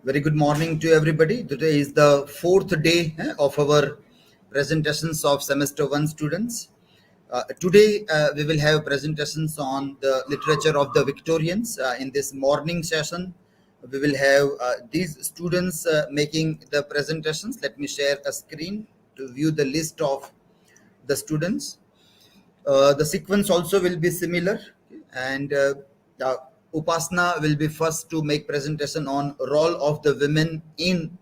Very good morning to everybody. Today is the fourth day of our presentations of semester 1 students. Today we will have presentations on the literature of the Victorians. In this morning session, we will have these students making the presentations. Let me share a screen to view the list of the students. The sequence also will be similar, and Upasna will be first to make presentation on role of the women in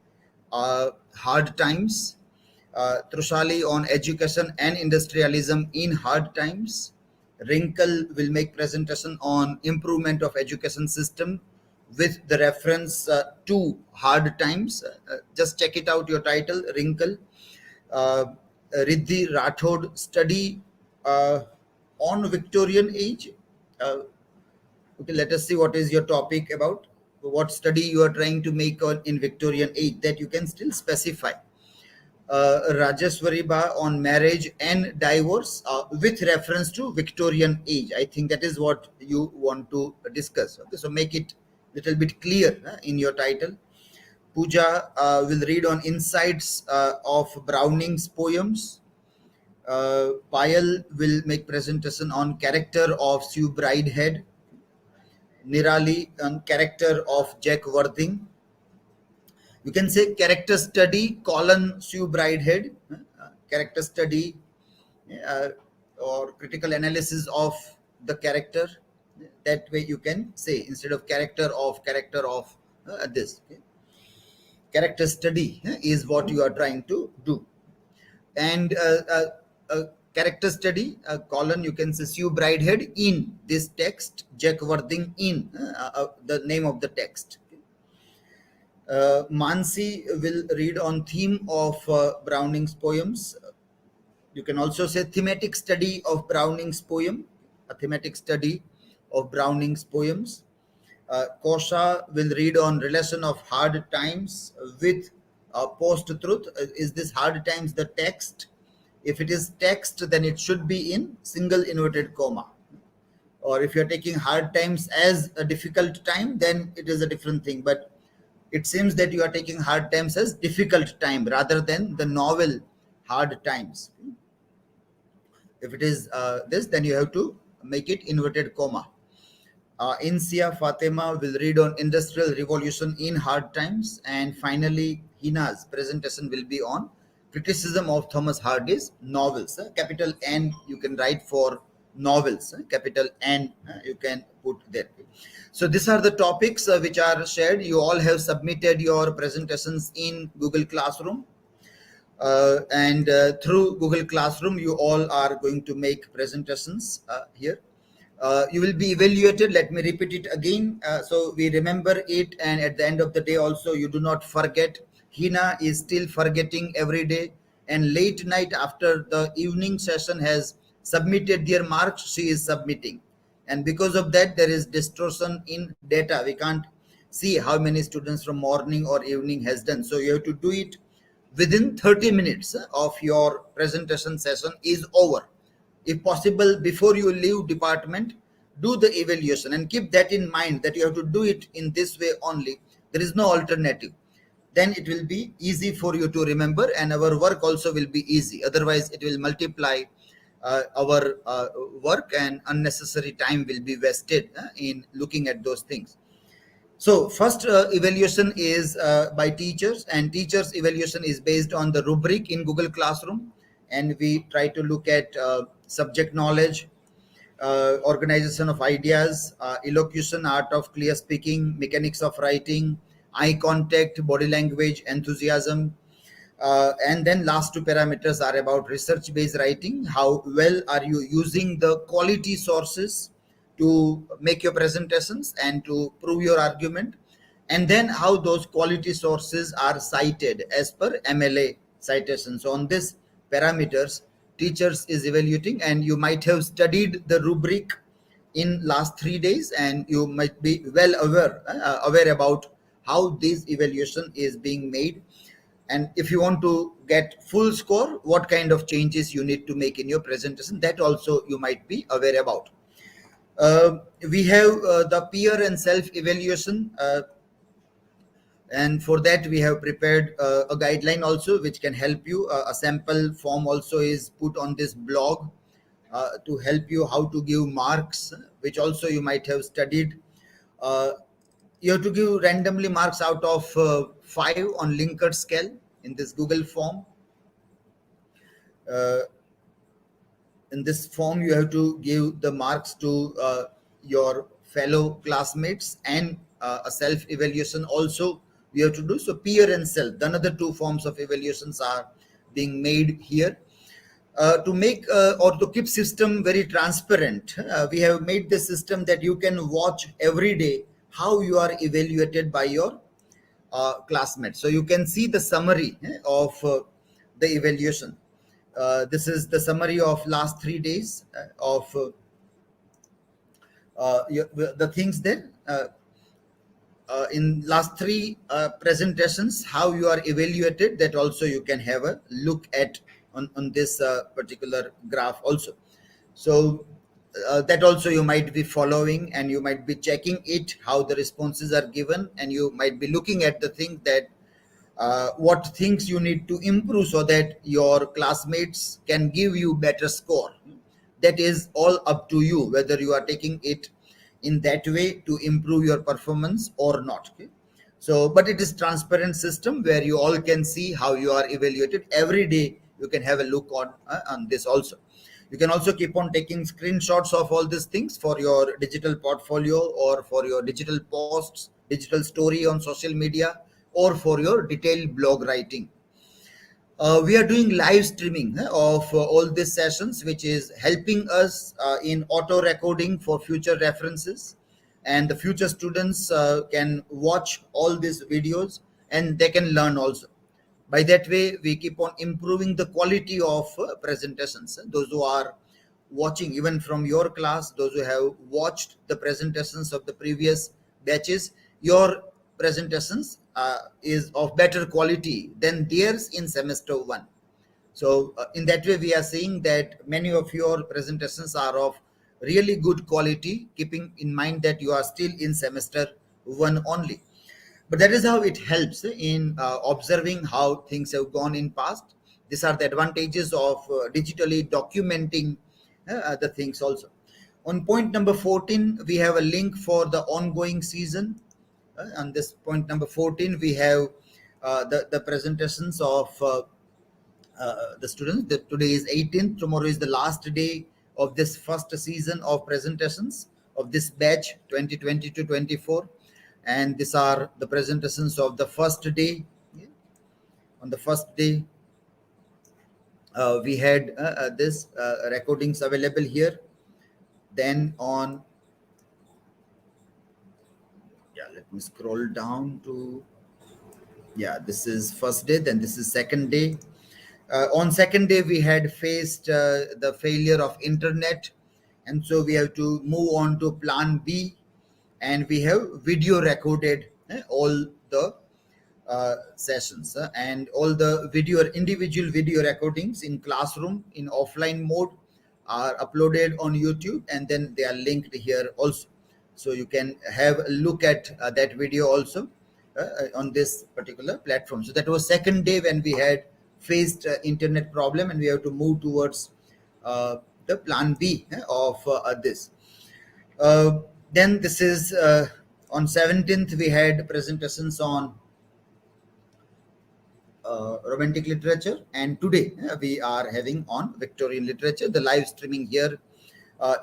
hard times. Trushali on education and industrialism in hard times. Rinkal will make presentation on improvement of education system with the reference to hard times. Just check it out, your title, Rinkal. uh, Riddhi Rathod study on Victorian age. Okay, let us see what is your topic about. What study you are trying to make on in Victorian age that you can still specify. Rajeshvariba on marriage and divorce with reference to Victorian age. I think that is what you want to discuss. Okay, so make it little bit clear in your title. Pooja will read on insights of Browning's poems. Payal will make presentation on character of Sue Bridehead. Nirali on character of Jack Worthing. You can say character study, Sue Bridehead. Character study uh, or critical analysis of the character. That way you can say instead of character of this. Okay? Character study is what you are trying to do. And character study, colon, you can say Sue Bridehead in this text, Jack Worthing in the name of the text. Mansi will read on theme of Browning's poems. You can also say thematic study of Browning's poem, a thematic study of Browning's poems. Kosha will read on relation of hard times with post-truth. Is this hard times the text? If it is text, then it should be in single inverted comma. Or if you're taking hard times as a difficult time, then it is a different thing. But it seems that you are taking hard times as difficult time rather than the novel hard times. If it is this, then you have to make it inverted comma. Insiyafatema will read on industrial revolution in hard times, and finally Hina's presentation will be on criticism of Thomas Hardy's novels. Capital N you can write for novels. Capital N you can put there. So these are the topics which are shared. You all have submitted your presentations in Google Classroom. And through Google Classroom, you all are going to make presentations here. You will be evaluated. Let me repeat it again. So we remember it, and at the end of the day also, you do not forget. Hina is still forgetting every day, and late night after the evening session has submitted their marks, she is submitting. And because of that, there is distortion in data. We can't see how many students from morning or evening has done. So you have to do it within 30 minutes of your presentation session is over. If possible, before you leave department, do the evaluation and keep that in mind that you have to do it in this way only. There is no alternative. Then it will be easy for you to remember, and our work also will be easy. Otherwise, it will multiply our work, and unnecessary time will be wasted in looking at those things. So first evaluation is by teachers, and teachers evaluation is based on the rubric in Google Classroom, and we try to look at subject knowledge, organization of ideas, elocution, art of clear speaking, mechanics of writing, eye contact, body language, enthusiasm. And then last two parameters are about research based writing. How well are you using the quality sources to make your presentations and to prove your argument, and then how those quality sources are cited as per MLA citation. So on this parameters, teachers is evaluating, and you might have studied the rubric in last 3 days, and you might be well aware about how this evaluation is being made. And if you want to get full score, what kind of changes you need to make in your presentation, that also you might be aware about. We have the peer and self evaluation. And for that we have prepared a guideline also which can help you. A sample form also is put on this blog to help you how to give marks, which also you might have studied. uh, you have to give randomly marks out of 5 on Likert scale in this Google form. uh, in this form you have to give the marks to your fellow classmates, and a self evaluation also you have to do. So peer and self, the another two forms of evaluations are being made here. To make or to keep system very transparent, we have made the system that you can watch every day how you are evaluated by your classmates. So you can see the summary of the evaluation. This is the summary of last 3 days of the things there. In last three presentations, how you are evaluated, that also you can have a look at on this particular graph also. So that also you might be following, and you might be checking it how the responses are given, and you might be looking at the thing that what things you need to improve so that your classmates can give you better score. That is all up to you whether you are taking it in that way to improve your performance or not. Okay? So but it is transparent system where you all can see how you are evaluated every day. You can have a look on this also. You can also keep on taking screenshots of all these things for your digital portfolio, or for your digital posts, digital story on social media, or for your detailed blog writing. We are doing live streaming of all these sessions, which is helping us in auto recording for future references. And the future students can watch all these videos, and they can learn also. By that way, we keep on improving the quality of presentations. Those who are watching, even from your class, those who have watched the presentations of the previous batches, your presentations is of better quality than theirs in semester one. So in that way, we are seeing that many of your presentations are of really good quality, keeping in mind that you are still in semester one only. But that is how it helps in observing how things have gone in past. These are the advantages of digitally documenting the things also. On point number 14, we have a link for the ongoing season. On this point number 14, we have the presentations of the students. Today is 18th, tomorrow is the last day of this first season of presentations of this batch 2020 to 24. And these are the presentations of the first day. On the first day, we had this recordings available here. Then on, yeah, let me scroll down to, yeah, this is first day, then this is second day. On second day, we had faced the failure of internet, and so we have to move on to plan B, and we have video recorded all the sessions, and all the video, individual video recordings in classroom in offline mode are uploaded on YouTube, and then they are linked here also. So you can have a look at that video also on this particular platform. So that was second day when we had faced internet problem, and we have to move towards the plan B of this. Then this is on 17th we had presentations on romantic literature, and today we are having on Victorian literature. The live streaming here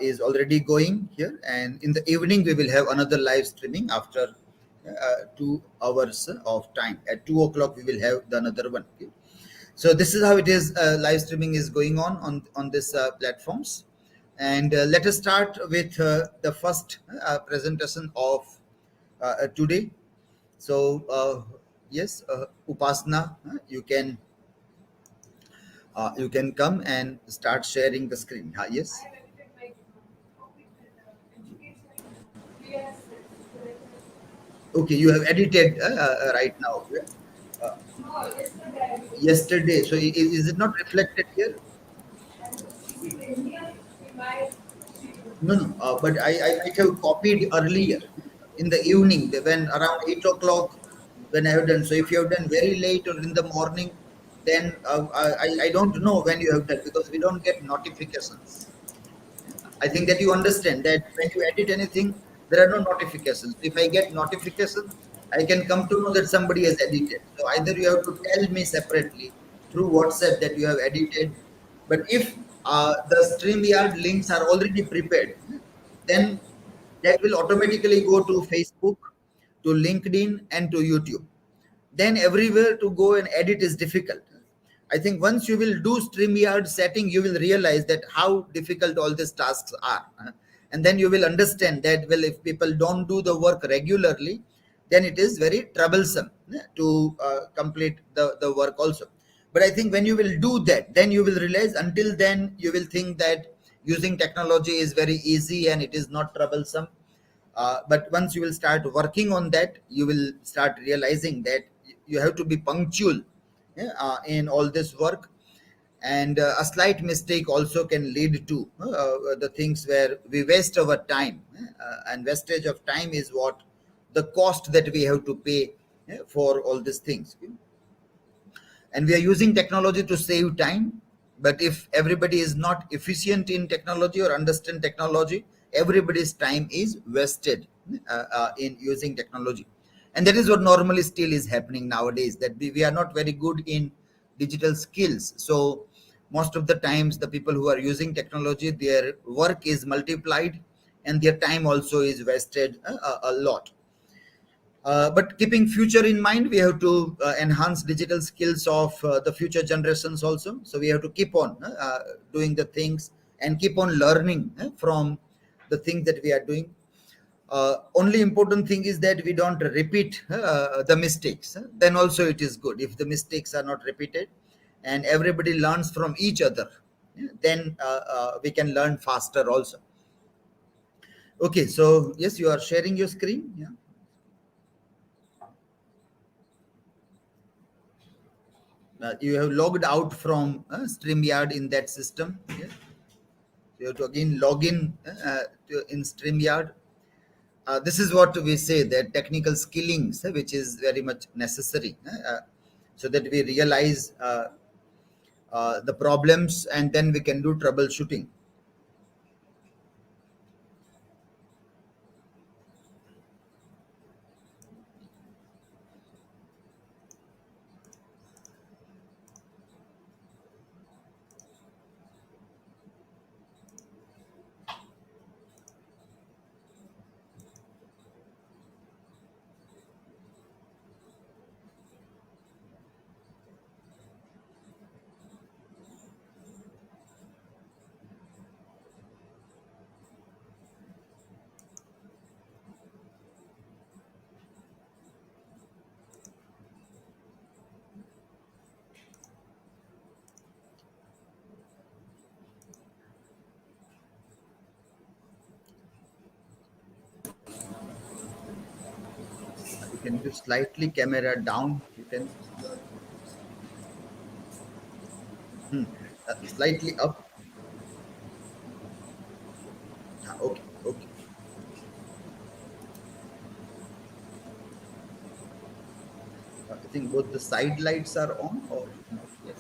is already going here, and in the evening we will have another live streaming after 2 hours of time. At 2 o'clock we will have the another one. Okay? So this is how it is. Live streaming is going on this platforms, and let us start with the first presentation of today. So yes, Upasna, you can come and start sharing the screen. Yes. Okay, you have edited right now. Yeah? Uh, Yesterday. So is it not reflected here? No, no. But I might have copied earlier in the evening when around 8 o'clock. when I have done. So if you have done very late or in the morning, then I don't know when you have done because we don't get notifications. I think that you understand that when you edit anything, there are no notifications. If I get notifications, I can come to know that somebody has edited. So either you have to tell me separately through WhatsApp that you have edited. But if the StreamYard links are already prepared, then that will automatically go to Facebook, to LinkedIn, and to YouTube. Then everywhere to go and edit is difficult. I think once you will do StreamYard setting, you will realize that how difficult all these tasks are. And then you will understand that, well, if people don't do the work regularly, then it is very troublesome to complete the work also. But I think when you will do that, then you will realize, until then, you will think that using technology is very easy and it is not troublesome. But once you will start working on that, you will start realizing that you have to be punctual, yeah, in all this work. And a slight mistake also can lead to the things where we waste our time, and wastage of time is what the cost that we have to pay for all these things. And we are using technology to save time, but if everybody is not efficient in technology or understand technology, everybody's time is wasted in using technology. And that is what normally still is happening nowadays, that we are not very good in digital skills. So most of the times the people who are using technology, their work is multiplied and their time also is wasted a lot. But keeping future in mind, we have to enhance digital skills of the future generations also. So we have to keep on doing the things and keep on learning from the things that we are doing. Only important thing is that we don't repeat the mistakes. Then also it is good if the mistakes are not repeated and everybody learns from each other. Then we can learn faster also. Okay, so yes, you are sharing your screen. Yeah. You have logged out from StreamYard in that system. Yeah? You have to again log in in StreamYard. This is what we say, that technical skillings, which is very much necessary, so that we realize the problems and then we can do troubleshooting. You can do slightly camera down. You can slightly up. Okay, okay. I think both the side lights are on or not yet.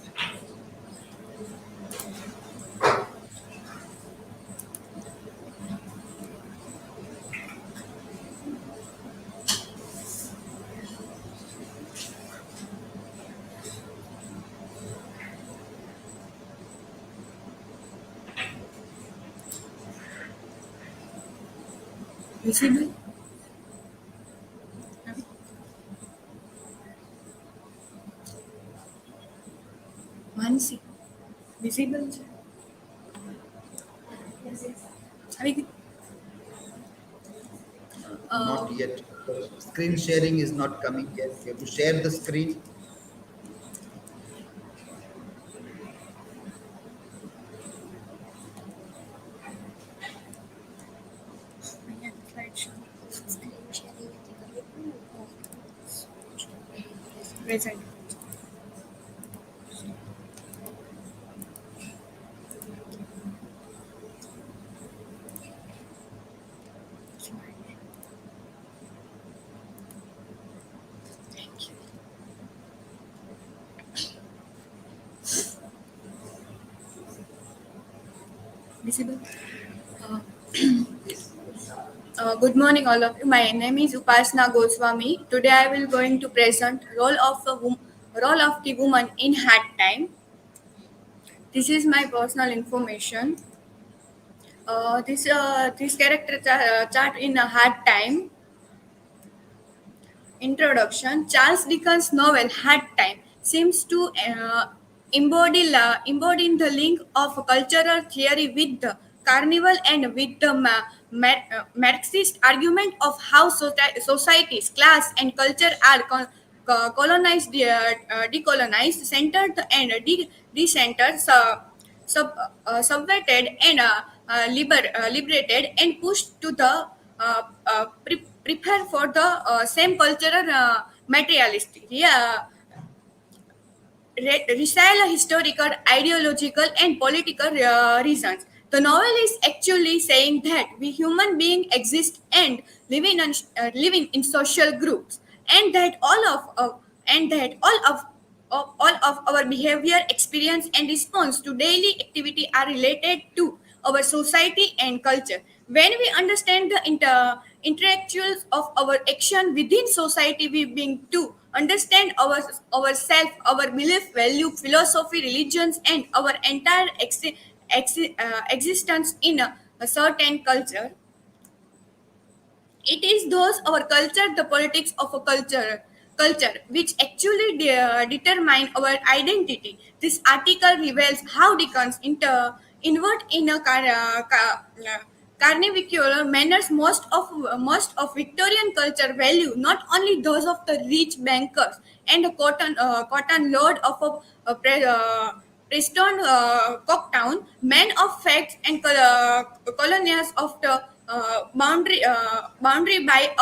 Visible? Mansi. Visible? अभी Not yet. The screen sharing is not coming yet. You have to share the screen. slideshow. Present. Thank you. visible. Uh, Good morning, all of you. My name is Upasna Goswami. Today, I will going to present role of the woman in hard time. This is my personal information. This character chart in a hard time. Introduction. Charles Dickens' novel Hard Time seems to embody the link of cultural theory with the carnival and with the Marxist argument of how societies, class, and culture are colonized, decolonized, centered, and decentered, subverted, and liberated, and pushed to the prepare for the same cultural materialistic. Yeah, resile historical, ideological, and political reasons. The novel is actually saying that we human beings exist and living in social groups, and that all of our behavior, experience, and response to daily activity are related to our society and culture. When we understand the intellectuals of our action within society, we begin to understand ourself, our belief, value, philosophy, religions, and our entire existence in a certain culture. It is those our culture, the politics of a culture which actually determine our identity. This article reveals how Dickens invert in a carnival manners most of Victorian culture value, not only those of the rich bankers and the cotton lord of Preston Cocktown, men of facts and colonials of the boundary by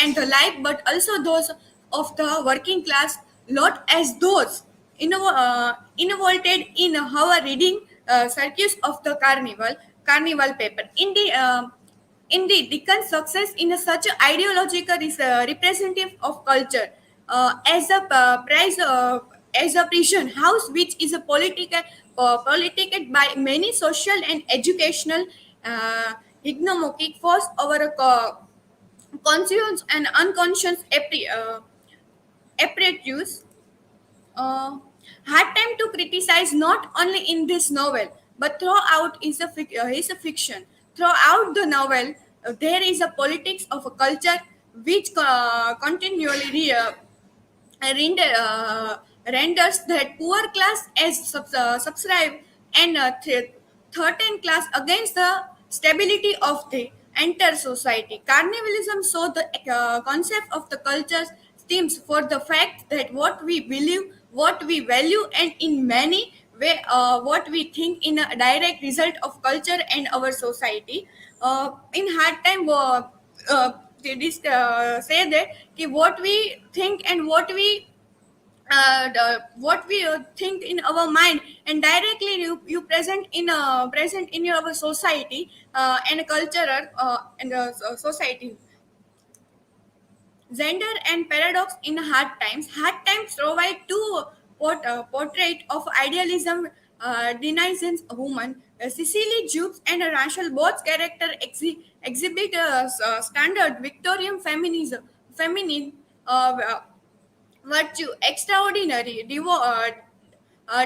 and the like, but also those of the working class, not as those involved in our reading circuits of the carnival paper. Indeed, Dickens' success in such a ideological is representative of culture as a prize as a prison house, which is a political by many social and educational hegemonic force over a conscious and unconscious apparatus. uh, Had time to criticize not only in this novel but throughout is a fiction. Throughout the novel, there is a politics of a culture which continually renders that poor class as subscribe and third class against the stability of the entire society. Carnivalism saw the concept of the culture stems for the fact that what we believe, what we value, and in many way what we think in a direct result of culture and our society. In hard time, say that what we think and what we think in our mind and directly you present in your our society and cultural and society. Gender and paradox in hard times. Hard times provide two portrait of idealism denies a woman. Cecily Jukes and Rachel both character exhibit standard Victorian feminine virtue, extraordinary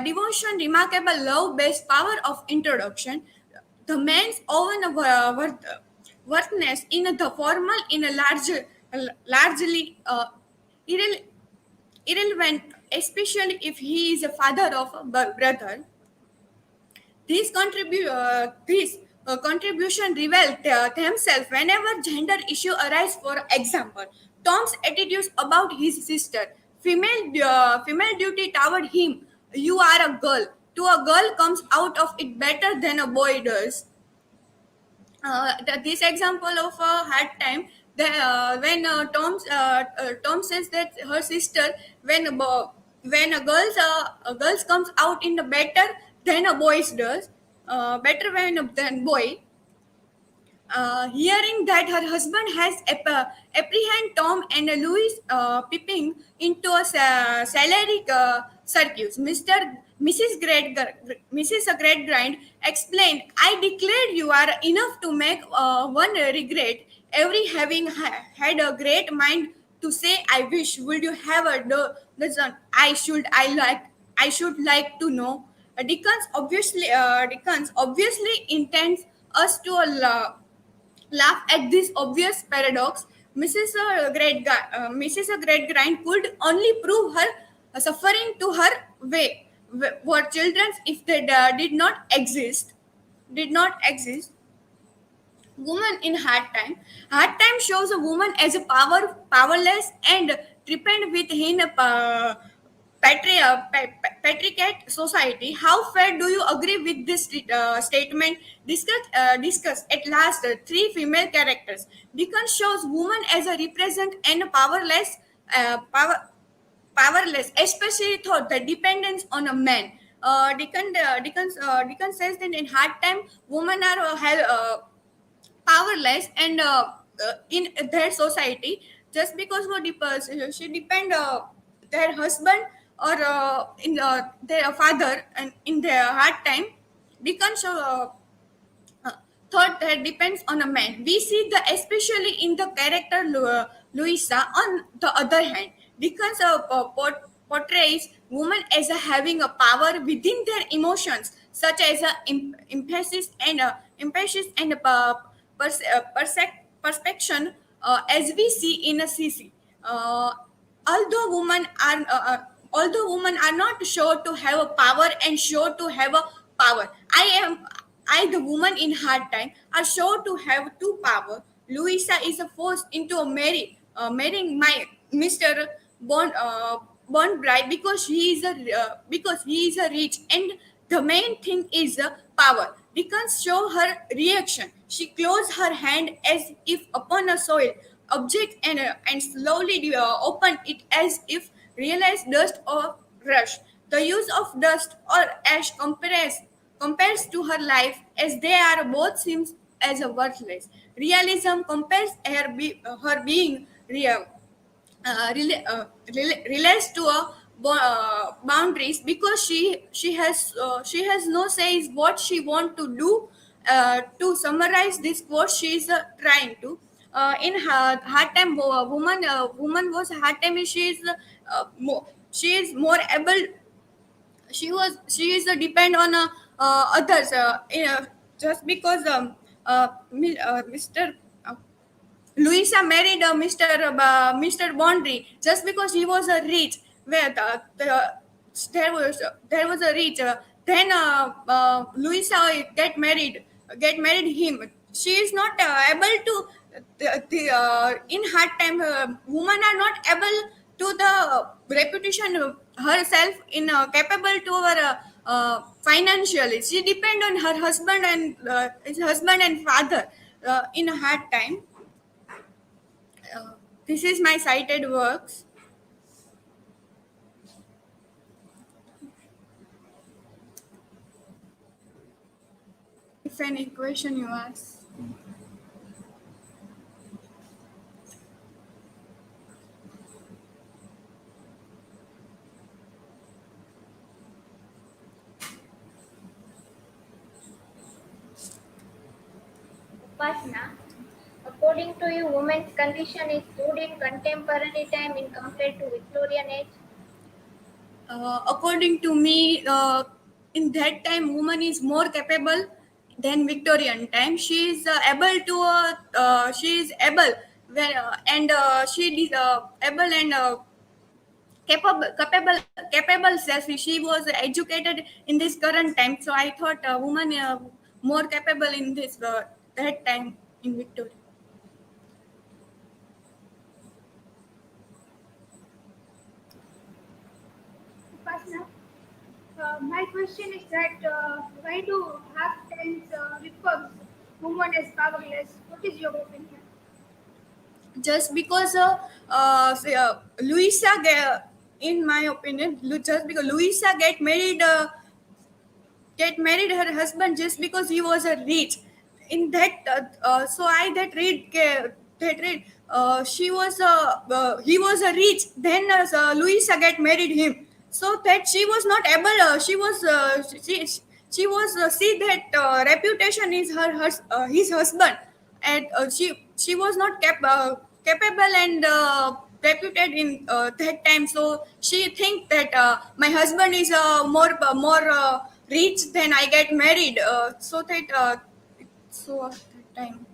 devotion, remarkable love based power of introduction. The man's own worthiness in the formal in a largely irrel- irrelevant, especially if he is a father of a brother. These contribution reveal themselves whenever gender issue arise. For example, Tom's attitudes about his sister, female duty toward him. You are a girl. To a girl comes out of it better than a boy does. This example of a hard time, when Tom says that her sister, when a girls comes out in the better than a boys does, better than boy. Hearing that her husband has apprehend Tom and Louis peeping into a salary circus, Mr. Mrs. Gradgrind explained, I declared you are enough to make one regret. Every having had a great mind to say, I wish, would you have a dozen? I should like to know. Dickens obviously intends us to laugh at this obvious paradox. Mrs. Gradgrind could only prove her suffering to her way. Were children, if they did not exist, woman in hard time shows a woman as a powerless and tripped within a patriarchate society. How fair do you agree with this statement? Discuss at last three female characters. Dickens shows woman as a represent and uh, power, powerless, especially thought the dependence on a man. Dickens says that in hard time, women are powerless and in their society, just because she depend their husband or in their father, and in their hard time Dickens uh, thought that depends on a man. We see the especially in the character Louisa. On the other hand, Dickens portrays women as having a power within their emotions, such as emphasis and perspection, as we see in a CC. Uh, although women are although women are not sure to have a power and sure to have a power, I, the woman in hard time, are sure to have two power. Louisa is forced into a marrying my Mr. Bond bride because he is a rich, and the main thing is power. Dickens show her reaction. She closed her hand as if upon a soil object, and slowly opened it as if realized dust or rush. The use of dust or ash compares to her life, as they are both seems as a worthless. Realism compares her being real, relates to a boundaries, because she has no say is what she want to do. To summarize this quote, she is trying to in her hard time woman was hard time, she is more able, she is a depend on others, just because Mr. Louisa married Mr. Bondry just because he was a rich. Where there was a rich. Then Louisa get married him. She is not able to. In hard time, women are not able to the reputation herself in capable to her financially. She depend on her husband and his husband and father in a hard time. uh, this is my cited works. If any question you ask. Upasna, according to you, women's condition is good in contemporary time in compared to Victorian age. According to me, in that time, woman is more capable than Victorian time. She is able to. She is able when and she is able and capable self. She was educated in this current time. So I thought woman more capable in this that time in Victoria. Upasna, my question is that why do half times refers women as powerless? What is your opinion? Just because in my opinion, just because Louisa get married her husband just because he was a rich. In that so I that read she was he was a rich, then Louisa get married him. so that she was not able, she was see that reputation is his husband, and she was not capable and reputed in that time. So she think that my husband is more rich than I get married, so that so at that time.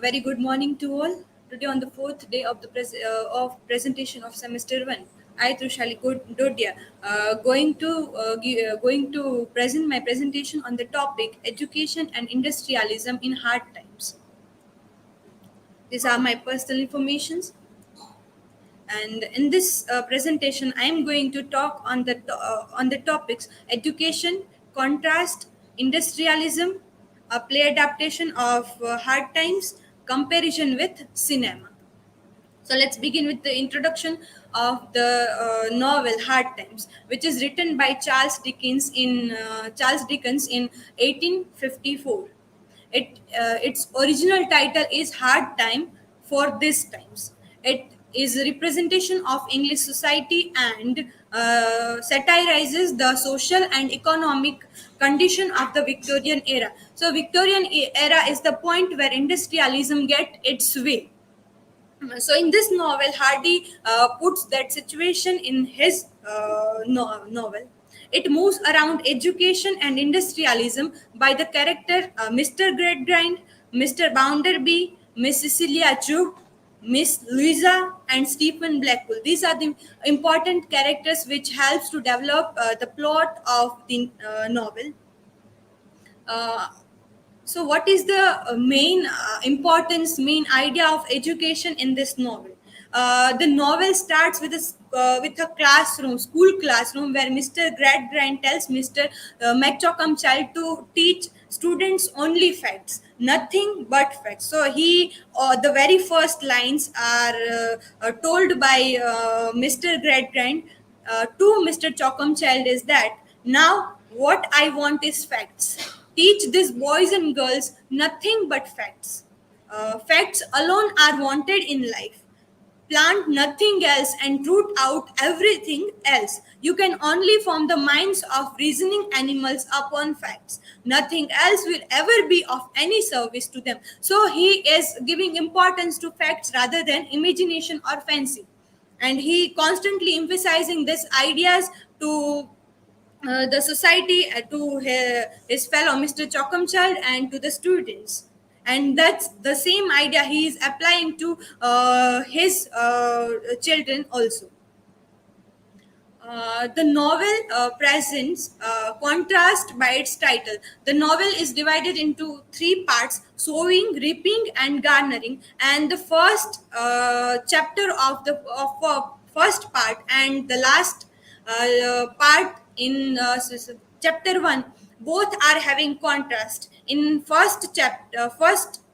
Very good morning to all. Today, on the fourth day of the of presentation of semester one, I Trushali Dodiya going to present my presentation on the topic education and industrialism in hard times. These are my personal informations, and in this presentation, I am going to talk on the topics education, contrast, industrialism, play adaptation of hard times, comparison with cinema. So let's begin with the introduction of the novel Hard Times, which is written by Charles Dickens in 1854. Its original title is Hard Time for This Times. It is a representation of English society and satirizes the social and economic condition of the Victorian era. So Victorian era is the point where industrialism get its way. So in this novel, Hardy puts that situation in his novel. It moves around education and industrialism by the character Mr. Gradgrind, Mr. Bounderby, Miss Cecilia Judd, Miss Louisa, and Stephen Blackpool. These are the important characters which helps to develop the plot of the novel. Uh, so, what is the main importance, main idea of education in this novel? The novel starts with a classroom, school classroom, where Mr. Gradgrind tells Mr. McChalkam child to teach students only facts, nothing but facts. So the very first lines are told by Mr. Gradgrind to Mr. Chockam is that now what I want is facts. Teach these boys and girls nothing but facts. Facts alone are wanted in life. Plant nothing else and root out everything else. You can only form the minds of reasoning animals upon facts. Nothing else will ever be of any service to them. So he is giving importance to facts rather than imagination or fancy. And he constantly emphasizing these ideas to the society, to his fellow Mr. Chokamchand, and to the students. And that's the same idea he is applying to his children also. the novel presents contrast by its title. The novel is divided into three parts: sowing, reaping, and garnering. And the first chapter of the first part and the last part in chapter 1, both are having contrast. In first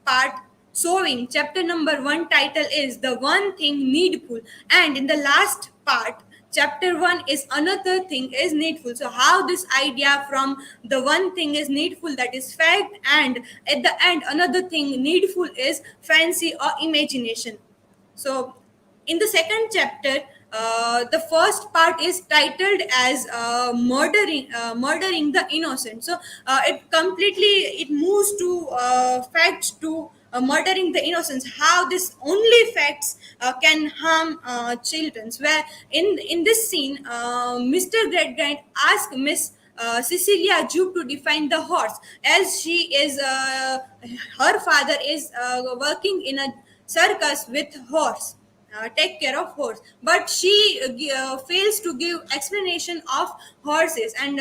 part, sowing, chapter number 1 title is the one thing needful, and in the last part, chapter 1 is another thing is needful. So how this idea from the one thing is needful, that is fact, and at the end another thing needful is fancy or imagination. So in the second chapter, the first part is titled as murdering the innocent. So it moves to facts to murdering the innocents, how this only facts can harm children. Where in this scene, Mr. Gradgrind asks Miss Cecilia Jupe to define the horse, as she is her father is working in a circus with horse, take care of horse, but she fails to give explanation of horses, and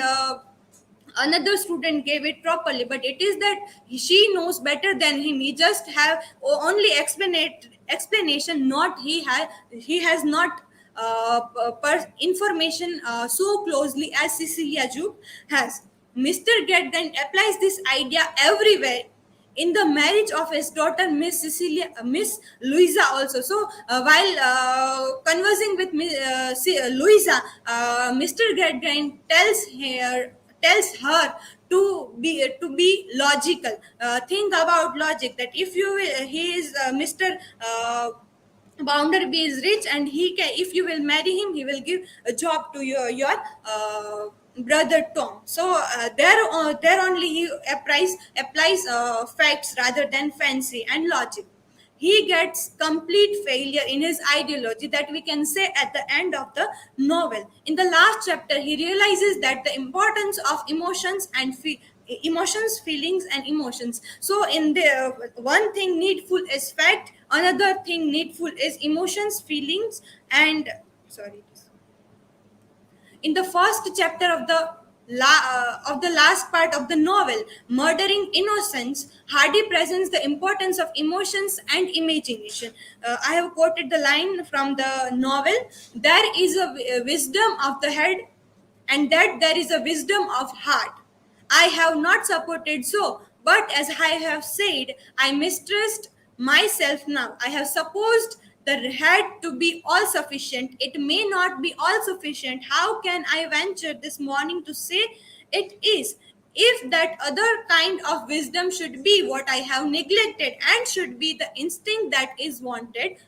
another student gave it properly, but it is that she knows better than him. He just have only explanation, not he has not information so closely as Cecilia Jupe has. Mr. Gedden applies this idea everywhere in the marriage of his daughter Miss Louisa also. So while conversing with Louisa, Mr. Gradgrind tells her to be logical. Think about logic, that if you will, he is Mr. Bounderby is rich, and he can, if you will marry him, he will give a job to your brother Tom. So there only he applies facts rather than fancy and logic. He gets complete failure in his ideology, that we can say at the end of the novel. In the last chapter, he realizes that the importance of emotions and emotions, feelings, and emotions. So in the one thing needful is fact, another thing needful is emotions, feelings, and sorry. In the first chapter of the last part of the novel, Murdering Innocence, Hardy presents the importance of emotions and imagination. I have quoted the line from the novel: "There is a wisdom of the head, and that there is a wisdom of heart. I have not supported so, but as I have said, I mistrust myself now. I have supposed the head to be all sufficient. It may not be all sufficient. How can I venture this morning to say it is? If that other kind of wisdom should be what I have neglected, and should be the instinct that is wanted,"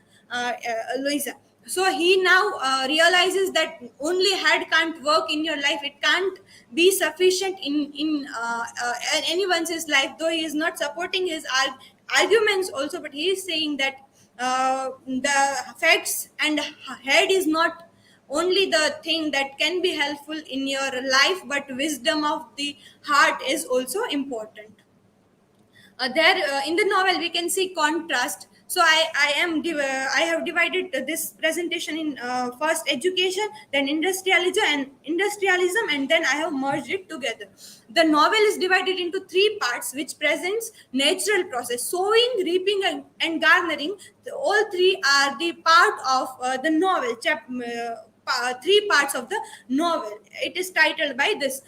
Louisa. So he now realizes that only head can't work in your life. It can't be sufficient in anyone's life, though he is not supporting his arguments also, but he is saying that the facts and head is not only the thing that can be helpful in your life, but wisdom of the heart is also important. There in the novel we can see contrast. So I have divided this presentation in first education, then industrialism, and then I have merged it together. The novel is divided into three parts, which presents natural process: sowing, reaping, and garnering. All three are the part of the novel. Three parts of the novel. It is titled by this.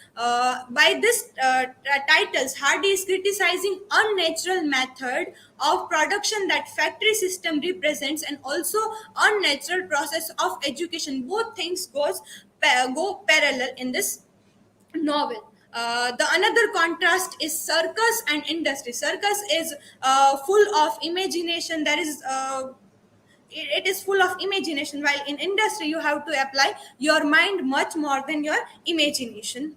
Titles, Hardy is criticizing unnatural method of production that factory system represents, and also unnatural process of education. Both things go parallel in this novel. The another contrast is circus and industry. Circus is full of imagination. It is full of imagination, while in industry you have to apply your mind much more than your imagination.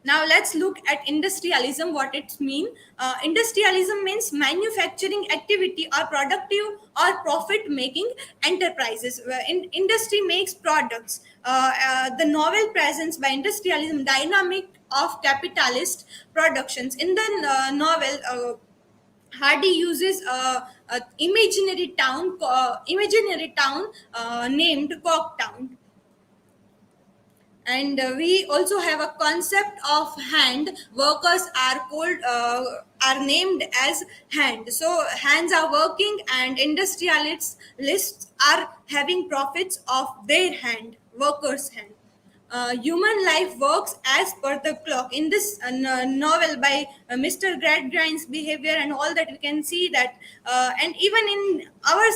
Now let's look at industrialism, what it means. Industrialism means manufacturing activity or productive or profit making enterprises. Industry makes products. The novel presents by industrialism dynamic of capitalist productions. In the novel, Hardy uses a imaginary town named Cocktown. And we also have a concept of hand. Workers are called are named as hand, so hands are working and industrialists lists are having profits of their hand, workers hand. Human life works as per the clock. In this novel by Mr. Gradgrind's behavior and all that, we can see that, and even in our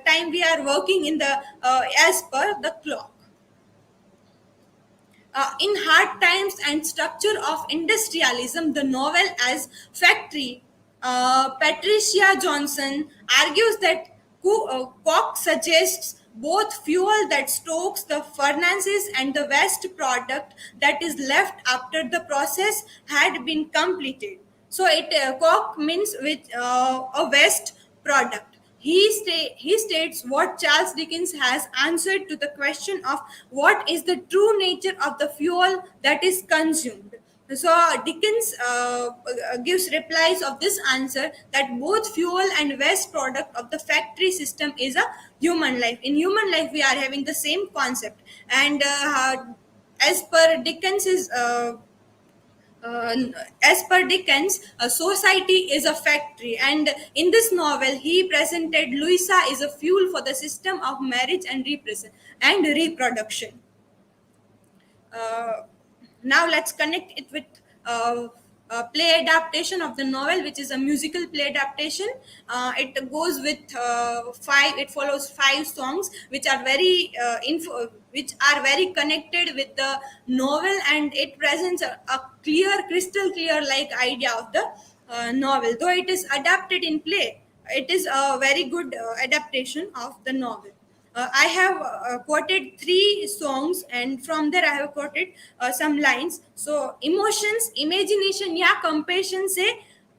time, we are working in the as per the clock. In hard times and structure of industrialism, the novel as factory, Patricia Johnson argues that Koch suggests both fuel that stokes the furnaces and the waste product that is left after the process had been completed. So it Koch means with a waste product. He states what Charles Dickens has answered to the question of what is the true nature of the fuel that is consumed. So Dickens gives replies of this answer that both fuel and waste product of the factory system is a human life. In human life, we are having the same concept, and as per Dickens's uh, as per Dickens, a society is a factory, and in this novel, he presented Louisa is a fuel for the system of marriage and reproduction. Uh, Now let's connect it with play adaptation of the novel, which is a musical play adaptation. It goes with five. It follows five songs, which are which are very connected with the novel, and it presents a clear, crystal clear like idea of the novel. Though it is adapted in play, it is a very good adaptation of the novel. I have quoted three songs, and from there I have quoted some lines. So, emotions, imagination या compassion से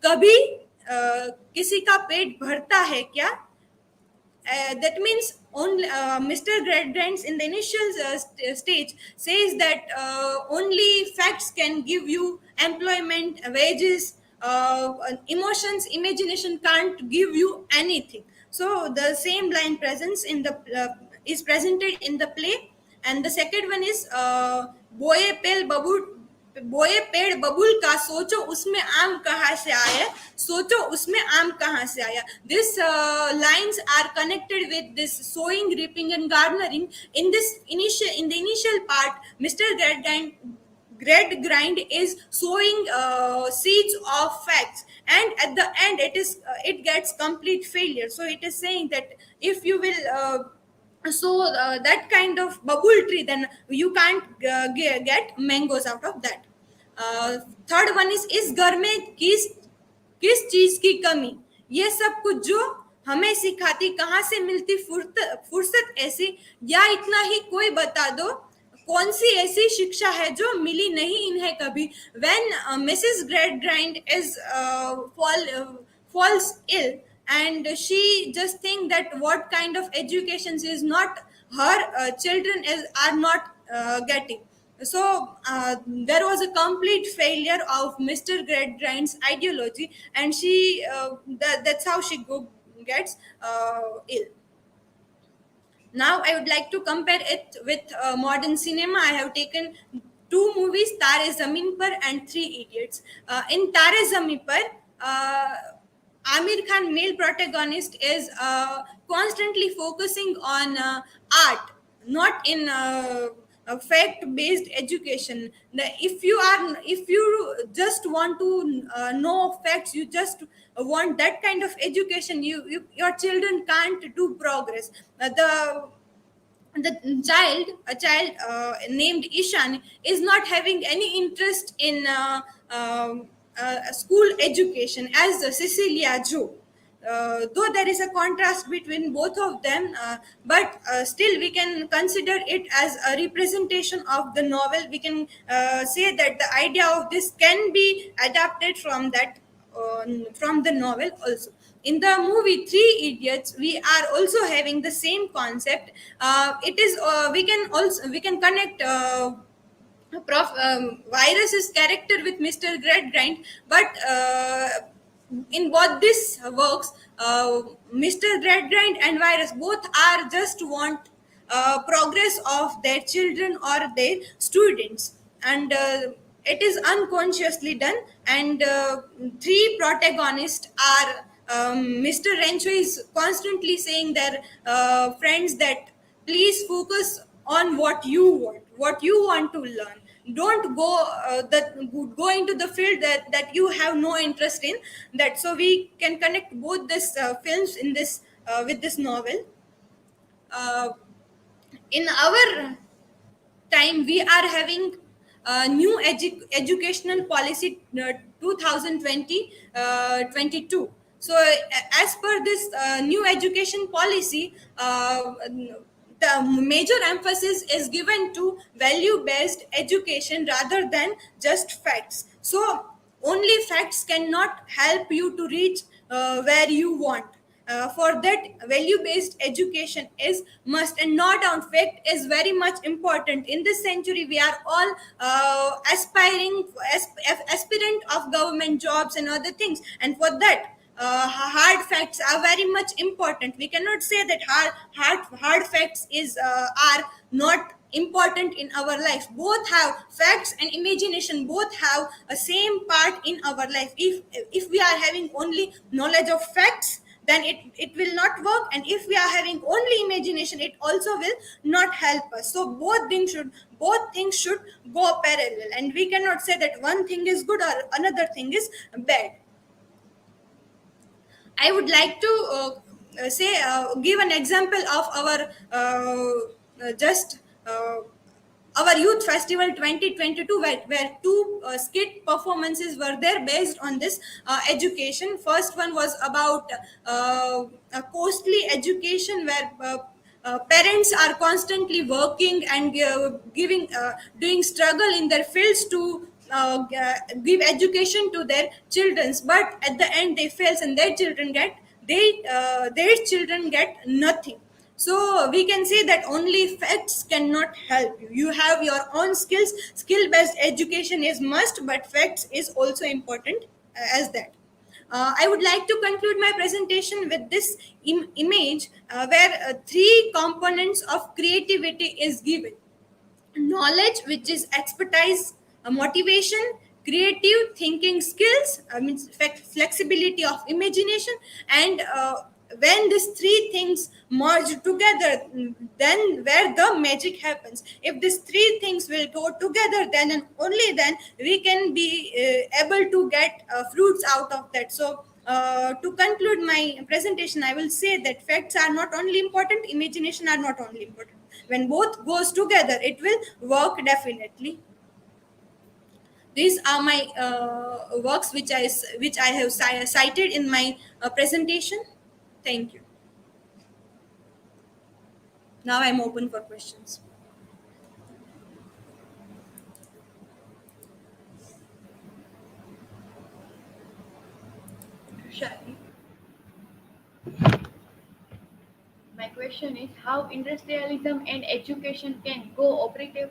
कभी किसी का पेट भरता है क्या? That means only Mr. Gradgrinds in the initial stage says that only facts can give you employment, wages, emotions, imagination can't give you anything. So the same line presence in the is presented in the play, and the second one is boye pel babu बोए पेड़ बबुल का सोचो उसमें आम कहाँ से आया सोचो उसमें आम कहाँ से आया This lines are connected with this sowing, reaping and garnering. In the initial part, Mr. Gradgrind is sowing seeds of facts, and at the end it gets complete failure. So it is saying that if you will that kind of bubble tree, then you can't get mangoes out of that. Third one is घर में किस चीज की कमी, ये सब कुछ जो हमें सिखाती, कहाँ से मिलती फुर्सत ऐसी, या इतना ही कोई बता दो कौन सी ऐसी शिक्षा है जो मिली नहीं इन्हें कभी. When Mrs. Gradgrind is falls ill, and she just think that what kind of education is not her children are not getting. So there was a complete failure of Mr. Gradgrind's ideology, and that's how she gets ill. Now I would like to compare it with modern cinema. I have taken two movies, Tare Zameen Par and Three Idiots. In Tare Zameen Par, Amir Khan, male protagonist, is constantly focusing on art, not in fact-based education. If you just want to know facts, you just want that kind of education, your children can't do progress. A child named Ishan is not having any interest in school education as Cecilia Joe. Though there is a contrast between both of them, but still we can consider it as a representation of the novel. We can say that the idea of this can be adapted from the novel also. In the movie Three Idiots, we are also having the same concept. It is we can connect Virus's character with Mr. Gradgrind, but in both this works, Mr. Gradgrind and Virus both are just want progress of their children or their students. And it is unconsciously done. And three protagonists are, Mr. Rancho is constantly saying their friends that please focus on what you want to learn. Don't go into the field that you have no interest in. That so we can connect both this films in this with this novel. uh, in our time we are having a new educational policy 2020 22. So as per this new education policy, the major emphasis is given to value based education rather than just facts. So only facts cannot help you to reach where you want. For that, value based education is must, and not on fact is very much important. In this century we are all aspirant of government jobs and other things, and for that hard facts are very much important. We cannot say that hard facts is are not important in our life. Both have facts and imagination, both have a same part in our life. If we are having only knowledge of facts, then it will not work, and if we are having only imagination, it also will not help us. So both things should go parallel, and we cannot say that one thing is good or another thing is bad. I would like to give an example of our just our youth festival 2022, where two skit performances were there based on this education. First one was about a costly education, where parents are constantly working and giving doing struggle in their fields to give education to their children, but at the end they fails and their children get nothing. So we can say that only facts cannot help you. You have your own skills. Skill based education is must, but facts is also important as that. I would like to conclude my presentation with this image, where three components of creativity is given: knowledge, which is expertise, motivation, creative thinking skills, means flexibility of imagination. And when these three things merge together, then where the magic happens. If these three things will go together, then and only then we can be able to get fruits out of that. So to conclude my presentation, I will say that facts are not only important, imagination are not only important. When both goes together, it will work definitely. These are my works which I have cited in my presentation. Thank you. Now I'm open for questions. Trushali. My question is how industrialism and education can cooperatively.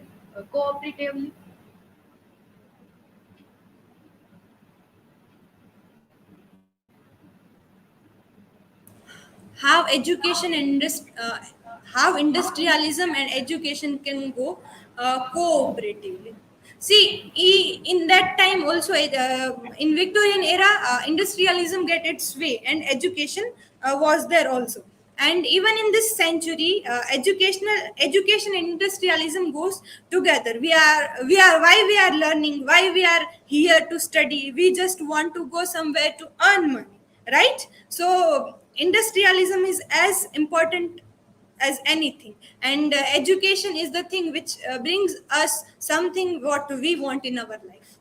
How how industrialism and education can go cooperatively. See, in that time also, in Victorian era, industrialism get its way, and education was there also. And even in this century, education and industrialism goes together. We are why we are learning, why we are here to study. We just want to go somewhere to earn money, right? So industrialism is as important as anything, and education is the thing which brings us something what we want in our life.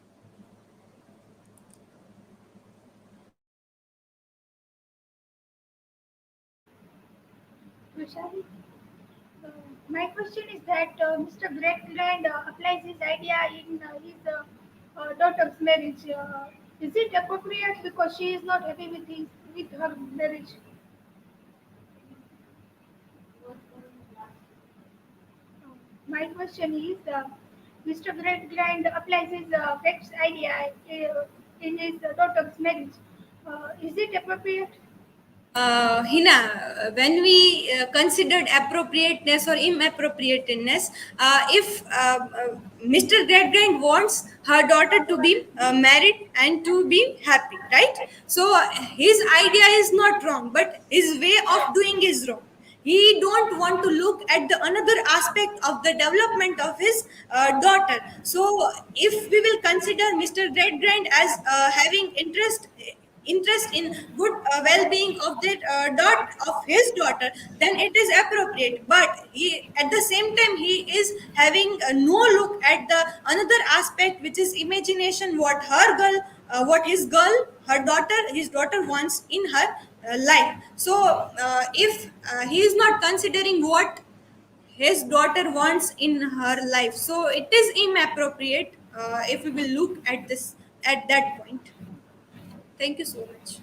Trushali, uh, my question is that Mr. Great Grand applies his idea in his daughter's marriage. Is it appropriate because she is not happy with her marriage? My question is, Mr. Great Grand applies his facts idea in his daughter's marriage. Is it appropriate? Hina, when we considered appropriateness or inappropriateness, if Mr. Great Grand wants her daughter to be married and to be happy, right? So his idea is not wrong, but his way of doing is wrong. He don't want to look at the another aspect of the development of his daughter. So if we will consider Mr. Great Grand as having interest in good well-being of the of his daughter, then it is appropriate, but at the same time he is having no look at the another aspect, which is imagination, what her girl what his girl, his daughter wants in her life. So if he is not considering what his daughter wants in her life, so it is inappropriate if we will look at this at that point. Thank you so much.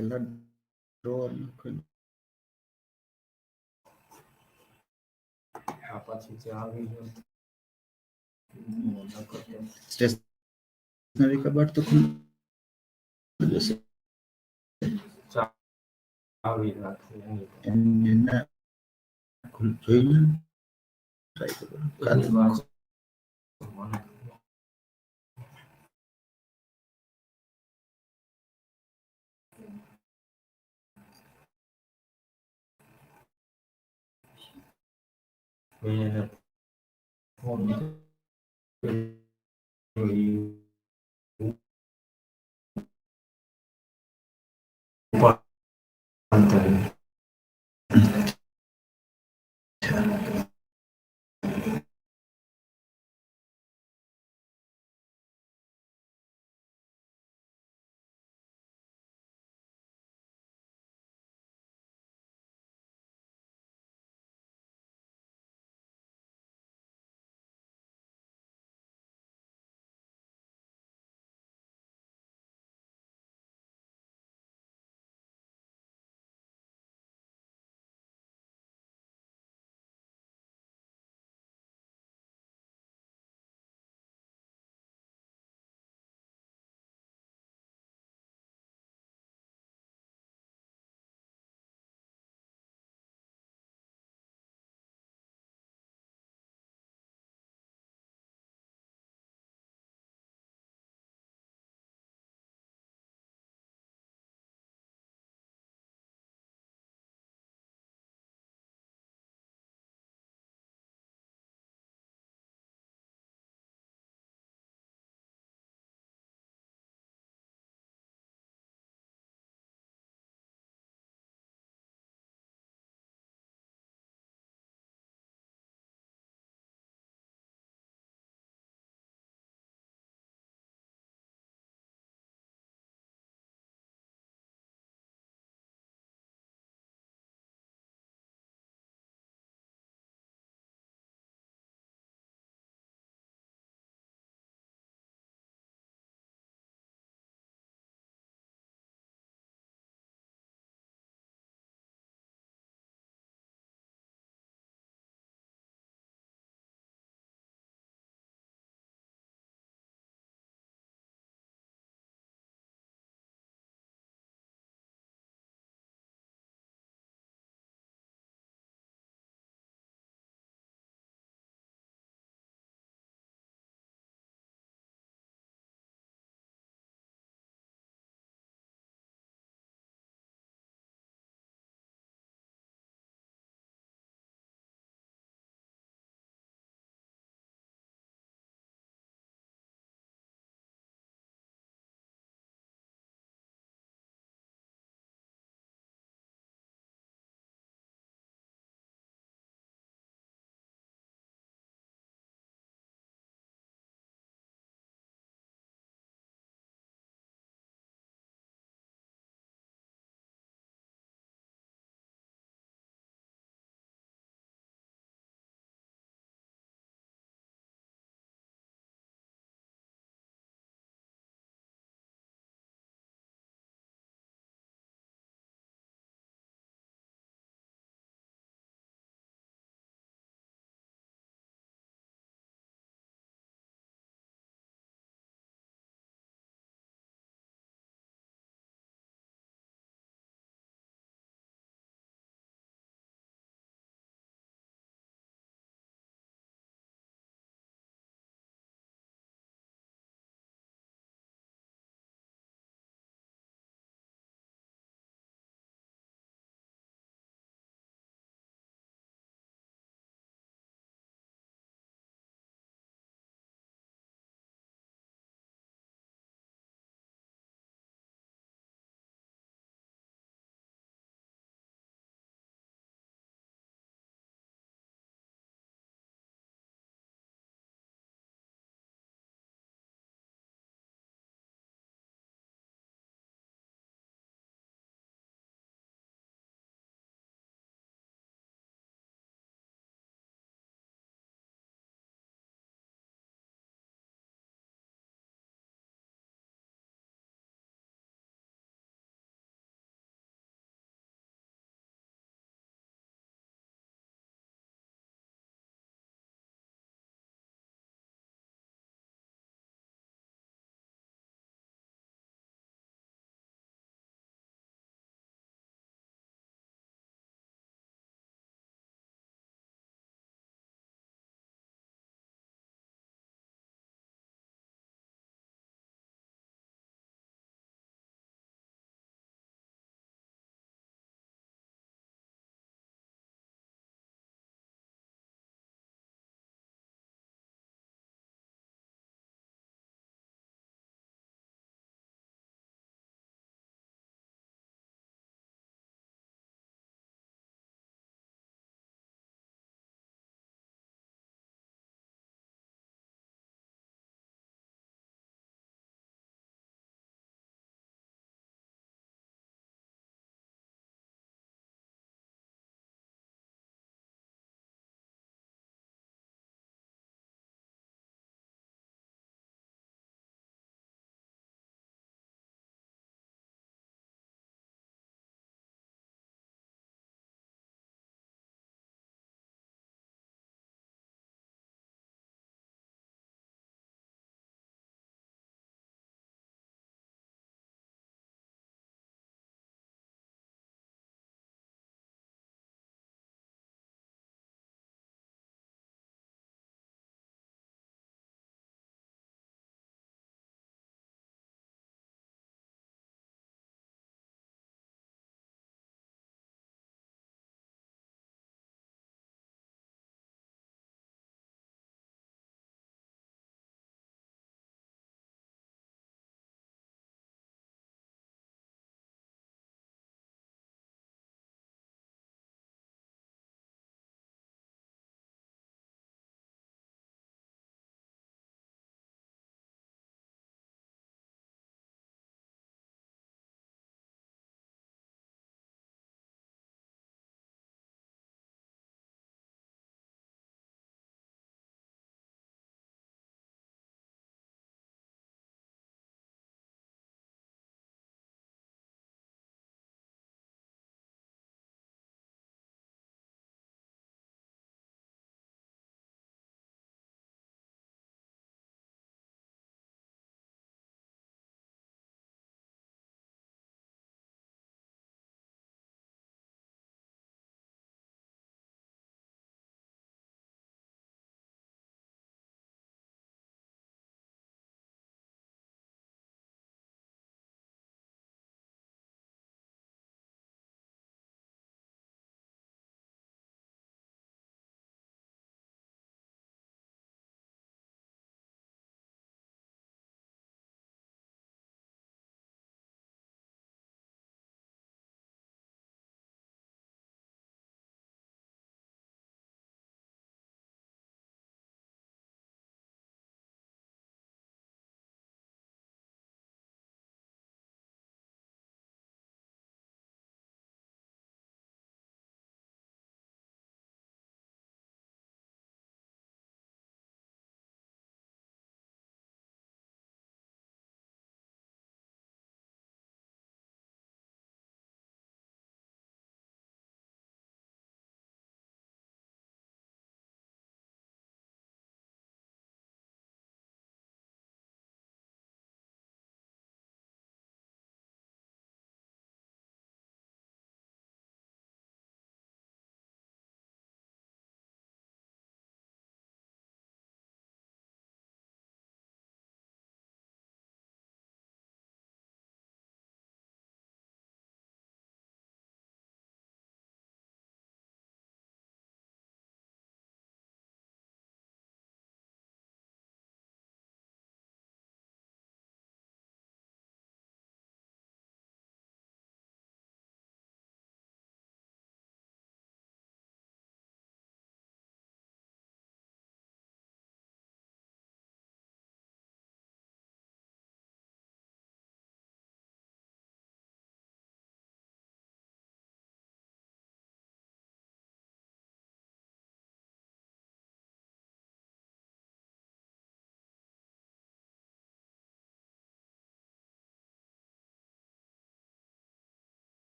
ಎಲ್ಲ draw stationery का बाट तो खुल जैसे and खुल join try करो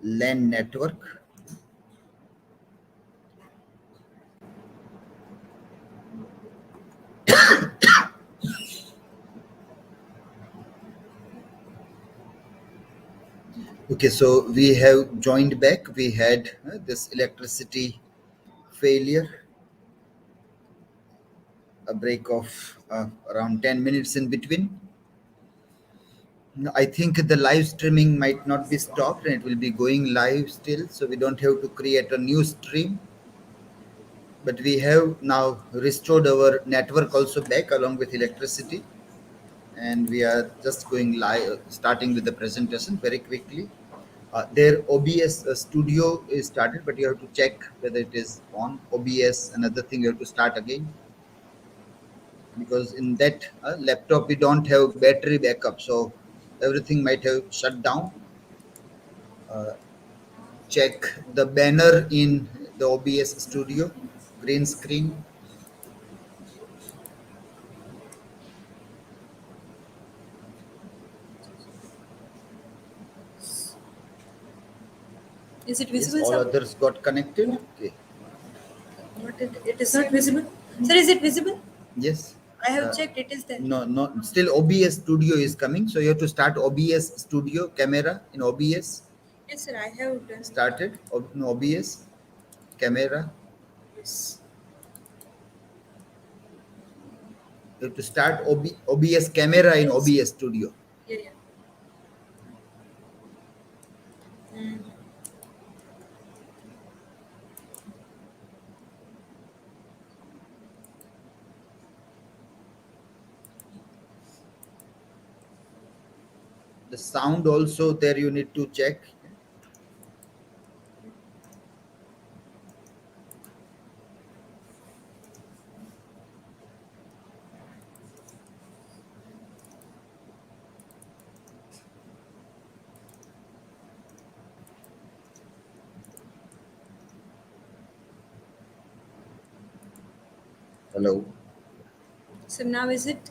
LAN network. Okay, so we have joined back. We had this electricity failure, a break of around 10 minutes in between. No, I think the live streaming might not be stopped and it will be going live still, so we don't have to create a new stream. But we have now restored our network also back along with electricity, and we are just going live, starting with the presentation very quickly. Their OBS studio is started, but you have to check whether it is on OBS. Another thing, you have to start again because in that laptop we don't have battery backup, so everything might have shut down. Uh, Check the banner in the OBS studio, green screen. Is it Yes, visible, all sir? others got connected. Okay. What it is not visible. Sir, is it visible? Yes. I have Uh, checked. It is there. no, no. Still, OBS studio is coming, so you have to start OBS studio camera in OBS. Yes, sir. I have done. Started in OBS camera. Yes. You have to start OBS camera in OBS studio. Yeah, yeah. Mm. The sound also there you need to check. Hello. So now is it?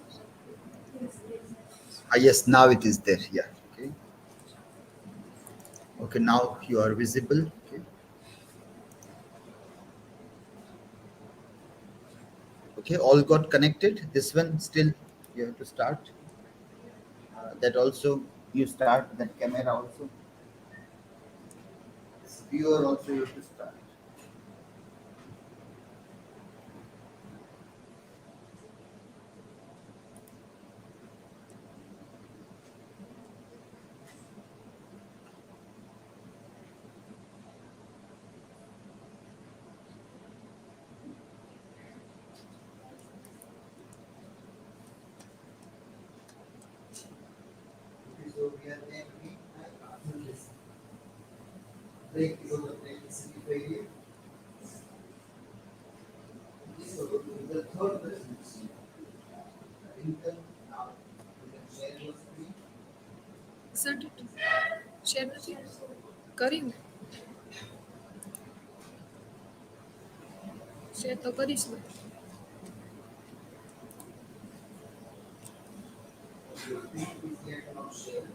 Yes, now it is there. Yeah. Okay. Okay, now you are visible. Okay. Okay, all got connected. This one still you have to start. That also you start that camera also. Viewer also you have to start. So we are taking break because of electricity failure. So the third question is Rinkal, now you can share your screen. Sir, share નથી કરી ને share તો કરીશ ને. Your screen is yet not shared.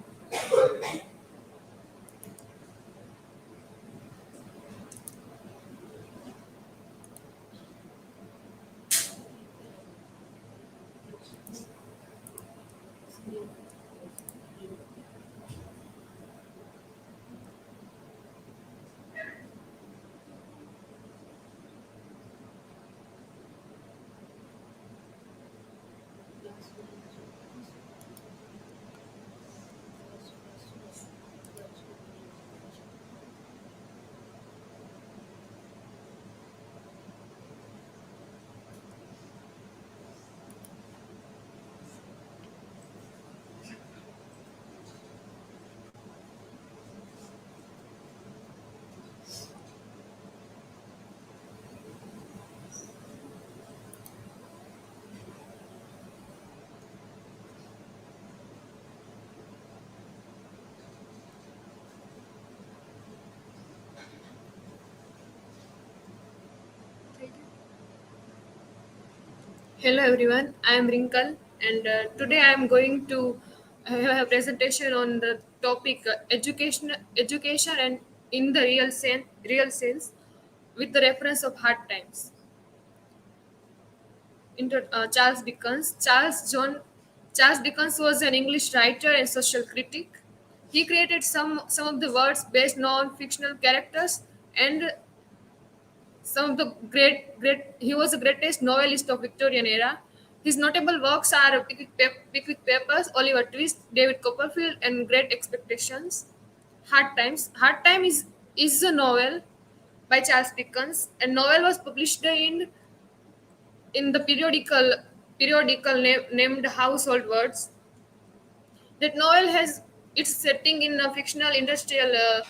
Hello everyone, I am Rinkal and today I am going to have a presentation on the topic education and in the real sense, with the reference of hard times. Charles Dickens. Charles Dickens was an English writer and social critic. He created some of the words based on fictional characters, and some of the great. He was the greatest novelist of Victorian era. His notable works are Pickwick Papers, Oliver Twist, David Copperfield, and Great Expectations. Hard Times. Hard Time is a novel by Charles Dickens. A novel was published in the periodical named Household Words. That novel has its setting in a fictional industrial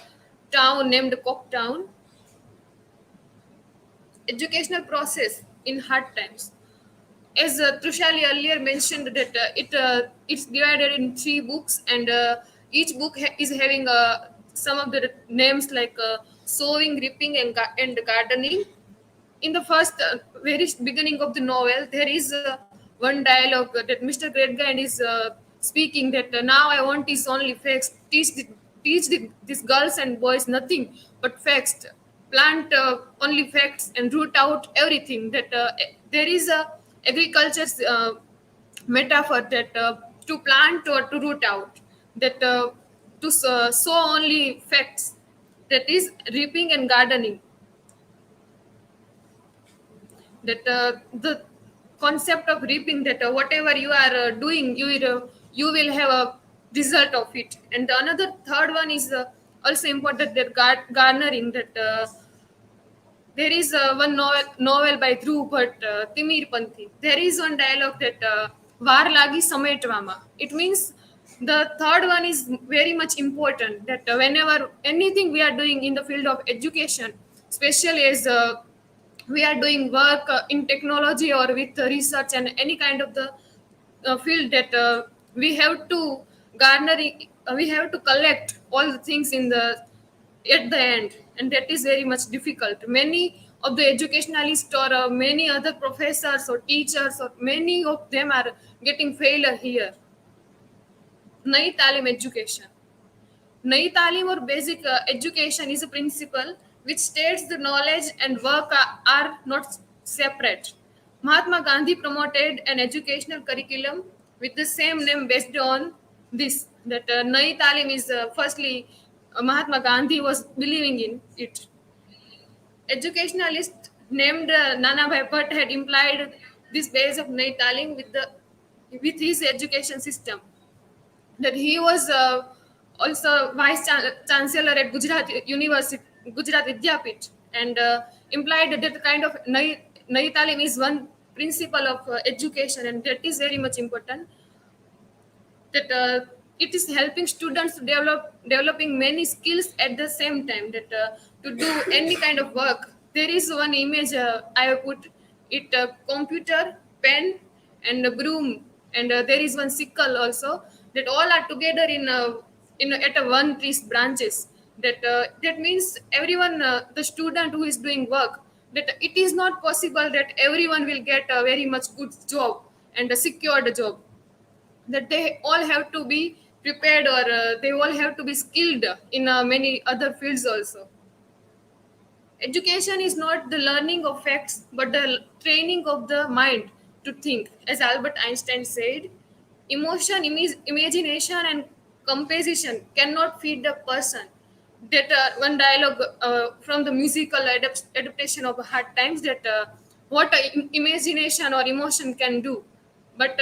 town named Cocktown. Educational process in hard times. As Trushali earlier mentioned, that it's divided in 3 books, and each book is having some of the names like sowing, reaping, and gardening. In the first very beginning of the novel, there is one dialogue that Mr. Great Guy is speaking that now I want is only facts. These girls and boys nothing but facts. Plant only facts and root out everything. That there is a agriculture's metaphor that to plant or to root out. That to sow only facts. That is reaping and gardening. That the concept of reaping, that whatever you are doing, you will have a result of it. And the another third one is also important, that garnering, that there is one novel by Dhruv Bhatt, Timir Panthi. There is one dialogue that var lagi sametwama. It means the third one is very much important, that whenever anything we are doing in the field of education, especially as we are doing work in technology or with research and any kind of the field, that we have to we have to collect all the things in the at the end, and that is very much difficult. Many of the educationalists or many other professors or teachers, or many of them are getting failure here. Nai talim education. Nai talim or basic education is a principle which states the knowledge and work are not separate. Mahatma Gandhi promoted an educational curriculum with the same name based on this. That Nai Talim is firstly Mahatma Gandhi was believing in it. Educationalist named Nana Bhai Bhatt had implied this base of Nai Talim with his education system. That he was also chancellor at Gujarat University, Gujarat Vidyapith, and implied that the kind of Nai Talim is one principle of education, and that is very much important. That it is helping students to developing many skills at the same time. That to do any kind of work, there is one image I have put it: computer, pen, and a broom, and there is one sickle also. That all are together in at a one tree's branches. That means everyone, the student who is doing work, that it is not possible that everyone will get a very much good job and a secured job. That they all have to be prepared, or they all have to be skilled in many other fields also. Education is not the learning of facts, but the training of the mind to think. As Albert Einstein said, emotion, imagination, and composition cannot feed a person. That one dialogue from the musical adaptation of Hard Times, that what imagination or emotion can do. But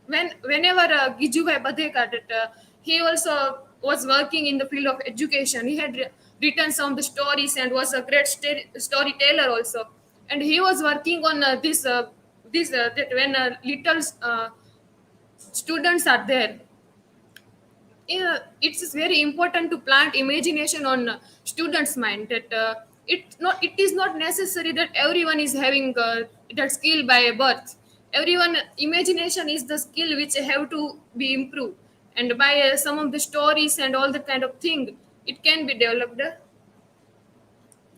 whenever Gijubhai Badekar, that he also was working in the field of education. He had written some of the stories and was a great storyteller also. And he was working on this that when little students are there, it's very important to plant imagination on students' mind. That it is not necessary that everyone is having that skill by birth. Everyone, imagination is the skill which have to be improved, and by some of the stories and all that kind of thing, it can be developed.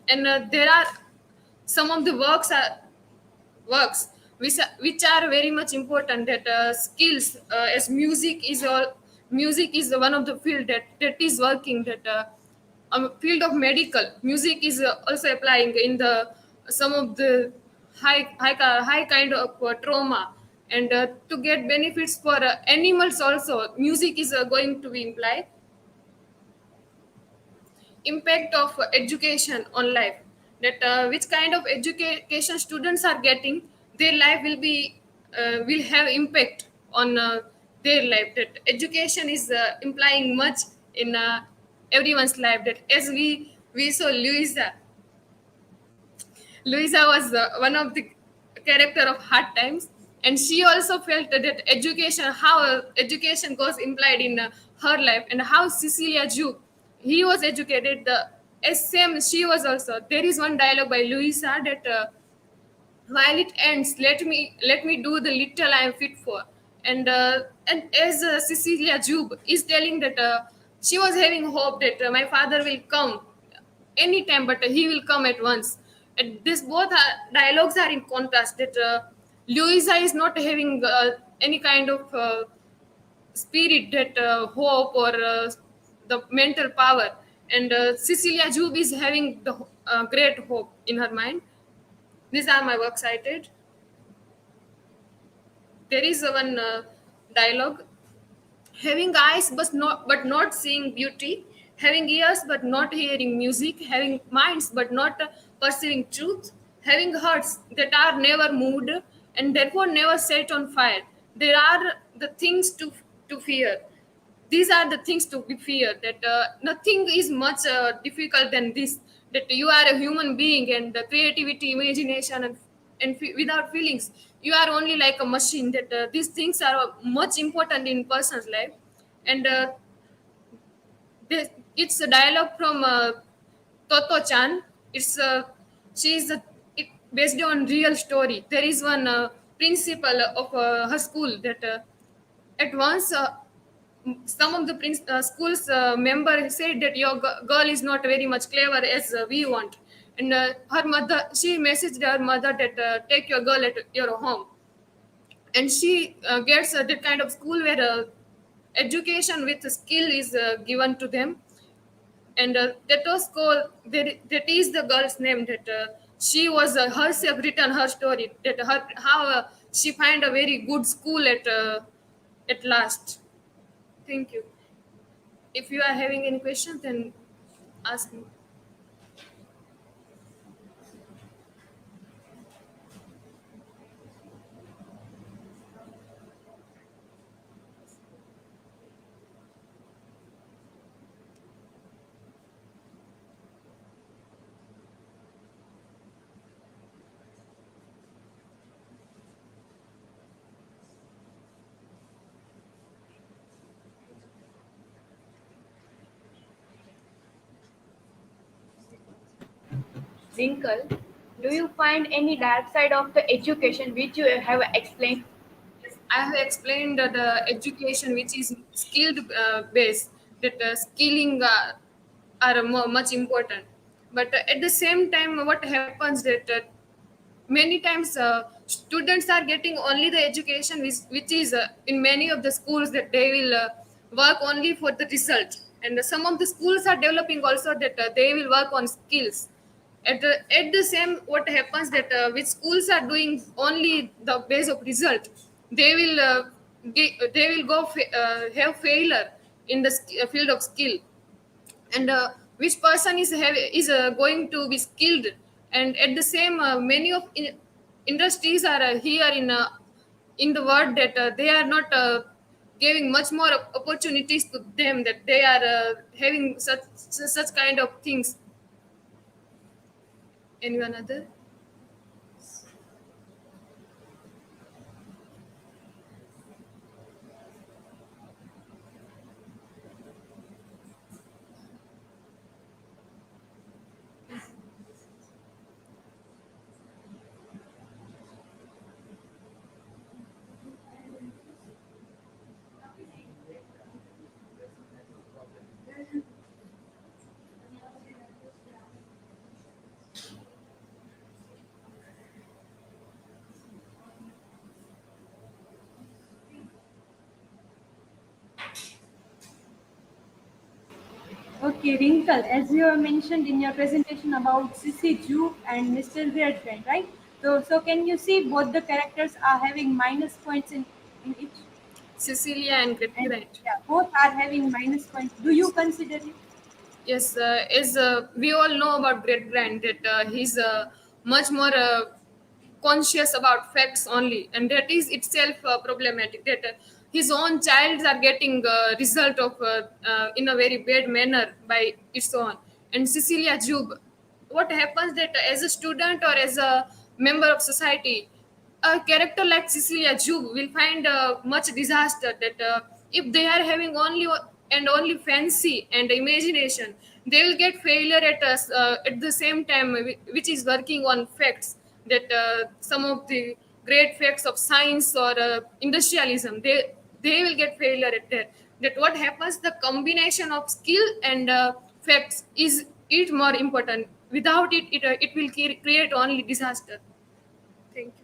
And there are some of the works which are very much important. That skills, as music is one of the field that is working. That field of medical, music is also applying in the some of the high kind of trauma, and to get benefits for animals also, music is going to be implied. Impact of education on life, that which kind of education students are getting, their life will have impact on their life. That education is implying much in everyone's life. That as we saw Louisa was one of the character of Hard Times, and she also felt that education, how education was implied in her life, and how Cecilia Jupe, he was educated. The as same she was also. There is one dialogue by Louisa that while it ends, let me do the little I am fit for. And as Cecilia Jupe is telling that she was having hope that my father will come anytime, but he will come at once. And this both dialogues are in contrast. That Louisa is not having any kind of spirit, that hope or the mental power, and Cecilia Jupe is having the great hope in her mind. These are my works cited. There is one dialogue: having eyes but not seeing beauty, having ears but not hearing music, having minds but not perceiving truth, having hearts that are never moved and therefore never set on fire. There are the things to fear. These are the things to be feared. That nothing is much difficult than this. That you are a human being, and the creativity, imagination, and without feelings, you are only like a machine. That these things are much important in person's life. And it's a dialogue from Toto Chan. It's she is based on real story. There is one principal of her school that at once some of the school's member said that your girl is not very much clever as we want. And her mother, she messaged her mother that take your girl at your home. And she gets that kind of school where education with skill is given to them. And that was called, that is the girl's name. That she was herself written her story, that her how she find a very good school at last. Thank you. If you are having any questions, then ask me. Rinkal, do you find any dark side of the education which you have explained? I have explained that education, which is skilled based, that skilling are much important. But at the same time, what happens that many times students are getting only the education which is in many of the schools, that they will work only for the result. And some of the schools are developing also that they will work on skills. At the same, what happens that which schools are doing only the base of result, they will they will have failure in the field of skill. And which person is going to be skilled. And at the same, many of industries are here in the world, that they are not giving much more opportunities to them, that they are having such kind of things. Anyone other? Okay, Rinkal, as you have mentioned in your presentation about Sissy Juve and Mr. Weirdman, right? So can you see both the characters are having minus points in each? Cecilia and Great And Grant. yeah, both are having minus points. Do you consider it? Yes, as we all know about Great Grant, that he's much more conscious about facts only, and that is itself problematic. That his own child are getting result of in a very bad manner by its own. And Cecilia Jube, what happens that as a student or as a member of society, a character like Cecilia Jube will find much disaster that if they are having and only fancy and imagination, they will get failure at us at the same time, which is working on facts. That some of the great facts of science or industrialism, they will get failure at that. That what happens, the combination of skill and facts is it more important. Without it, it will create only disaster. Thank you.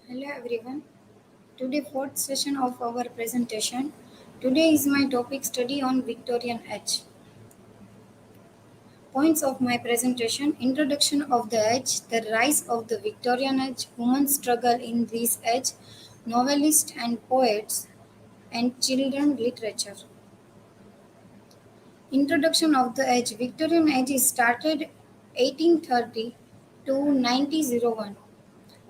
Hello everyone. Today fourth session of our presentation. Today is my topic study on Victorian age. Points of my presentation: introduction of the age, the rise of the Victorian age, women's struggle in this age, novelists and poets, and children literature. Introduction of the age. Victorian age is started 1830 to 1901.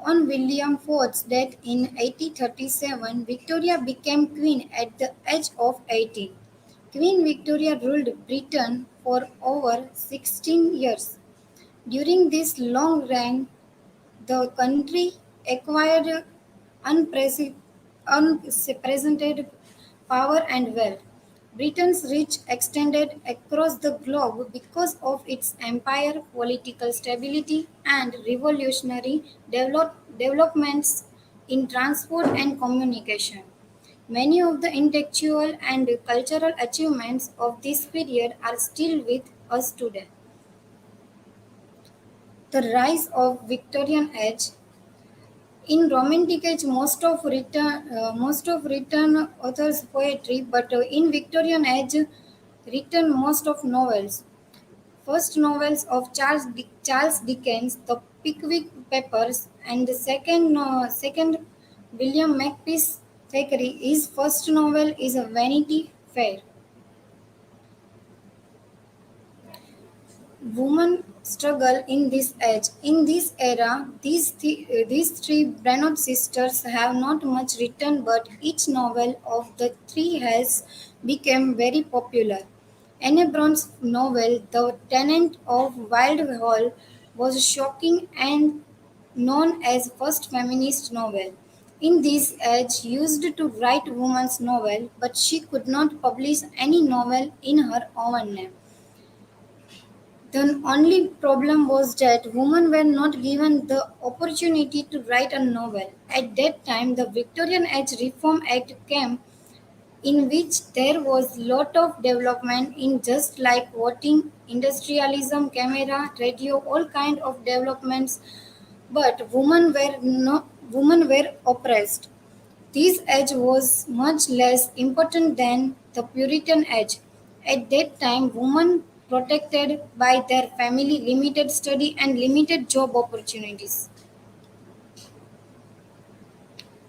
On William Ford's death in 1837, Victoria became queen at the age of 18. Queen Victoria ruled Britain for over 16 years. During this long reign, the country acquired unprecedented power and wealth. Britain's reach extended across the globe because of its empire, political stability, and revolutionary developments in transport and communication. Many of the intellectual and cultural achievements of this period are still with us today. The rise of Victorian age. In Romantic age, most of written authors poetry, but in Victorian age, written most of novels. First novels of Charles Dickens, The Pickwick Papers, and the second William Makepeace Thackeray. His first novel is a Vanity Fair. Women struggle in this age. In this era, these three Brandt sisters have not much written, but each novel of the three has become very popular. Anne Brown's novel, The Tenant of Wild Hall, was shocking and known as first feminist novel. In this age, used to write women's novel, but she could not publish any novel in her own name. The only problem was that women were not given the opportunity to write a novel. At that time, the Victorian Age Reform Act came, in which there was lot of development in just like voting, industrialism, camera, radio, all kind of developments. But women were oppressed. This age was much less important than the Puritan age. At that time, women protected by their family, limited study and limited job opportunities.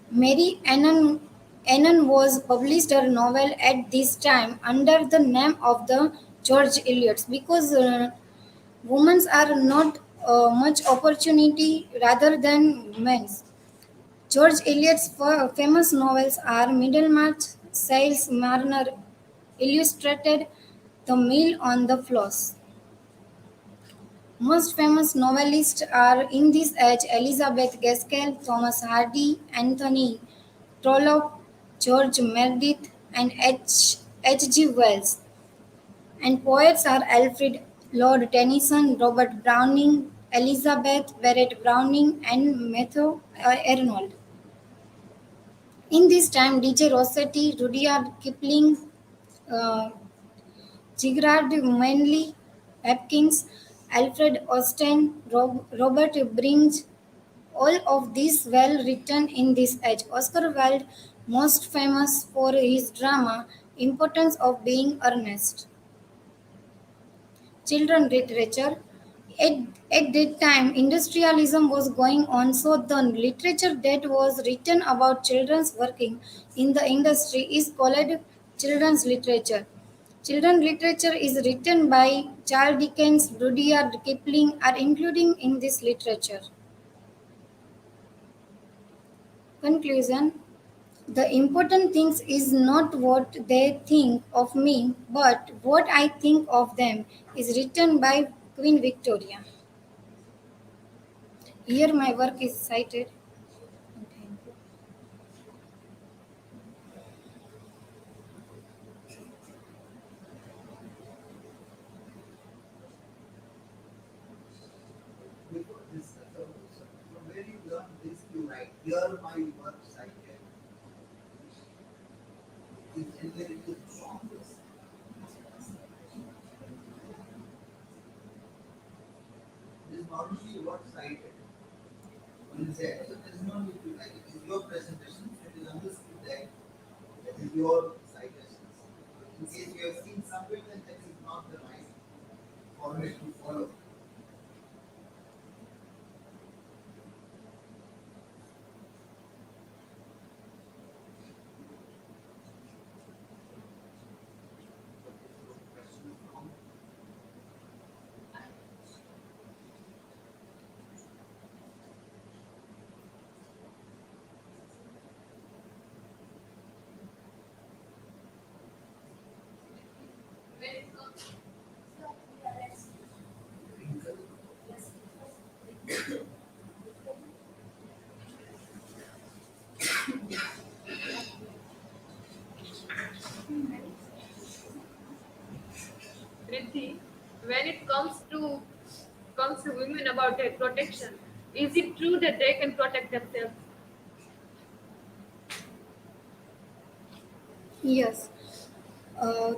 Mary Annan was published her novel at this time under the name of the George Eliot because women are not much opportunity rather than men's. George Eliot's famous novels are Middlemarch, Sales Marner Illustrated, The Mill on the Floss. Most famous novelists are in this age Elizabeth Gaskell, Thomas Hardy, Anthony Trollope, George Meredith, and H. G. Wells. And poets are Alfred Lord Tennyson, Robert Browning, Elizabeth Barrett Browning, and Matthew Arnold. In this time, D.J. Rossetti, Rudyard Kipling, uh, Gerard Manley Hopkins, Alfred Austen, Robert Bringe, all of these well written in this age. Oscar Wilde, most famous for his drama Importance of Being Earnest. Children literature. At, at that time, industrialism was going on, so the literature that was written about children's working in the industry is called children's literature. Children literature is written by Charles Dickens, Rudyard Kipling are including in this literature. Conclusion. The important thing is not what they think of me, but what I think of them is written by Queen Victoria. Here my work is cited. Thank you. Before this, from where you learn this, you write, here my work cited. It's inherently from this. This is not only what cited. When you say, so there is no need to write, it is your presentation, so it is understood that that is your citations. In case you have seen somewhere, then that is not the right format to follow. Riddhi, when it comes to women about their protection, is it true that they can protect themselves? Yes. Uh,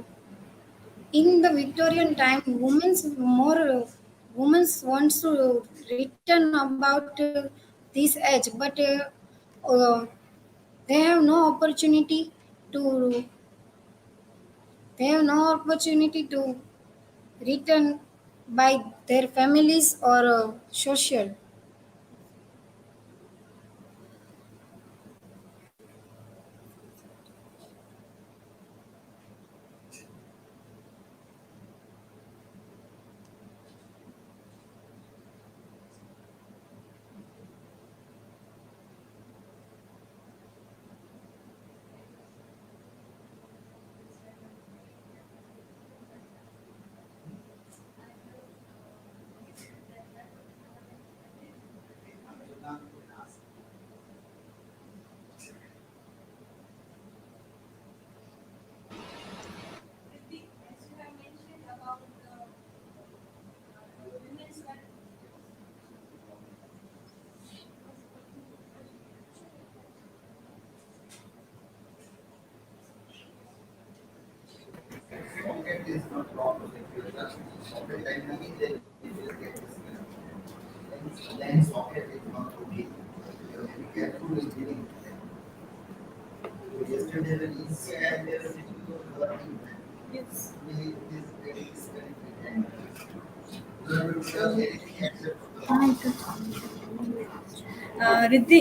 in the Victorian time, women wants to return about this age, but they have no opportunity to they have no opportunity to return by their families or social. Socket is not proper. If you touch socket dynamic, then it will get disconnected. Then socket is not okay. You have to be careful with giving. So yesterday when Insiyafatema they were sitting over working, Yes. it is very disconnected. And you have to tell anything except for Riddhi,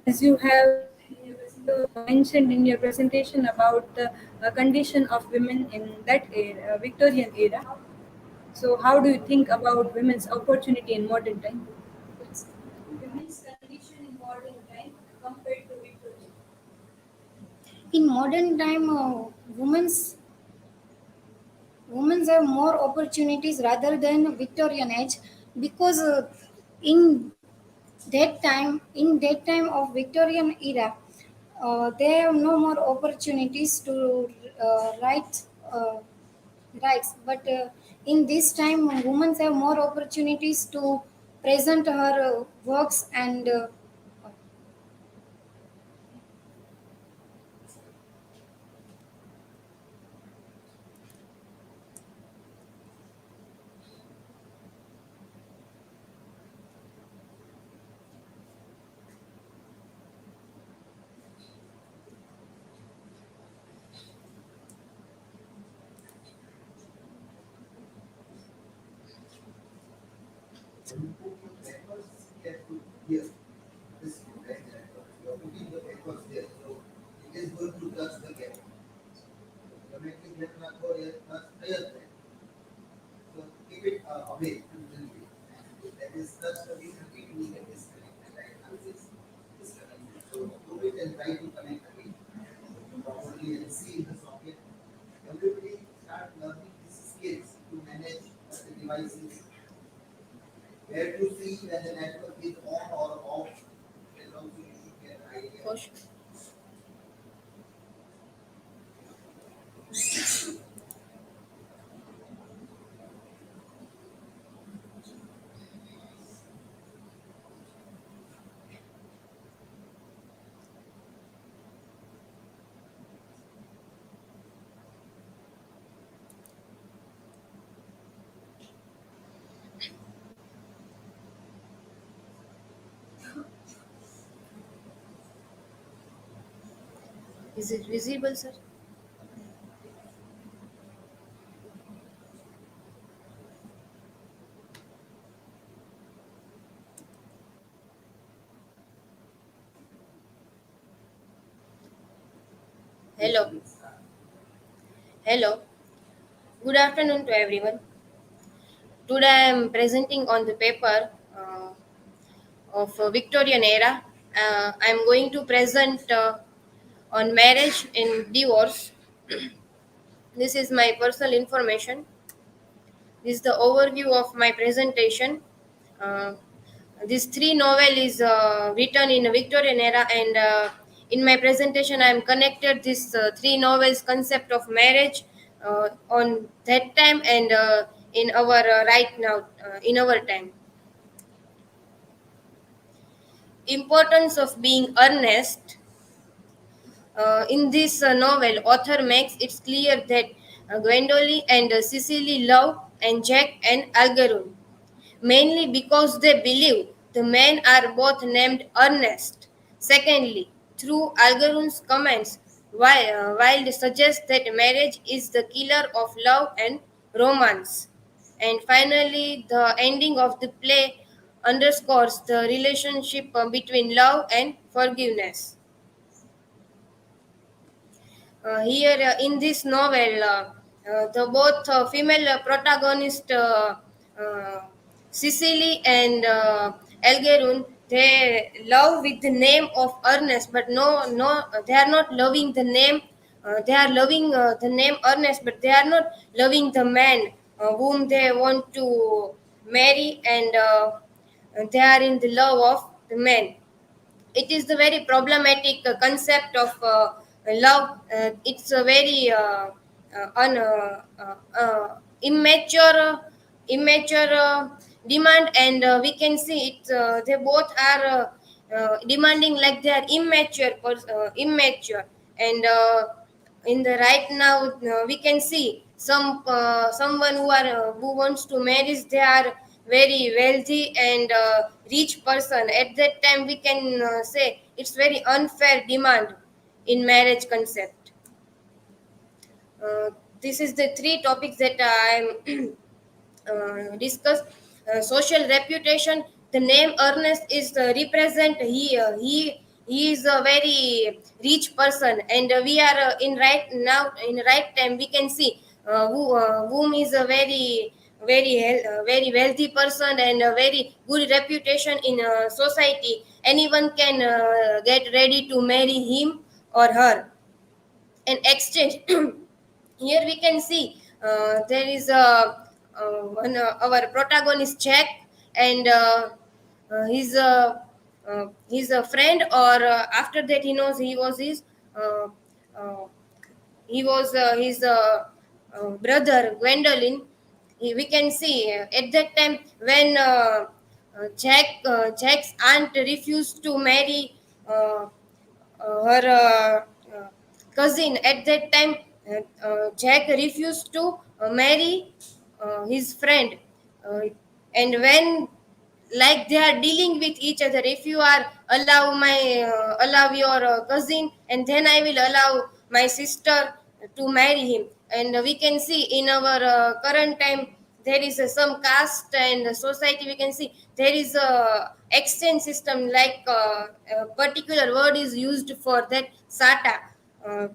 as you have mentioned in your presentation about the condition of women in that era, Victorian era. So, how do you think about women's opportunity in modern time? Women's condition in modern time compared to Victorian. In modern time, women's have more opportunities rather than Victorian age, because in that time of Victorian era, they have no more opportunities to write rights. But in this time, women have more opportunities to present her works and when you put your papers, you have to here. This is right there. You are putting the papers there. So it is going to touch the gap. So making it not go here, touch here. So keep it away a little bit. And if that is touched a little bit, you will get disconnected. Right now this disconnected. So do it and try to connect again properly and see the socket. Everybody start learning these skills to manage the devices. Where to see when the network is on or off. Then also you should get an idea. Kosha. Is it visible, sir? Hello. Hello. Good afternoon to everyone. Today I am presenting on the paper of Victorian era. I am going to present on marriage and divorce. This is my personal information. This is the overview of my presentation. Uh, this three novel is written in a Victorian era, and in my presentation I am connected this three novels concept of marriage, on that time and in our right now in our time. Importance of being earnest. In this novel, author makes it clear that Gwendoline and Cecily love and Jack and Algernon, mainly because they believe the men are both named Ernest. Secondly, through Algerun's comments, Wilde suggests that marriage is the killer of love and romance. And finally, the ending of the play underscores the relationship between love and forgiveness. Here in this novel, the both female protagonist Cecily and Elgerun, they love with the name of Ernest, but no, they are not loving the name. They are loving the name Ernest, but they are not loving the man whom they want to marry, and they are in the love of the man. It is the very problematic concept of love. It's a very immature demand, and we can see it. They both are demanding like they are immature, and in the right now we can see someone who wants to marry. They are very wealthy and rich person. At that time we can say it's very unfair demand in marriage concept. This is the three topics that I'm discussed. Social reputation. The name Ernest is represent he is a very rich person, and we are in right now in right time we can see whom is a very wealthy person and a very good reputation in society. Anyone can get ready to marry him or her and exchange. Here we can see there is our protagonist Jack, and he's a friend, or after that he knows uh, uh, he was his brother Gwendolyn. We can see at that time when Jack's aunt refused to marry her cousin. At that time, Jack refused to marry his friend, uh, and when like they are dealing with each other, if you are allow your cousin, and then I will allow my sister to marry him. And we can see in our current time there is some caste and society. We can see there is a exchange system, like a particular word is used for that, sata. uh,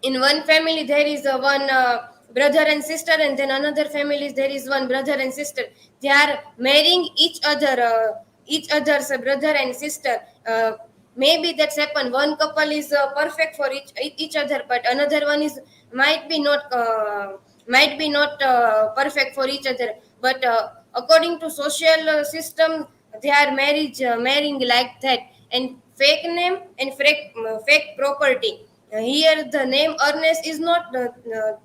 in one family there is one brother and sister, and then another family there is one brother and sister. They are marrying each other's brother and sister. Maybe that's happened, one couple is perfect for each other, but another one is might be not perfect for each other. But according to social system, they are marrying like that. And fake name and fake property. Here the name Ernest is not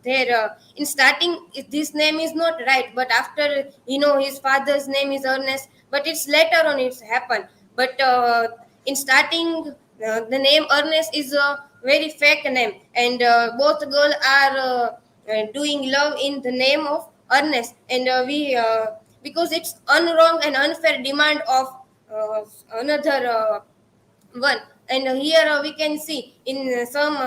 there. In starting, this name is not right, but after his father's name is Ernest, but it's later on it's happened. But in starting, the name Ernest is a very fake name, and both girls are doing love in the name of Ernest. And we because it's unwrong and unfair demand of another one. And here we can see in some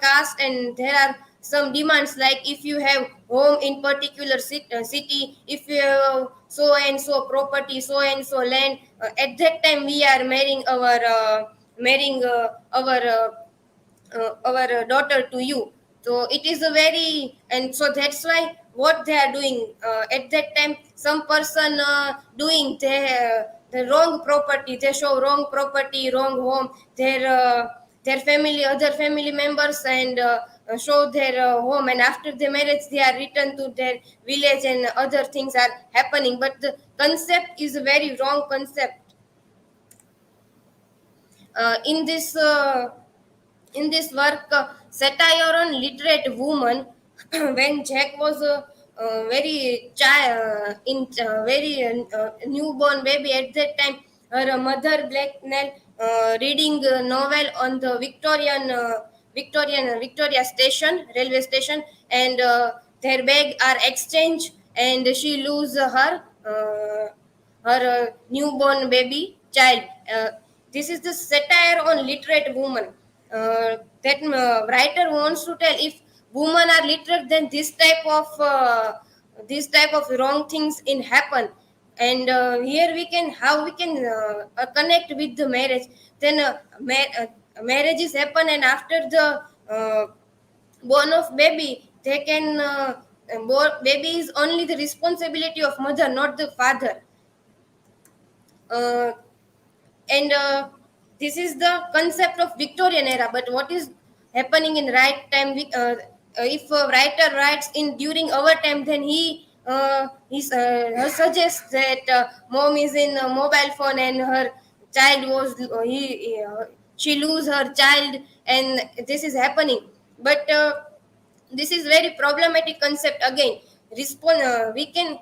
caste, and there are some demands, like if you have home in particular city, if you have so and so property, so and so land, at that time we are marrying our daughter to you. So it is a very, and so that's why what they are doing at that time, some person doing the wrong property, they show wrong property, wrong home, their family, other family members, and show their home, and after the marriage they are returned to their village and other things are happening. But the concept is a very wrong concept. uh, in this uh, in this work, satire on literate woman, when Jack was very newborn baby at that time, her mother Blacknell reading a novel on the Victoria station, railway station, and their bag are exchanged, and she lose her newborn baby child. This is the satire on literate women. That writer wants to tell, if women are literate, then this type of wrong things in happen. And here we can how we can connect with the marriage. Then marriages happen, and after the born of baby, they can baby is only the responsibility of mother, not the father. uh, and this is the concept of Victorian era. But what is happening in right time? If a writer writes in during our time, then he suggests that mom is in a mobile phone and her child was she lose her child, and this is happening. But this is very problematic concept again. We can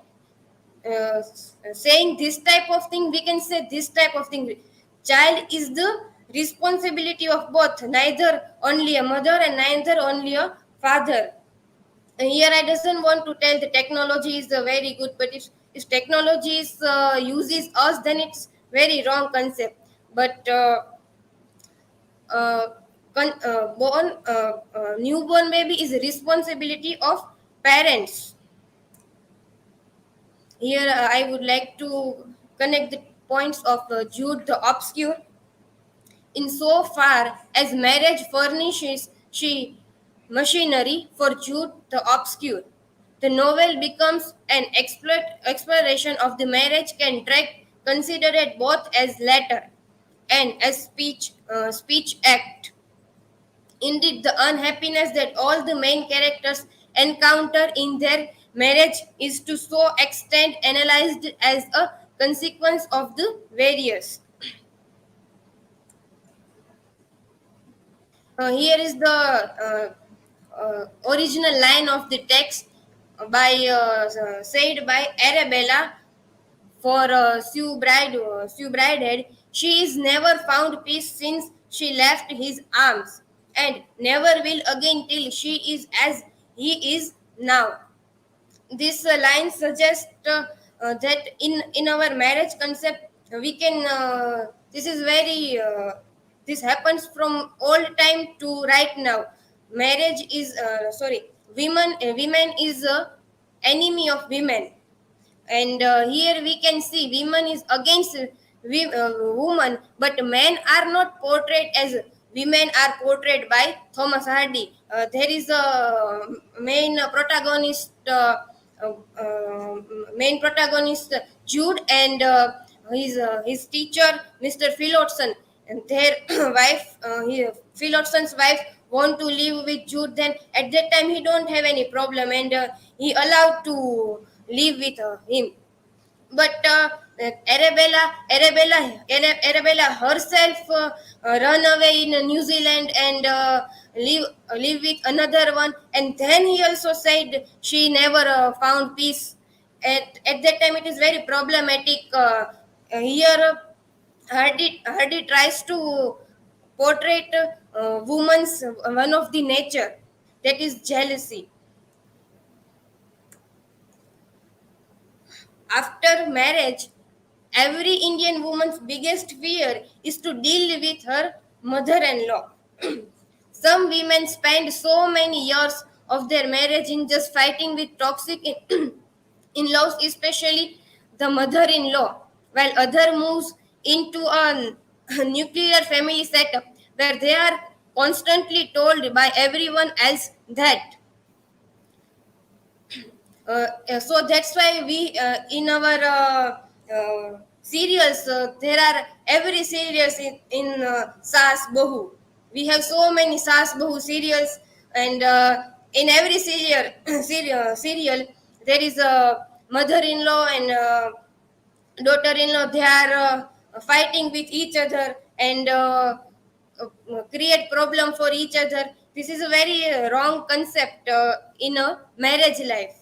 saying this type of thing, we can say this type of thing. Child is the responsibility of both, neither only a mother and neither only a father. Here I doesn't want to tell the technology is very good, but if technology is uses us, then it's very wrong concept. But newborn baby is a responsibility of parents. Here I would like to connect the points of Jude the Obscure. In so far as marriage furnishes she machinery for Jude the Obscure, the novel becomes an exploration of the marriage contract, considered both as letter and as speech act. Indeed, the unhappiness that all the main characters encounter in their marriage is to so extent analyzed as a consequence of the various. Here is the original line of the text said by Arabella for Sue Bridehead. She is never found peace since she left his arms, and never will again till she is as he is now. This line suggests that in our marriage concept we can this is very this happens from old time to right now. Marriage is women is enemy of women. And here we can see women is against women, but men are not portrayed as women are portrayed by Thomas Hardy. There is a uh, uh, main protagonist Jude, and his teacher Mr. Phillotson, and their Phillotson's wife want to live with Jude. Then at that time he don't have any problem, and he allowed to live with him. But Arabella herself run away in New Zealand and live with another one. And then he also said she never found peace. At that time, it is very problematic. Here, Hardy tries to portray woman's one of the nature, that is jealousy. After marriage, every Indian woman's biggest fear is to deal with her mother in law. Some women spend so many years of their marriage in just fighting with toxic in laws, especially the mother in law, while other moves into a nuclear family setup where they are constantly told by everyone else that so that's why we in our serials there are every serials in Sas Bahu. We have so many Sas Bahu serials, and in every serial there is a mother-in-law and daughter-in-law. They are fighting with each other and create problem for each other. This is a very wrong concept in a marriage life.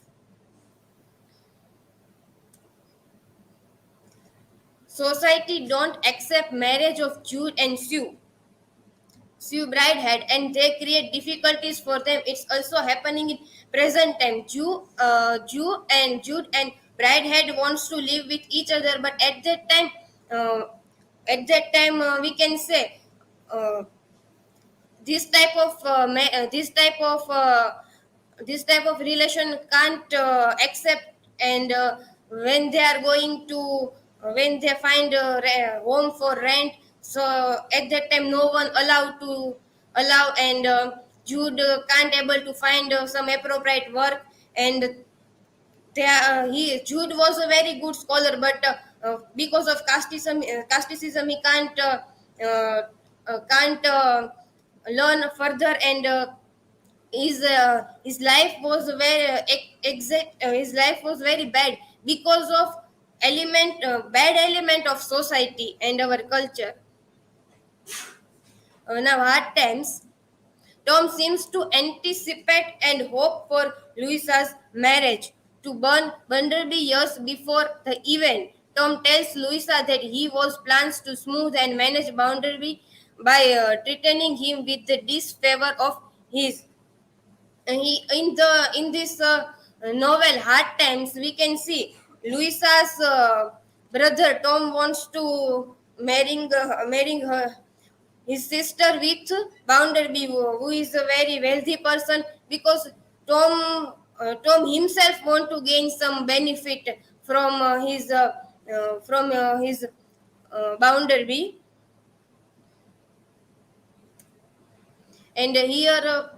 Society don't accept marriage of Jude and Sue Bridehead, and they create difficulties for them. It's also happening in present time. Jew and Jude and Bridehead wants to live with each other, but uh, we can say uh, this type of this type of relation can't accept, and when they are going to when they find a home for rent, so at that time no one allowed to allow, and Jude can't able to find some appropriate work, and Jude was a very good scholar, but because of casteism he can't learn further, and his life was very his life was very bad because of bad element of society and our culture. Now hard times, Tom seems to anticipate and hope for Louisa's marriage to Bunderby years before the event. Tom tells Louisa that he was plans to smooth and manage Bounderby by treating him with the disfavor of his. He in this novel Hard Times, we can see Louisa's brother Tom wants to marrying her his sister with Bounderby, who is a very wealthy person, because Tom himself want to gain some benefit from his Bounderby, and here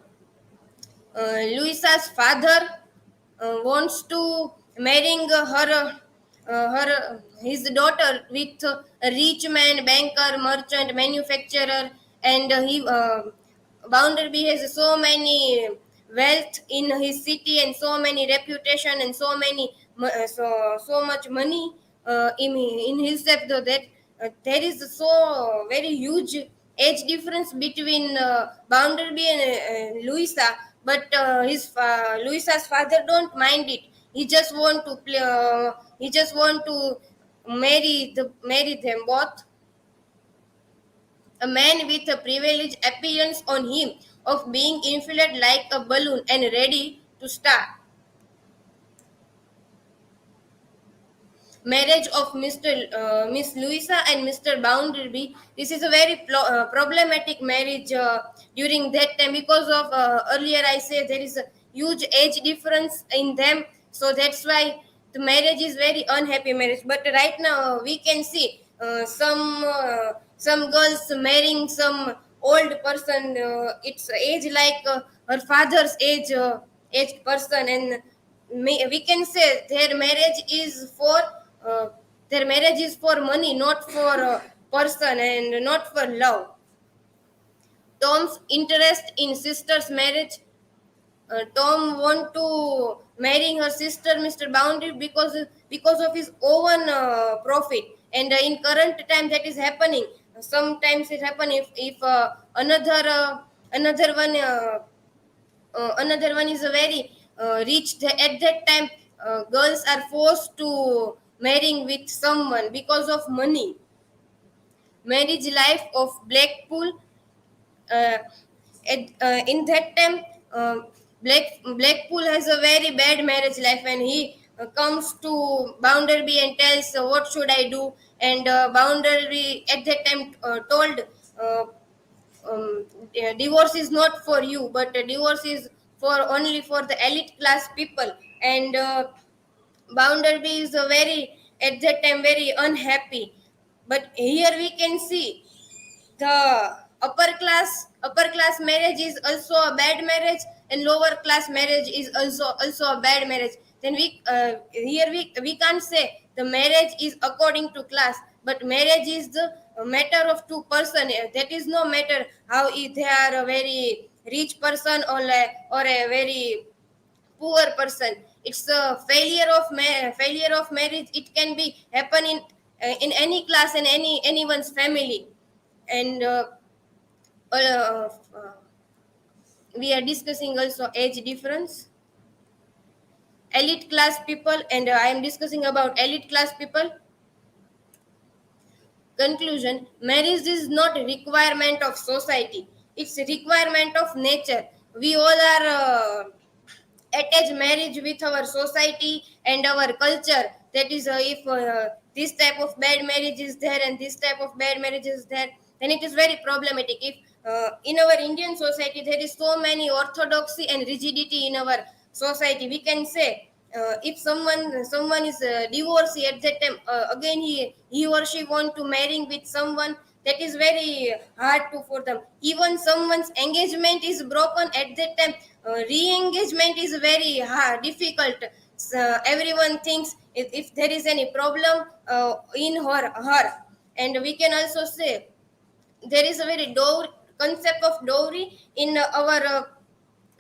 Louisa's father wants to marrying her his daughter with a rich man, banker, merchant, manufacturer, and he Bounderby has so many wealth in his city and so many reputation and so much money in himself, though that there is so very huge age difference between Bounderby and Louisa, but Louisa's father don't mind it. He just want to play. He just want to marry them both. A man with a privileged appearance on him of being inflated like a balloon and ready to start. Marriage of Miss Louisa and Mr. Bounderby. This is a very problematic marriage during that time, because of earlier I say there is a huge age difference in them, so that's why the marriage is very unhappy marriage. But right now we can see some girls marrying some old person. It's age like her father's aged person, and we can say uh, their marriage is for money, not for person and not for love. Tom's interest in sister's marriage. Tom want to marrying her sister, Mr. Boundary, because of his own profit. And in current time, that is happening. Sometimes it happen if another one another one is a very rich. At that time, girls are forced to marrying with someone because of money. Marriage life of Blackpool. uh, in that time, Blackpool has a very bad marriage life, and he comes to Bounderby and tells what should I do, and Bounderby at that time told uh, divorce is not for you, but divorce is for only for the elite class people, and Bounderby is a very at that time very unhappy. But here we can see the upper class marriage is also a bad marriage, and lower class marriage is also a bad marriage. Then here we can't say the marriage is according to class, but marriage is the matter of two person. That is no matter how if they are a very rich person or a very poor person. It's a failure of marriage. It can be happen in any class and anyone's family, and uh, uh, we are discussing also age difference, elite class people, and I am discussing about elite class people. Conclusion: marriage is not a requirement of society, it's a requirement of nature. We all are attach marriage with our society and our culture. That is, if this type of bad marriage is there and this type of bad marriage is there, then it is very problematic. If in our Indian society there is so many orthodoxy and rigidity in our society, we can say if someone is divorcee at that time, again he or she want to marrying with someone, that is very hard to for them. Even someone's engagement is broken at that time, re-engagement is very hard, difficult. So everyone thinks if there is any problem in her. And we can also say there is a very dowry concept of dowry in our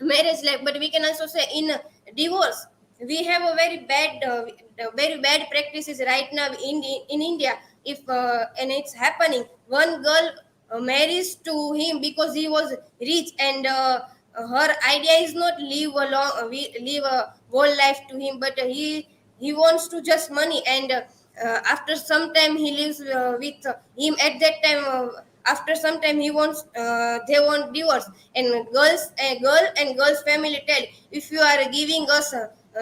marriage life, but we can also say in divorce we have a very bad practices right now in India. If and it's happening, one girl marries to him because he was rich, and her idea is not live a whole life to him, but he wants to just money. And after some time he lives with him. At that time, after some time he wants they want divorce, and girl and girl's family tell, if you are giving us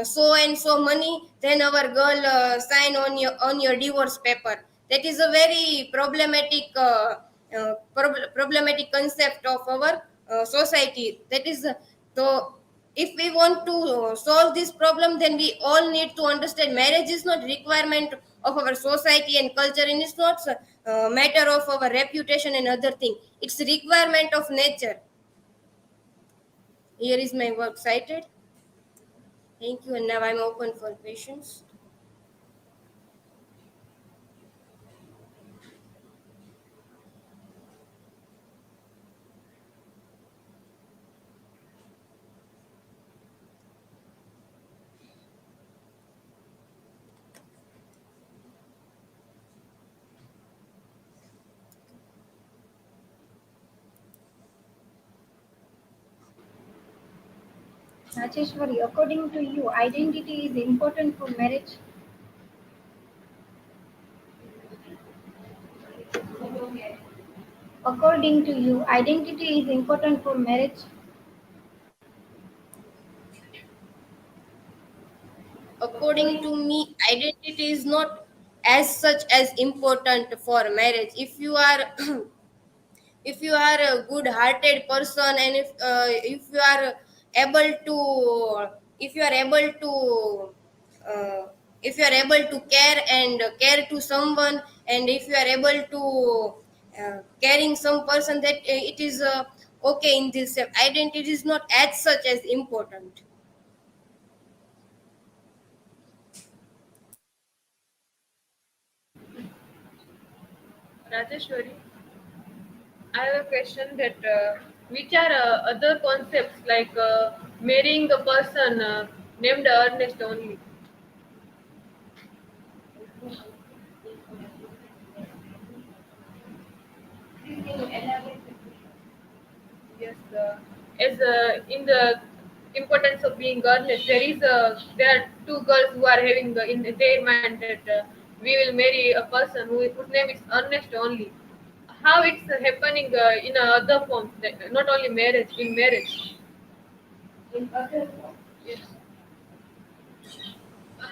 so and so money, then our girl sign on your divorce paper. That is a very problematic concept of our society. That is so if we want to solve this problem, then we all need to understand marriage is not requirement of our society and culture, and it's not matter of our reputation and other thing. It's requirement of nature. Here is my work cited. Thank you, and now I'm open for questions. Rajeshwari, according to you, identity is important for marriage? According to you, identity is important for marriage? According to me, identity is not as such as important for marriage. If you are if you are a good hearted person, and if you are able to if you are able to uh, if you are able to care and care to someone, and if you are able to caring some person, that it is okay in this identity is not as such as important. Rajeshwari, I have a question that which are other concepts like marrying a person named Ernest only? Yes, as in the importance of being earnest, there are two girls who are having in their mind that we will marry a person whose name is Ernest only. How it's happening in other forms, that, not only marriage, in marriage. Yes,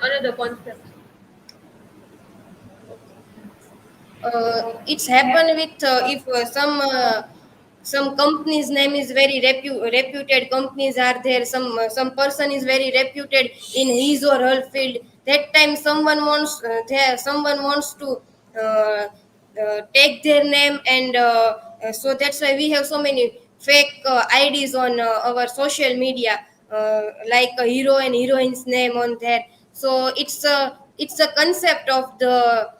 another concept. It's happened with if some company's name is very reputed companies are there, some person is very reputed in his or her field. That time someone wants to uh, take their name, and so that's why we have so many fake IDs on our social media, like a hero and heroine's name on there. So it's a concept of the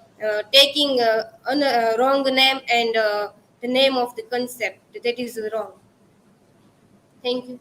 taking a wrong name, and the name of the concept that is wrong. Thank you.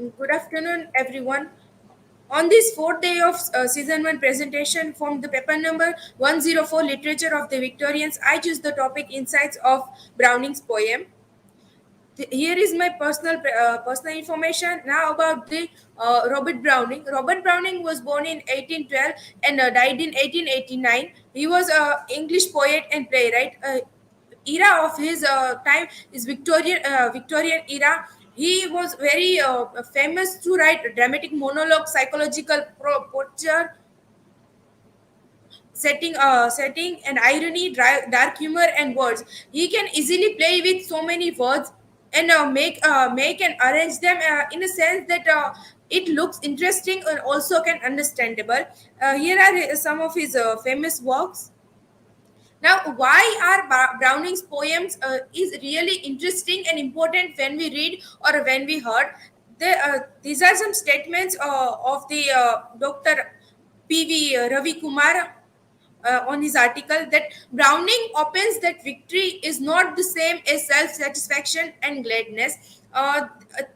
Good afternoon, everyone. On this fourth day of season one presentation from the paper number 104 Literature of the Victorians, I choose the topic Insights of Browning's poem. Here is my personal information now about the Robert Browning. Robert Browning was born in 1812 and died in 1889. He was a English poet and playwright. Era of his time is Victorian era. He was very famous to write dramatic monologue, psychological portraiture, setting and irony, dark humor, and words. He can easily play with so many words and make and arrange them in a sense that it looks interesting and also can understandable. Here are some of his famous works. Now, why are Browning's poems is really interesting and important when we read or when we heard? These are some statements of the Dr. P.V. Ravi Kumar on his article that Browning opens that victory is not the same as self-satisfaction and gladness.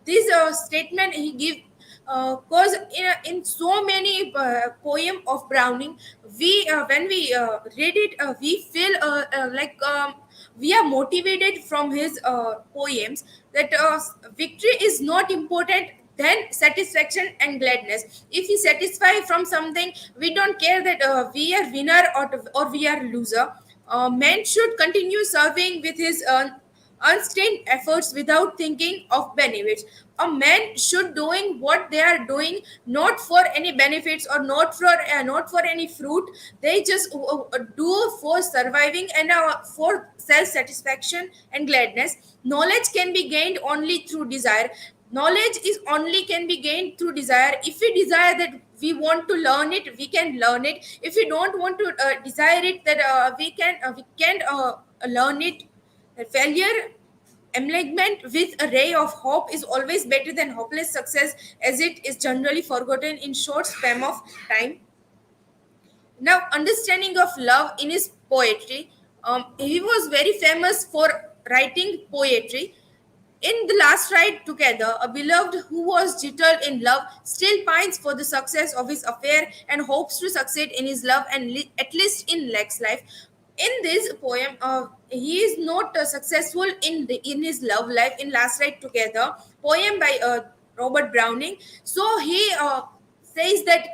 This statement he gives because in so many poem of Browning, we when we read it, we feel like we are motivated from his poems that victory is not important then satisfaction and gladness. If we satisfy from something, we don't care that we are winner or we are loser. Man should continue serving with his unstained efforts without thinking of benefits. A man should doing what they are doing not for any benefits or not for any fruit. They just do for surviving and for self satisfaction and gladness. Knowledge can be gained only through desire. Knowledge is only can be gained through desire. If we desire that we want to learn it, we can learn it. If we don't want to desire it, that we can learn it. Failure enlightenment with a ray of hope is always better than hopeless success, as it is generally forgotten in short span of time. Now, understanding of love in his poetry, he was very famous for writing poetry. In the last ride together, a beloved who was jittered in love still pines for the success of his affair and hopes to succeed in his love and at least in Lex life. In this poem, he is not successful in his love life in last ride together. Poem by Robert Browning. So he says that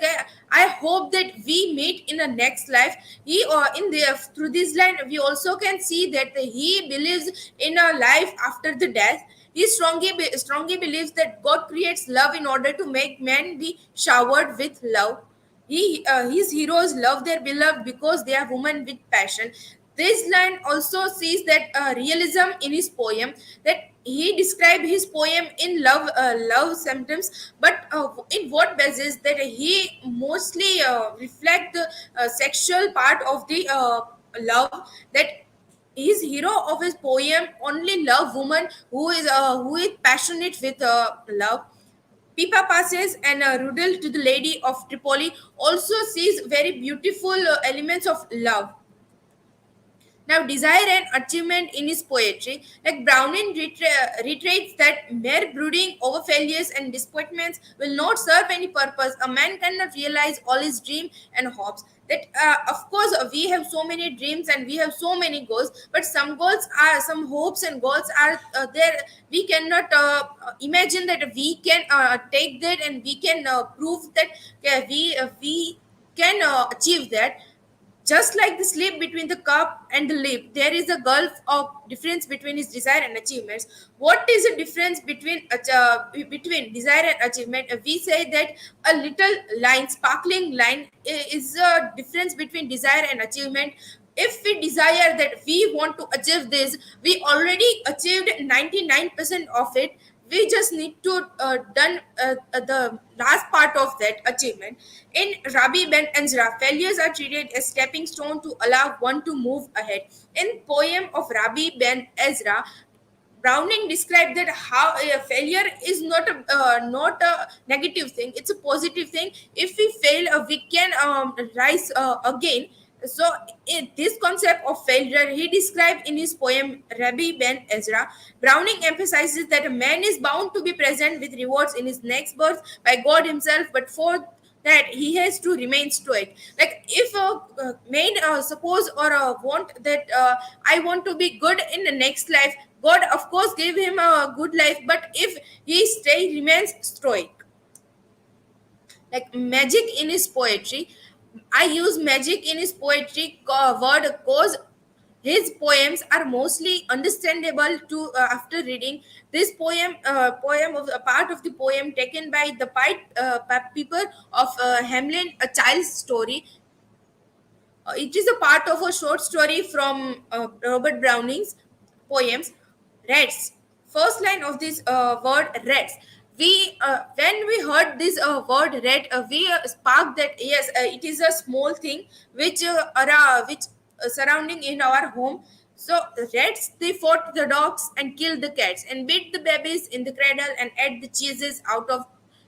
I hope that we meet in the next life. He in the through this line we also can see that he believes in a life after the death. He strongly believes that God creates love in order to make man be showered with love. His heroes love their beloved because they are women with passion. This line also sees that realism in his poem, that he described his poem in love symptoms, but in what basis that he mostly reflect the sexual part of the love, that his hero of his poem only love woman who is passionate with love. Pipa passes and Rudel to the Lady of Tripoli also sees very beautiful elements of love. Now, desire and achievement in his poetry, like Browning reiterates that mere brooding over failures and disappointments will not serve any purpose. A man cannot realize all his dreams and hopes. That, of course, we have so many dreams and we have so many goals, but some hopes and goals are there. We cannot imagine that we can take that and we can prove that we can achieve that. Just like the slip between the cup and the lip, there is a gulf of difference between his desire and achievements. What is the difference between desire and achievement? We say that a little line, sparkling line, is a difference between desire and achievement. If we desire that we want to achieve this, we already achieved 99% of it. We just need to done the last part of that achievement. In Rabi Ben Anzra, failures are treated as stepping stone to allow one to move ahead. In poem of Rabi Ben Ezra, Browning described that how failure is not a negative thing; it's a positive thing. If we fail, we can rise again. So, this concept of failure he described in his poem Rabbi Ben Ezra. Browning emphasizes that a man is bound to be present with rewards in his next birth by God Himself, but for that he has to remain stoic. Like if a man suppose or want that I want to be good in the next life, God of course gave him a good life, but if he stay remains stoic. Like magic in his poetry, I use magic in his poetry word because his poems are mostly understandable to after reading this poem of a part of the poem taken by the people of Hamlin, a child's story. It is a part of a short story from Robert Browning's poems, Rats. First line of this word rats. We when we heard this word rat, we sparked that yes, it is a small thing which surrounding in our home. So rats they fought the dogs and killed the cats and beat the babies in the cradle and ate the cheeses out of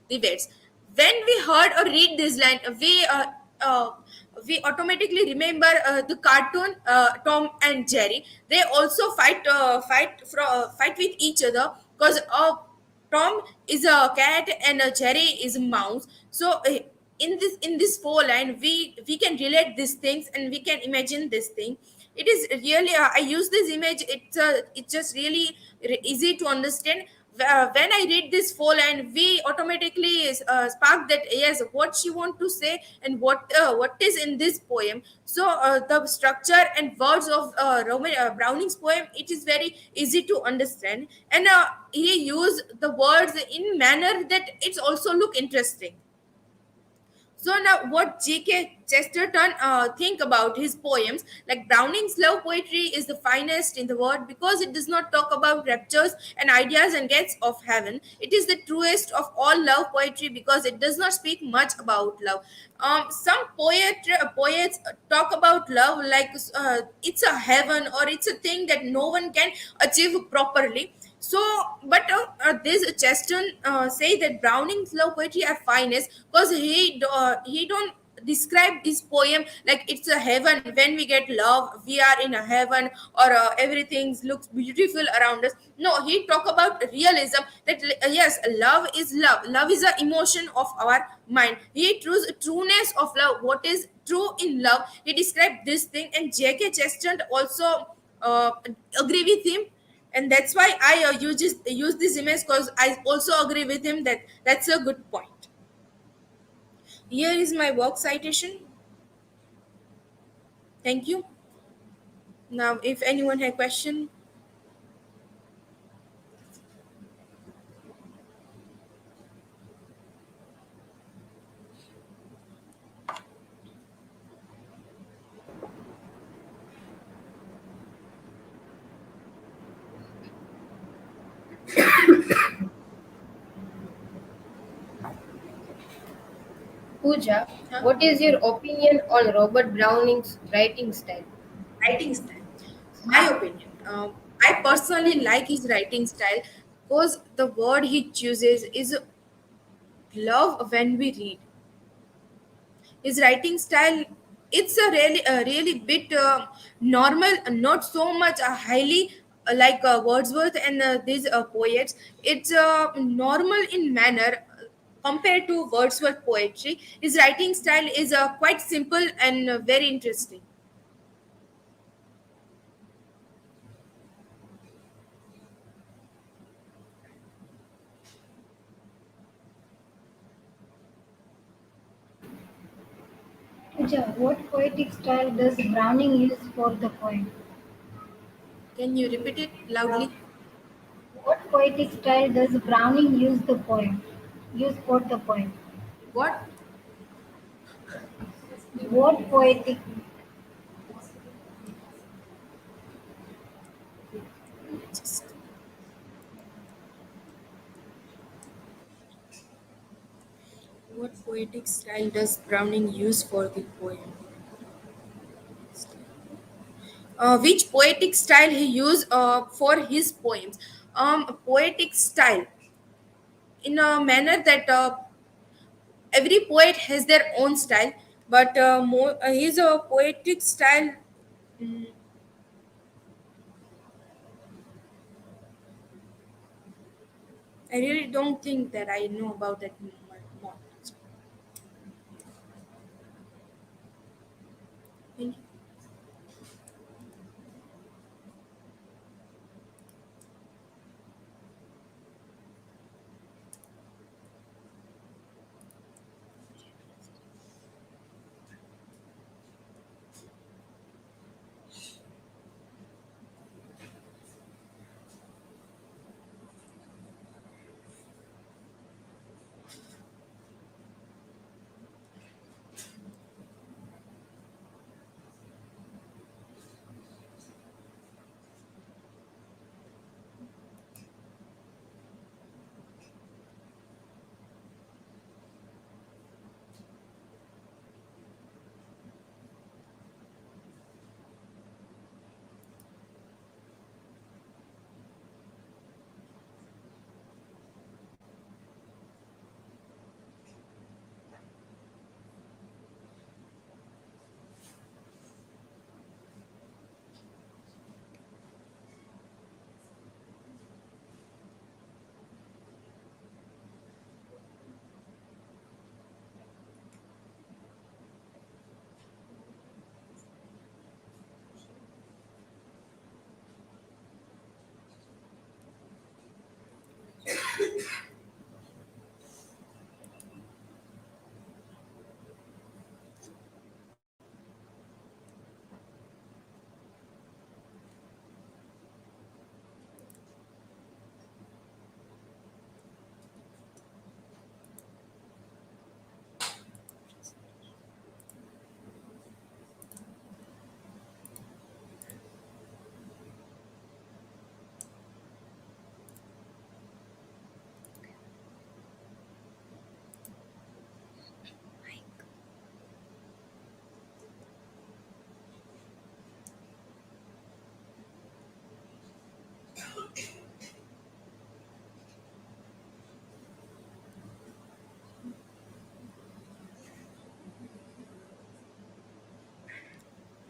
the vets. When we heard or read this line, uh, we automatically remember the cartoon Tom and Jerry. They also fight with each other because Tom is a cat and Jerry is a mouse. So in this four line, we can relate these things and we can imagine this thing. It is really I use this image. It's just really easy to understand. When I read this full and we automatically spark that yes, what she want to say and what is in this poem. So the structure and words of Browning's poem, it is very easy to understand, and he used the words in manner that it's also look interesting. So now, what G.K. Chesterton think about his poems? Like Browning's love poetry is the finest in the world because it does not talk about raptures and ideas and gates of heaven. It is the truest of all love poetry because it does not speak much about love. Some poets talk about love like it's a heaven or it's a thing that no one can achieve properly. So, but this Cheston say that Browning's love poetry are finest because he don't describe this poem like it's a heaven. When we get love, we are in a heaven, or everything looks beautiful around us. No, he talk about realism that yes, love is love. Love is a emotion of our mind. He trueness of love. What is true in love? He described this thing, and J.K. Cheston also agree with him, and that's why I use this image because I also agree with him that that's a good point. Here is my work citation. Thank you. Now, if anyone had question, Pooja, huh? what is your opinion on Robert Browning's writing style? Writing style. My opinion. I personally like his writing style because the word he chooses is love when we read. His writing style, it's a really bit normal, not so much highly like Wordsworth and these poets. It's normal in manner compared to Wordsworth poetry. His writing style is quite simple and very interesting. Pooja, what poetic style does Browning use for the poem? Can you repeat it loudly? What poetic style does Browning use for the poem? What? What poetic What poetic style does Browning use for the poem? Which poetic style he used for his poems? Poetic style in a manner that every poet has their own style. but his poetic style. mm, I really don't think that I know about that more. Thank you.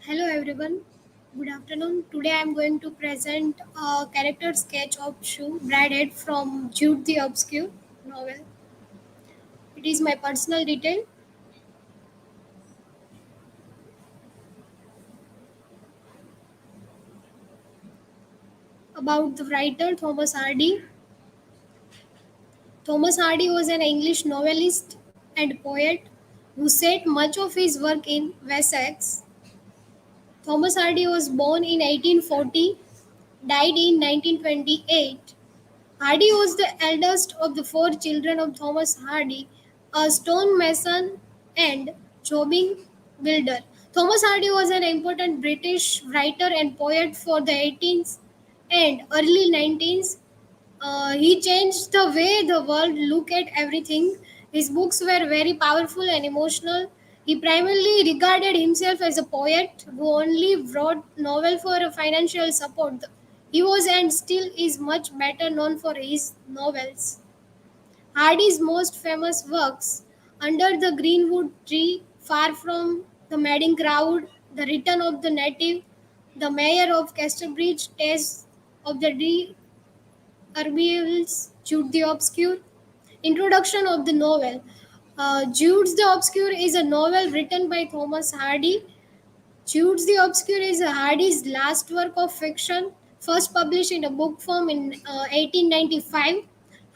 Hello everyone, good afternoon. Today I am going to present a character sketch of Shoe Bridehead from Jude the Obscure novel. It is my personal detail. About the writer Thomas Hardy. Thomas Hardy was an English novelist and poet who set much of his work in Wessex. Thomas Hardy was born in 1840, died in 1928. Hardy was the eldest of the four children of Thomas Hardy, a stonemason and jobbing builder. Thomas Hardy was an important British writer and poet for the 18th and early 19th. He changed the way the world looked at everything. His books were very powerful and emotional. He primarily regarded himself as a poet who only wrote novel for financial support. He was and still is much better known for his novels. Hardy's most famous works, Under the Greenwood Tree, Far from the Madding Crowd, The Return of the Native, The Mayor of Casterbridge, Tales of the D'Urbervilles, Jude the Obscure. Introduction of the novel. Jude the Obscure is a novel written by Thomas Hardy. Jude the Obscure is Hardy's last work of fiction, first published in a book form in 1895.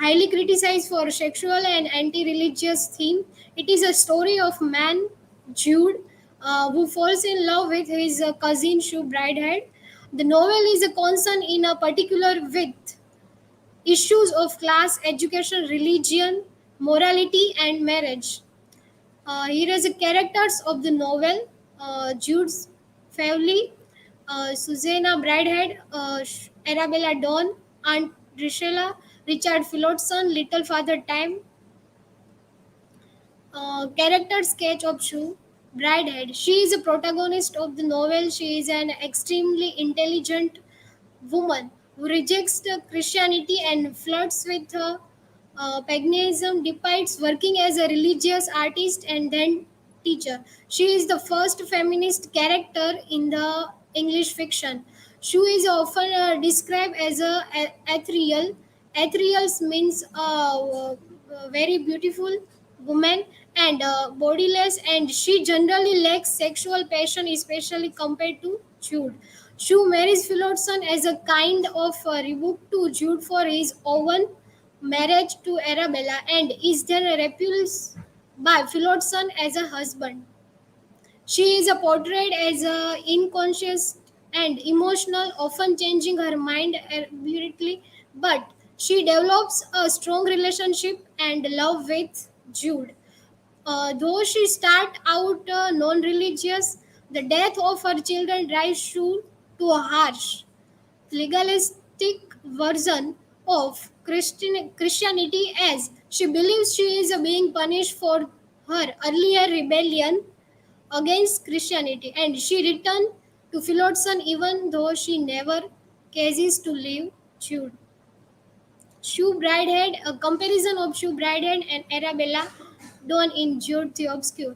Highly criticized for sexual and anti-religious theme, it is a story of man Jude who falls in love with his cousin Shoe Bridehead. The novel is a concern in a particular with issues of class, education, religion, morality, and marriage. Here is the characters of the novel: Jude Fawley, Susanna Bridehead, Arabella Dawn, Aunt Drusilla, Richard Phillotson, Little Father Time. Character sketch of Shue Bridehead. She is a protagonist of the novel. She is an extremely intelligent woman who rejects the Christianity and flirts with paganism, despite working as a religious artist and then teacher. She is the first feminist character in the English fiction. She is often described as a ethereal. Ethereal means very beautiful woman and bodiless, and she generally lacks sexual passion, especially compared to Jude. Shue marries Phillotson as a kind of rebuke to Jude for his own marriage to Arabella and is then repulsed by Phillotson as a husband. She is portrayed as inconscious and emotional, often changing her mind repeatedly, but she develops a strong relationship and love with Jude. Though she started out non-religious, the death of her children drives Shue to a harsh, legalistic version of Christianity, as she believes she is being punished for her earlier rebellion against Christianity, and she returned to Phillotson even though she never cases to leave Jude. Shue Bridehead, a comparison of Shue Bridehead and Arabella done in Jude the Obscure.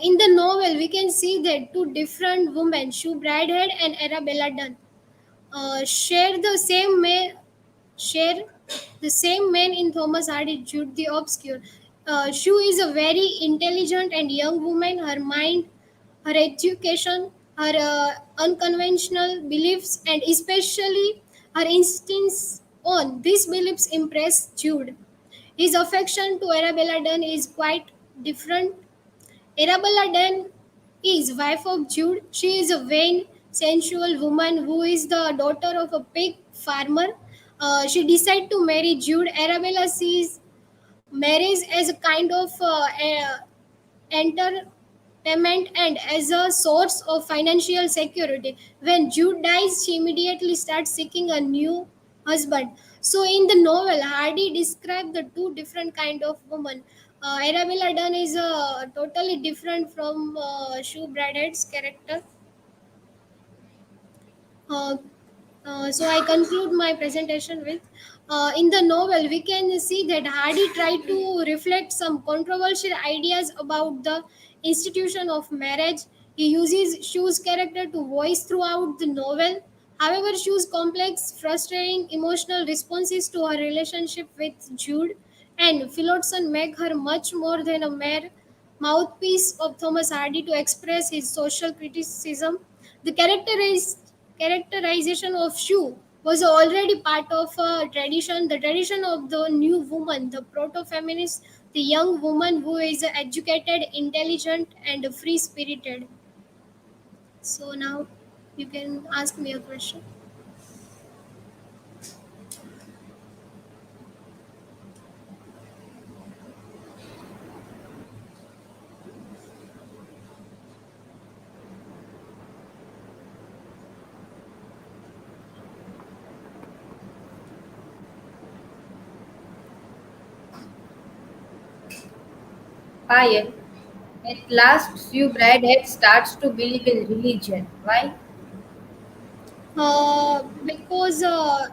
In the novel, we can see that two different women, Shue Bridehead and Arabella Dunn, share share the same man in Thomas Hardy Jude the Obscure. Shue is a very intelligent and young woman. Her mind, her education, her unconventional beliefs, and especially her instincts on these beliefs impress Jude. His affection to Arabella Dunn is quite different. Arabella Dunn is wife of Jude. She is a vain, sensual woman who is the daughter of a pig farmer. She decided to marry Jude. Arabella sees marriage as a kind of entertainment and as a source of financial security. When Jude dies, she immediately starts seeking a new husband. So in the novel, Hardy described the two different kind of women. Arabella Dunn is totally different from Shue Bradhead's character. Uh, so I conclude my presentation with in the novel we can see that Hardy tried to reflect some controversial ideas about the institution of marriage. He uses Shue's character to voice throughout the novel. However, Shue's complex, frustrating emotional responses to her relationship with Jude and Phillotson make her much more than a mere mouthpiece of Thomas Hardy to express his social criticism. The characterization of Shue was already part of a tradition, the tradition of the new woman, the proto-feminist, the young woman who is educated, intelligent, and free-spirited. So now you can ask me a question. Payal, at last Sue Bridehead starts to believe in religion. Why? Because at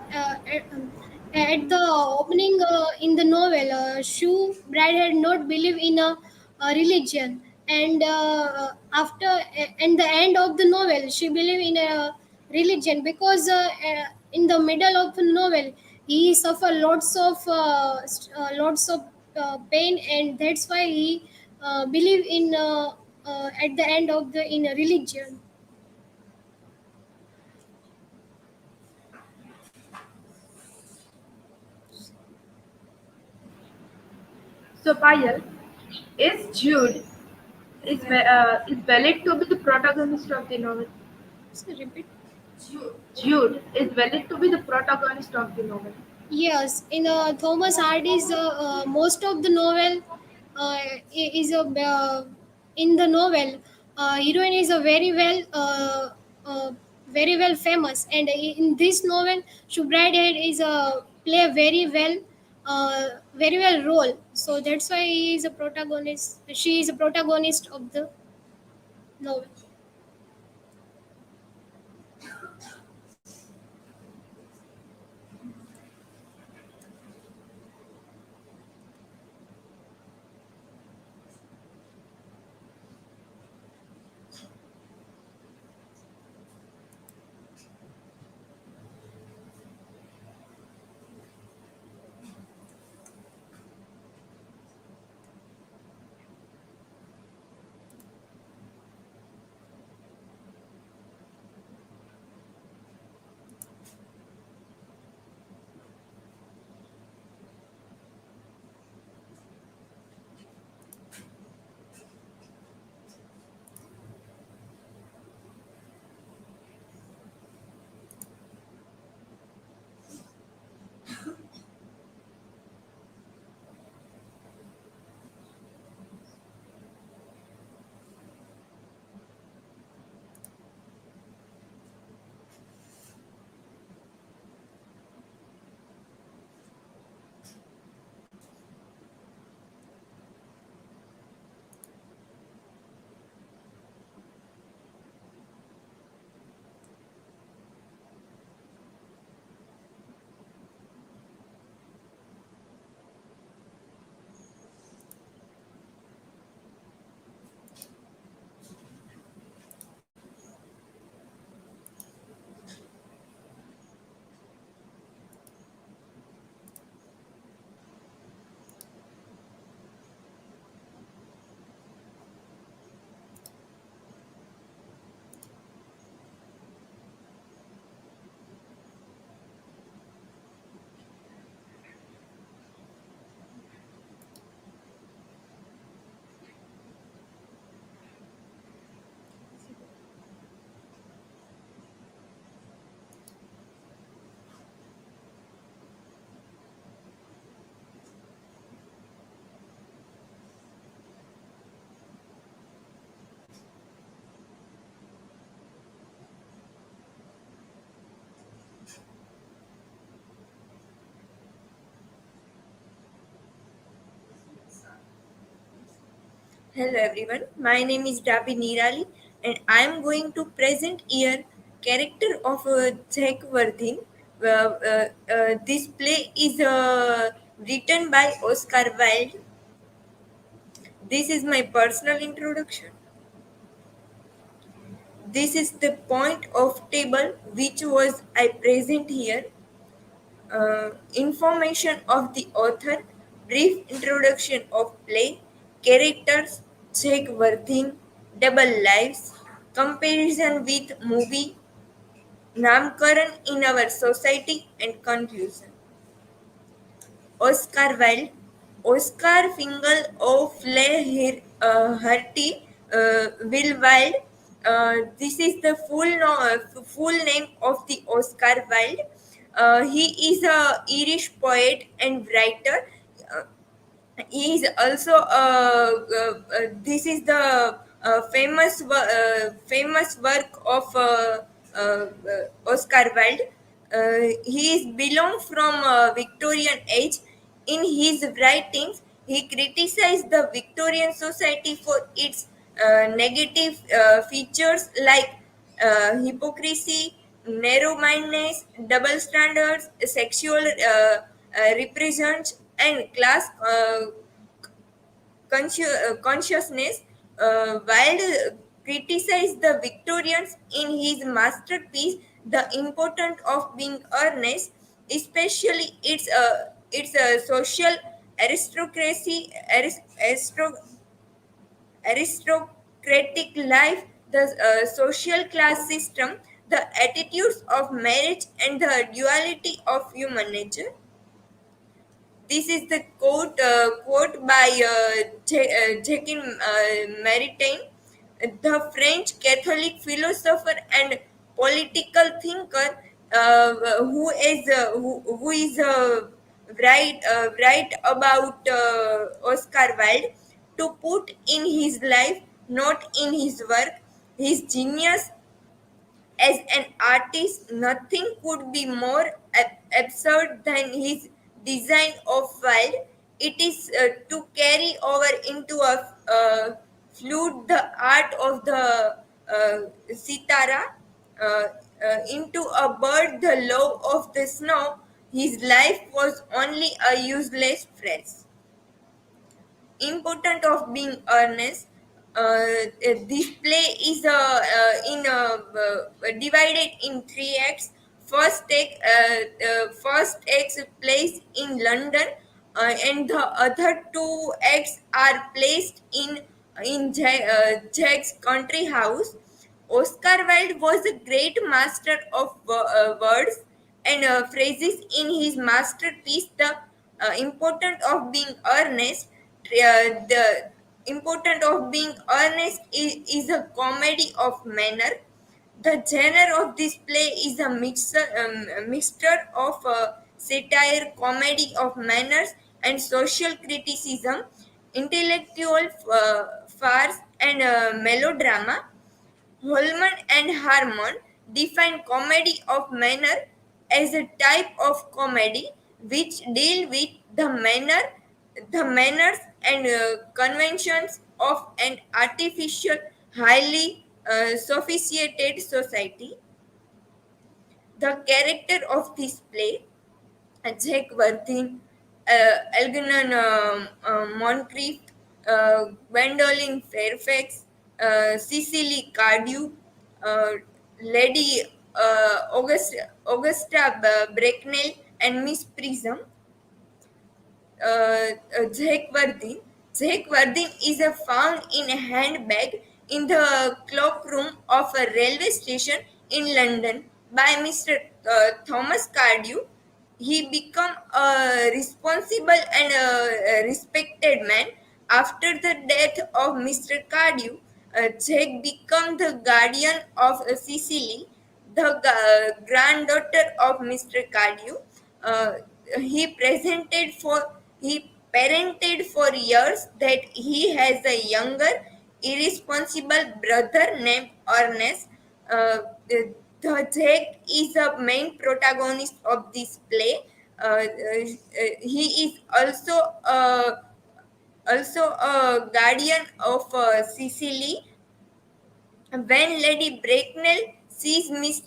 the opening in the novel, Shue Brad had not believed in a religion, and and the end of the novel, she believed in a religion because in the middle of the novel, he suffered lots of pain, and that's why he believe in at the end of the in a religion. So Payal, is Jude is valid to be the protagonist of the novel? So repeat. Jude is valid to be the protagonist of the novel. Yes, in Thomas Hardy's most of the novel is a in the novel heroine is a very well famous, and in this novel, Shubradhead is a play a very well role. So that's why he is a protagonist. She is a protagonist of the novel. Hello everyone, my name is Dabhi Nirali and I am going to present here character of Jack Worthing. This play is written by Oscar Wilde. This is my personal introduction. This is the point of table which was I present here. Information of the author, brief introduction of play, characters, Jack Worthing, double lives, comparison with movie, Namkaran in our society, and conclusion. Oscar Wilde, Oscar Fingal of Hertie, Will Wilde. This is the full name of the Oscar Wilde. He is a Irish poet and writer. Uh, he is also this is the famous work of Oscar Wilde. He is belong from Victorian age. In his writings, he criticized the Victorian society for its negative features like hypocrisy, narrow-mindedness, double standards, sexual repression, and class consciousness. Wilde criticized the Victorians in his masterpiece, The Importance of Being Earnest, especially its social aristocracy, aristocratic life, the social class system, the attitudes of marriage, and the duality of human nature. This is the quote by Jacques Maritain, the French Catholic philosopher and political thinker, who is right about Oscar Wilde, to put in his life, not in his work, his genius as an artist. Nothing could be more absurd than his design of wild. It is to carry over into a flute the art of the sitara, into a bird the love of the snow. His life was only a useless phrase. Important of being earnest. This play is divided in three acts. First takes place in London, and the other two acts are placed in Jack's country house. Oscar Wilde was a great master of words and phrases. In his masterpiece, The Importance of Being Earnest, the important of being earnest is a comedy of manner. The genre of this play is a mixture of satire, comedy of manners, and social criticism, intellectual farce, and melodrama. Holman and Harmon define comedy of manner as a type of comedy which deal with the manners and conventions of an artificial, highly sophisticated society. The character of this play, Jack Worthing, Algernon Moncrief, Gwendolyn Fairfax, Cecily Cardew, uh, Lady Augusta Bracknell, and Miss Prism. Jack Worthing. Jack Worthing is found in a handbag in the cloakroom of a railway station in London by Mr. Thomas Cardew. He became a responsible and respected man. After the death of Mr. Cardew, Jack became the guardian of Cecily, the granddaughter of Mr. Cardew. Uh, he presented for he parented for years that he has a younger, irresponsible brother named Ernest. The Jack is the main protagonist of this play. He is also also a guardian of Sicily. When Lady Bracknell sees Miss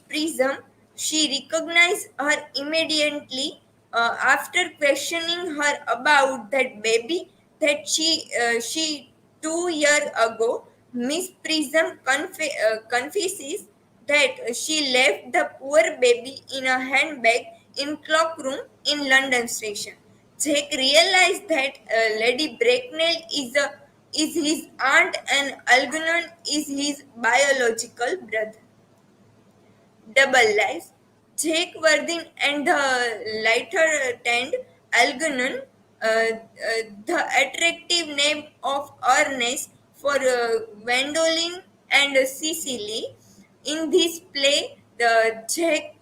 Prism, she recognizes her immediately after questioning her about that baby that she 2 years ago. Miss Prism confesses that she left the poor baby in a handbag in cloak room in London station. Jake realized that Lady Bracknell is his aunt and Algernon is his biological brother. Double lives. Jake Worthing and the lighter tanned Algernon, the attractive name of Ernest for Gwendoline and Cecily. In this play, the Jack,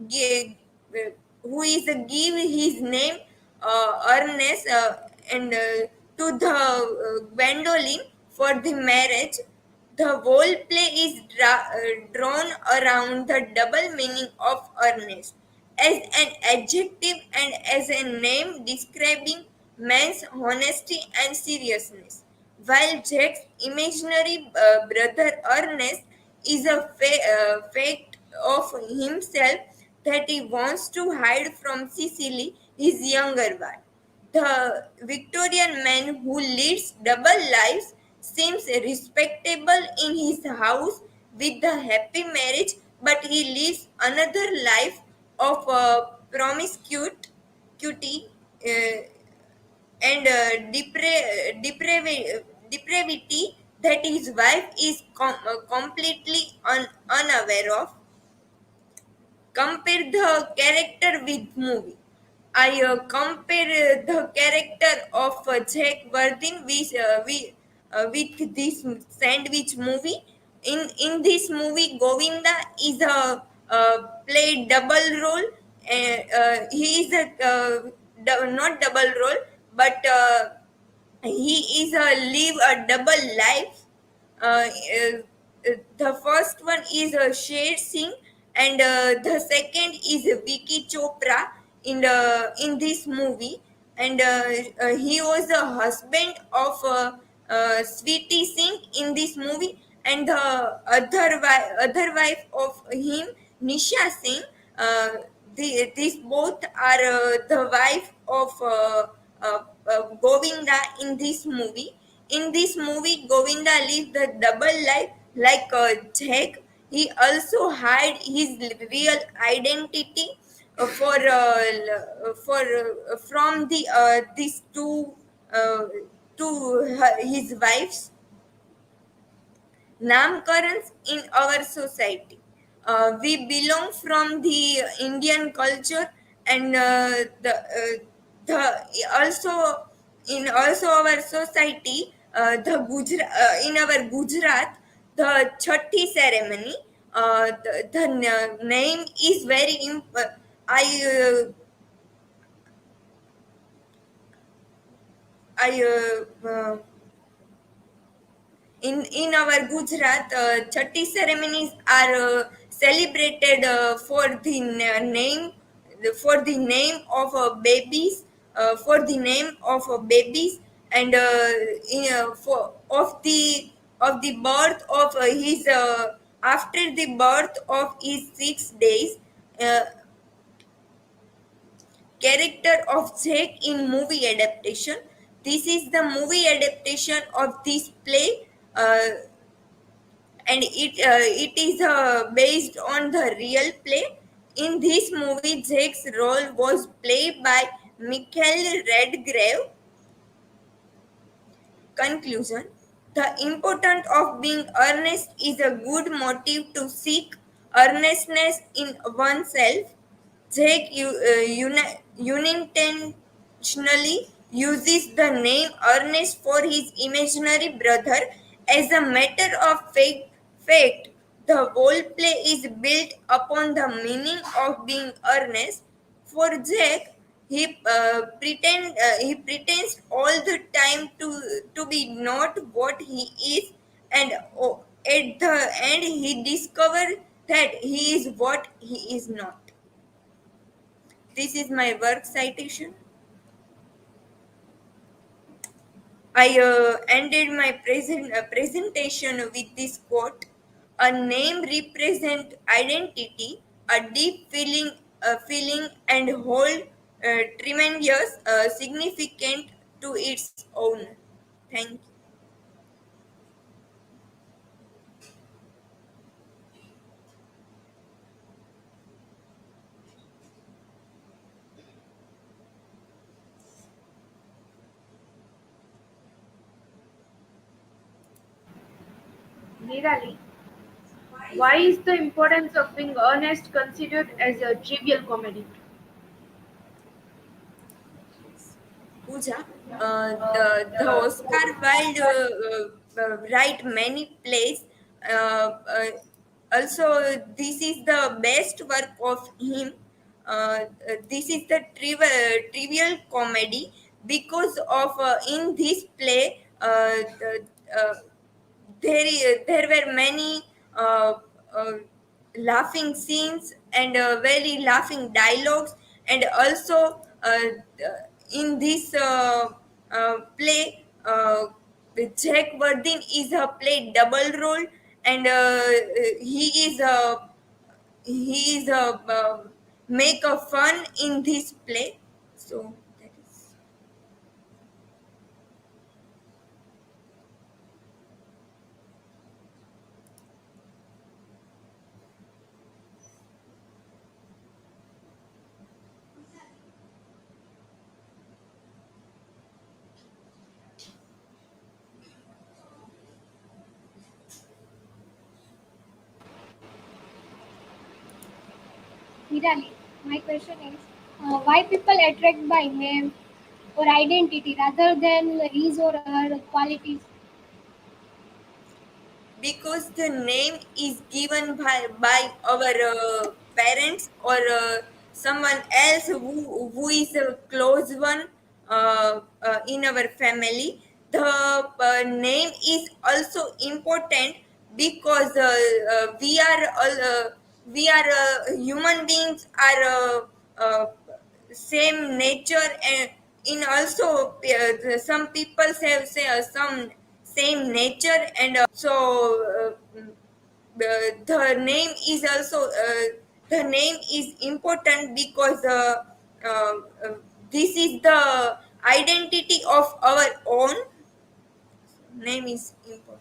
gi- who is give his name Ernest and to the Gwendoline for the marriage. The whole play is drawn around the double meaning of earnest as an adjective and as a name describing man's honesty and seriousness, while Jack's imaginary brother Ernest is a fact of himself that he wants to hide from Cecily, his younger one. The Victorian man who leads double lives seems respectable in his house with the happy marriage, but he lives another life of promiscuity and depravity that his wife is completely unaware of. Compare the character with movie. I compare the character of Jack Worthing with this sandwich movie. In this movie, Govinda is a played double role. He is a not double role, but he is a live a double life. The first one is Sher Singh, and the second is Vicky Chopra in this movie, and he was the husband of Sweetie Singh in this movie, and the other wife of him, Nisha Singh. These both are the wife of Govinda in this movie. In this movie, Govinda lives the double life like Jack. He also hide his real identity from the these his wives. Namkarans in our society. We belong from the Indian culture, and the also in also our society, in our Gujarat, the Chatti ceremony. The name is very I I in our Gujarat, Chatti ceremonies are celebrated for the name of babies, and for of the birth of his after the birth of his 6 days. Uh, Character of Jake in movie adaptation. This is the movie adaptation of this play, and it is based on the real play. In this movie, Jake's role was played by Michael Redgrave. Conclusion. The importance of being earnest is a good motive to seek earnestness in oneself. Jake unintentionally uses the name Ernest for his imaginary brother as a matter of fact. The whole play is built upon the meaning of being earnest. For Jack, he pretends all the time to be not what he is, and at the end he discovers that he is what he is not. This is my work citation. I ended my presentation with this quote: "A name represents identity, a deep feeling, and hold tremendous significance to its owner." Thank you. Nirali, why is the importance of being honest considered as a trivial comedy? Pooja, the Oscar Wilde write many plays. Also, this is the best work of him. This is the trivial comedy because of in this play there were many uh, uh, laughing scenes and very laughing dialogues, and also in this play Jack Wardin is a play double role, and he is a make a fun in this play. So that is. Nirali, my question is why people attract by name or identity rather than his or her qualities? Because the name is given by our parents or someone else who is a close one in our family. The name is also important because we are human beings are same nature, and in also some people say some same nature, and the name is also the name is important because uh, uh, this is the identity of our own. Name is important.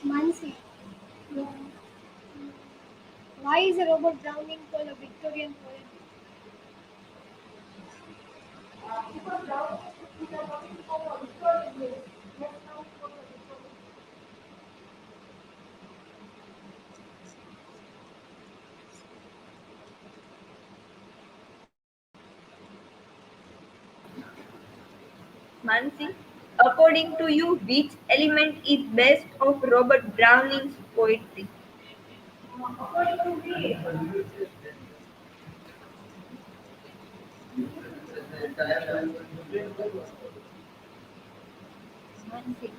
Mansi. Uh, why is Robert Browning called a Victorian poet? Mansi, according to you, which element is best of Robert Browning's poetry? Mansi.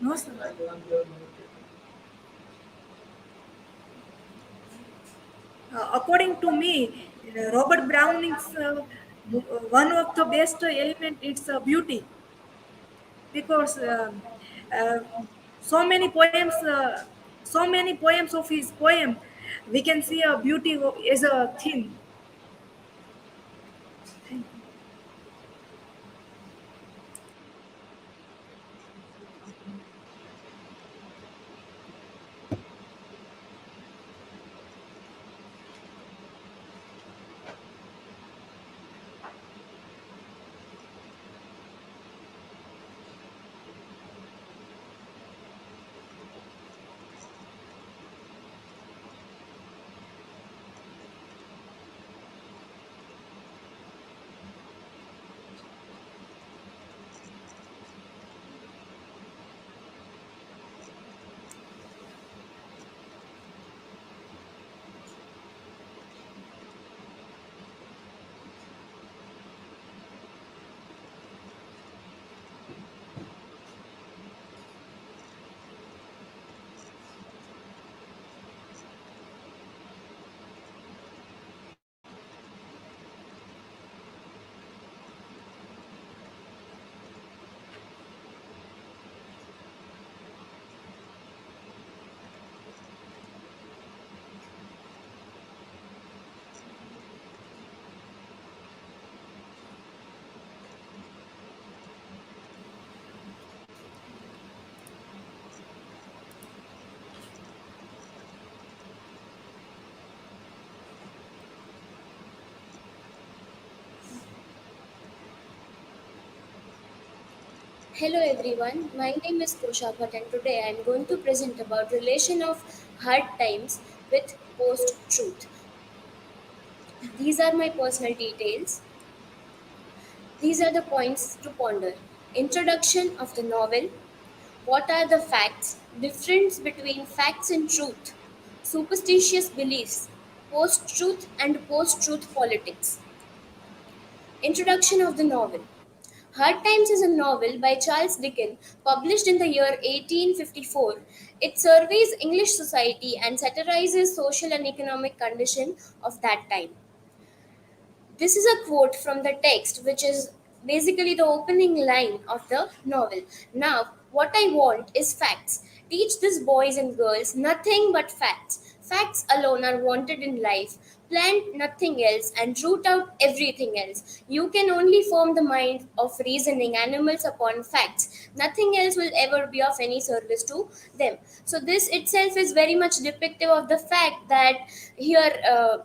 No, sir. According to me, Robert Browning's one of the best element is beauty, because uh, so many poems, so many poems of his poem, we can see a beauty as a thing. Hello everyone, my name is Kosha Bhatt and today I am going to present about relation of hard times with post-truth. These are my personal details. These are the points to ponder. Introduction of the novel. What are the facts? Difference between facts and truth. Superstitious beliefs. Post-truth and post-truth politics. Introduction of the novel. Hard Times is a novel by Charles Dickens, published in the year 1854. It surveys English society and satirizes social and economic condition of that time. This is a quote from the text, which is basically the opening line of the novel. Now, what I want is facts. Teach these boys and girls nothing but facts. Facts alone are wanted in life. Plant nothing else and root out everything else. You can only form the mind of reasoning animals upon facts. Nothing else will ever be of any service to them. So, this itself is very much depictive of the fact that here.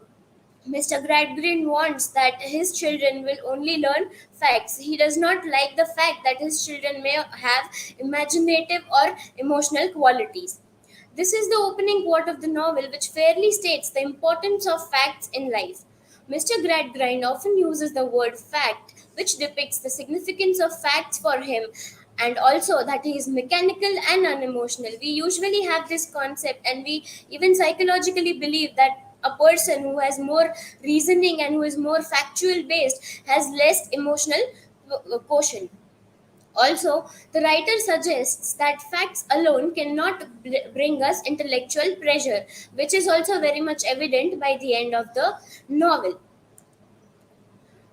Mr. Gradgrin wants that his children will only learn facts. He does not like the fact that his children may have imaginative or emotional qualities. This is the opening quote of the novel, which fairly states the importance of facts in life. Mr. Gradgrind often uses the word fact, which depicts the significance of facts for him and also that he is mechanical and unemotional. We usually have this concept, and we even psychologically believe that a person who has more reasoning and who is more factual based has less emotional quotient. Also, the writer suggests that facts alone cannot bring us intellectual pleasure, which is also very much evident by the end of the novel.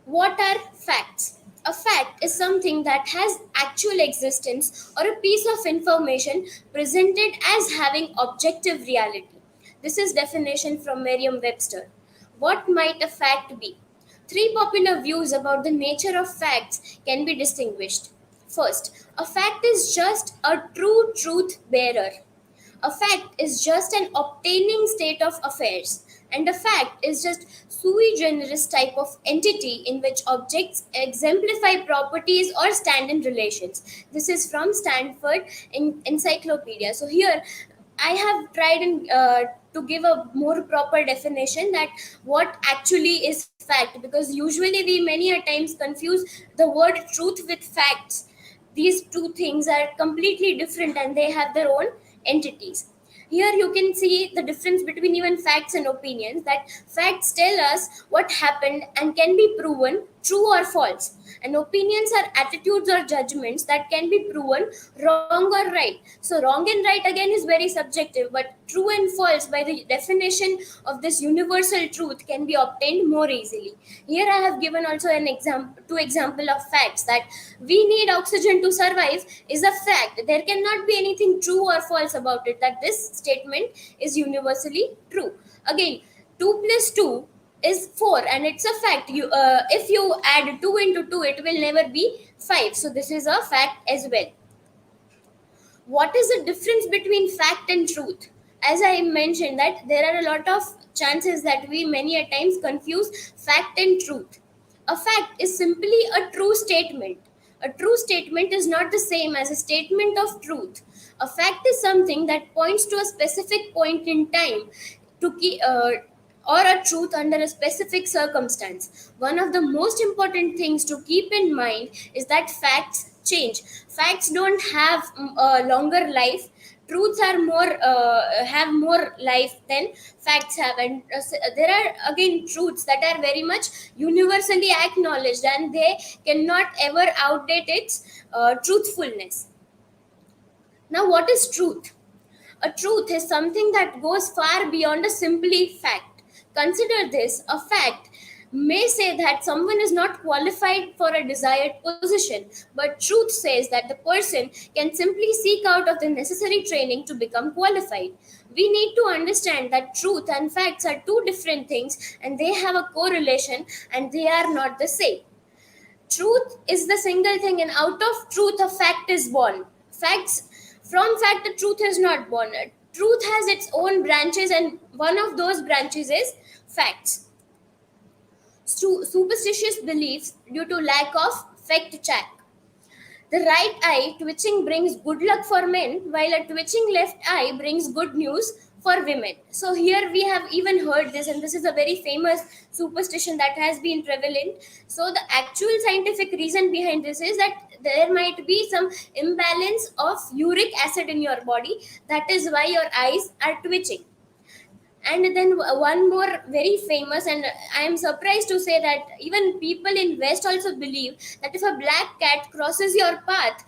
What are facts? A fact is something that has actual existence or a piece of information presented as having objective reality. This is definition from Merriam-Webster. What might a fact be? Three popular views about the nature of facts can be distinguished. First, a fact is just a true truth bearer. A fact is just an obtaining state of affairs, and a fact is just sui generis type of entity in which objects exemplify properties or stand in relations. This is from Stanford Encyclopedia. So here I have tried to give a more proper definition that what actually is fact, because usually we many a times confuse the word truth with facts. These two things are completely different and they have their own entities. Here you can see the difference between even facts and opinions, that facts tell us what happened and can be proven true or false, and opinions are attitudes or judgments that can be proven wrong or right. So wrong and right again is very subjective, but true and false by the definition of this universal truth can be obtained more easily. Here I have given also an example of facts. That we need oxygen to survive is a fact. There cannot be anything true or false about it, that this statement is universally true. Again, 2 plus 2 is 4, and it's a fact. If you add 2 into 2, it will never be 5. So this is a fact as well. What is the difference between fact and truth? As I mentioned, that there are a lot of chances that we many a times confuse fact and truth. A fact is simply a true statement. A true statement is not the same as a statement of truth. A fact is something that points to a specific point in time to keep, or a truth under a specific circumstance. One of the most important things to keep in mind is that facts change. Facts don't have a longer life. Truths are have more life than facts have, and there are again truths that are very much universally acknowledged, and they cannot ever outdate its truthfulness. Now, what is truth? A truth is something that goes far beyond a simply fact. Consider this: a fact may say that someone is not qualified for a desired position, but truth says that the person can simply seek out of the necessary training to become qualified. We need to understand that truth and facts are two different things, and they have a correlation and they are not the same. Truth is the single thing, and out of truth a fact is born. From fact the truth is not born. Truth has its own branches, and one of those branches is facts. Superstitious beliefs due to lack of fact check. The right eye twitching brings good luck for men, while a twitching left eye brings good news for women. So here we have even heard this, and this is a very famous superstition that has been prevalent. So the actual scientific reason behind this is that there might be some imbalance of uric acid in your body. That is why your eyes are twitching. And then one more very famous, and I am surprised to say that even people in West also believe that if a black cat crosses your path,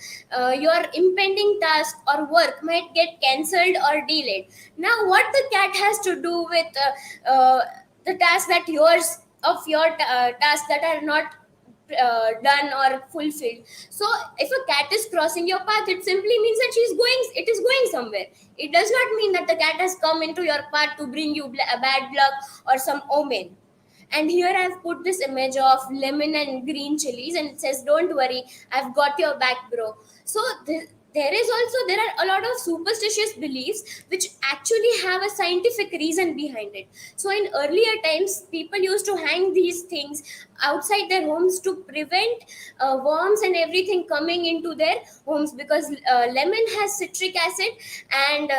your impending task or work might get cancelled or delayed. Now, what the cat has to do with the task that tasks that are not done or fulfilled? So if a cat is crossing your path, it simply means that it is going somewhere. It does not mean that the cat has come into your path to bring you a bad luck or some omen. And here I've put this image of lemon and green chilies, and it says, "Don't worry, I've got your back, bro." So there are a lot of superstitious beliefs which actually have a scientific reason behind it. So in earlier times, people used to hang these things outside their homes to prevent worms and everything coming into their homes, because lemon has citric acid and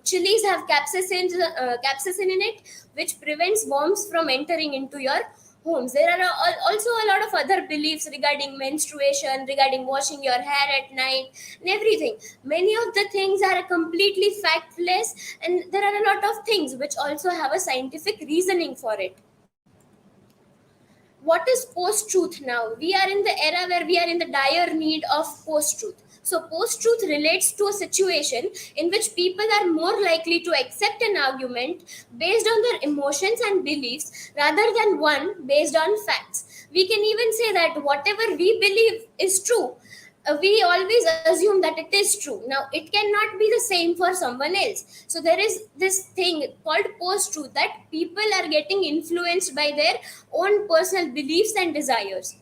chilies have capsaicin in it, which prevents worms from entering into your homes. There are also a lot of other beliefs regarding menstruation, regarding washing your hair at night, and everything. Many of the things are completely factless, and there are a lot of things which also have a scientific reasoning for it. What is post-truth now? We are in the era where we are in the dire need of post-truth. So post-truth relates to a situation in which people are more likely to accept an argument based on their emotions and beliefs rather than one based on facts. We can even say that whatever we believe is true, we always assume that it is true. Now it cannot be the same for someone else. So there is this thing called post truth, that people are getting influenced by their own personal beliefs and desires.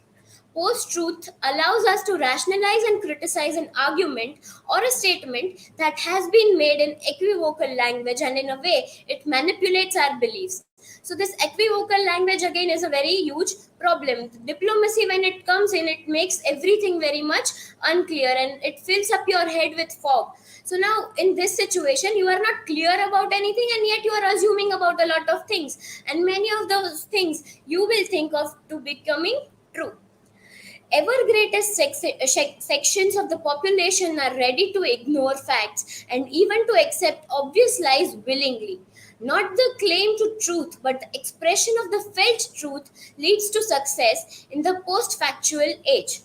Post truth allows us to rationalize and criticize an argument or a statement that has been made in equivocal language, and in a way it manipulates our beliefs. So this equivocal language again is a very huge problem. Diplomacy, when it comes in, it makes everything very much unclear and it fills up your head with fog. So now in this situation, you are not clear about anything, and yet you are assuming about a lot of things, and many of those things you will think of to becoming true. Ever greatest sections of the population are ready to ignore facts and even to accept obvious lies willingly. Not the claim to truth, but the expression of the felt truth leads to success in the post factual age.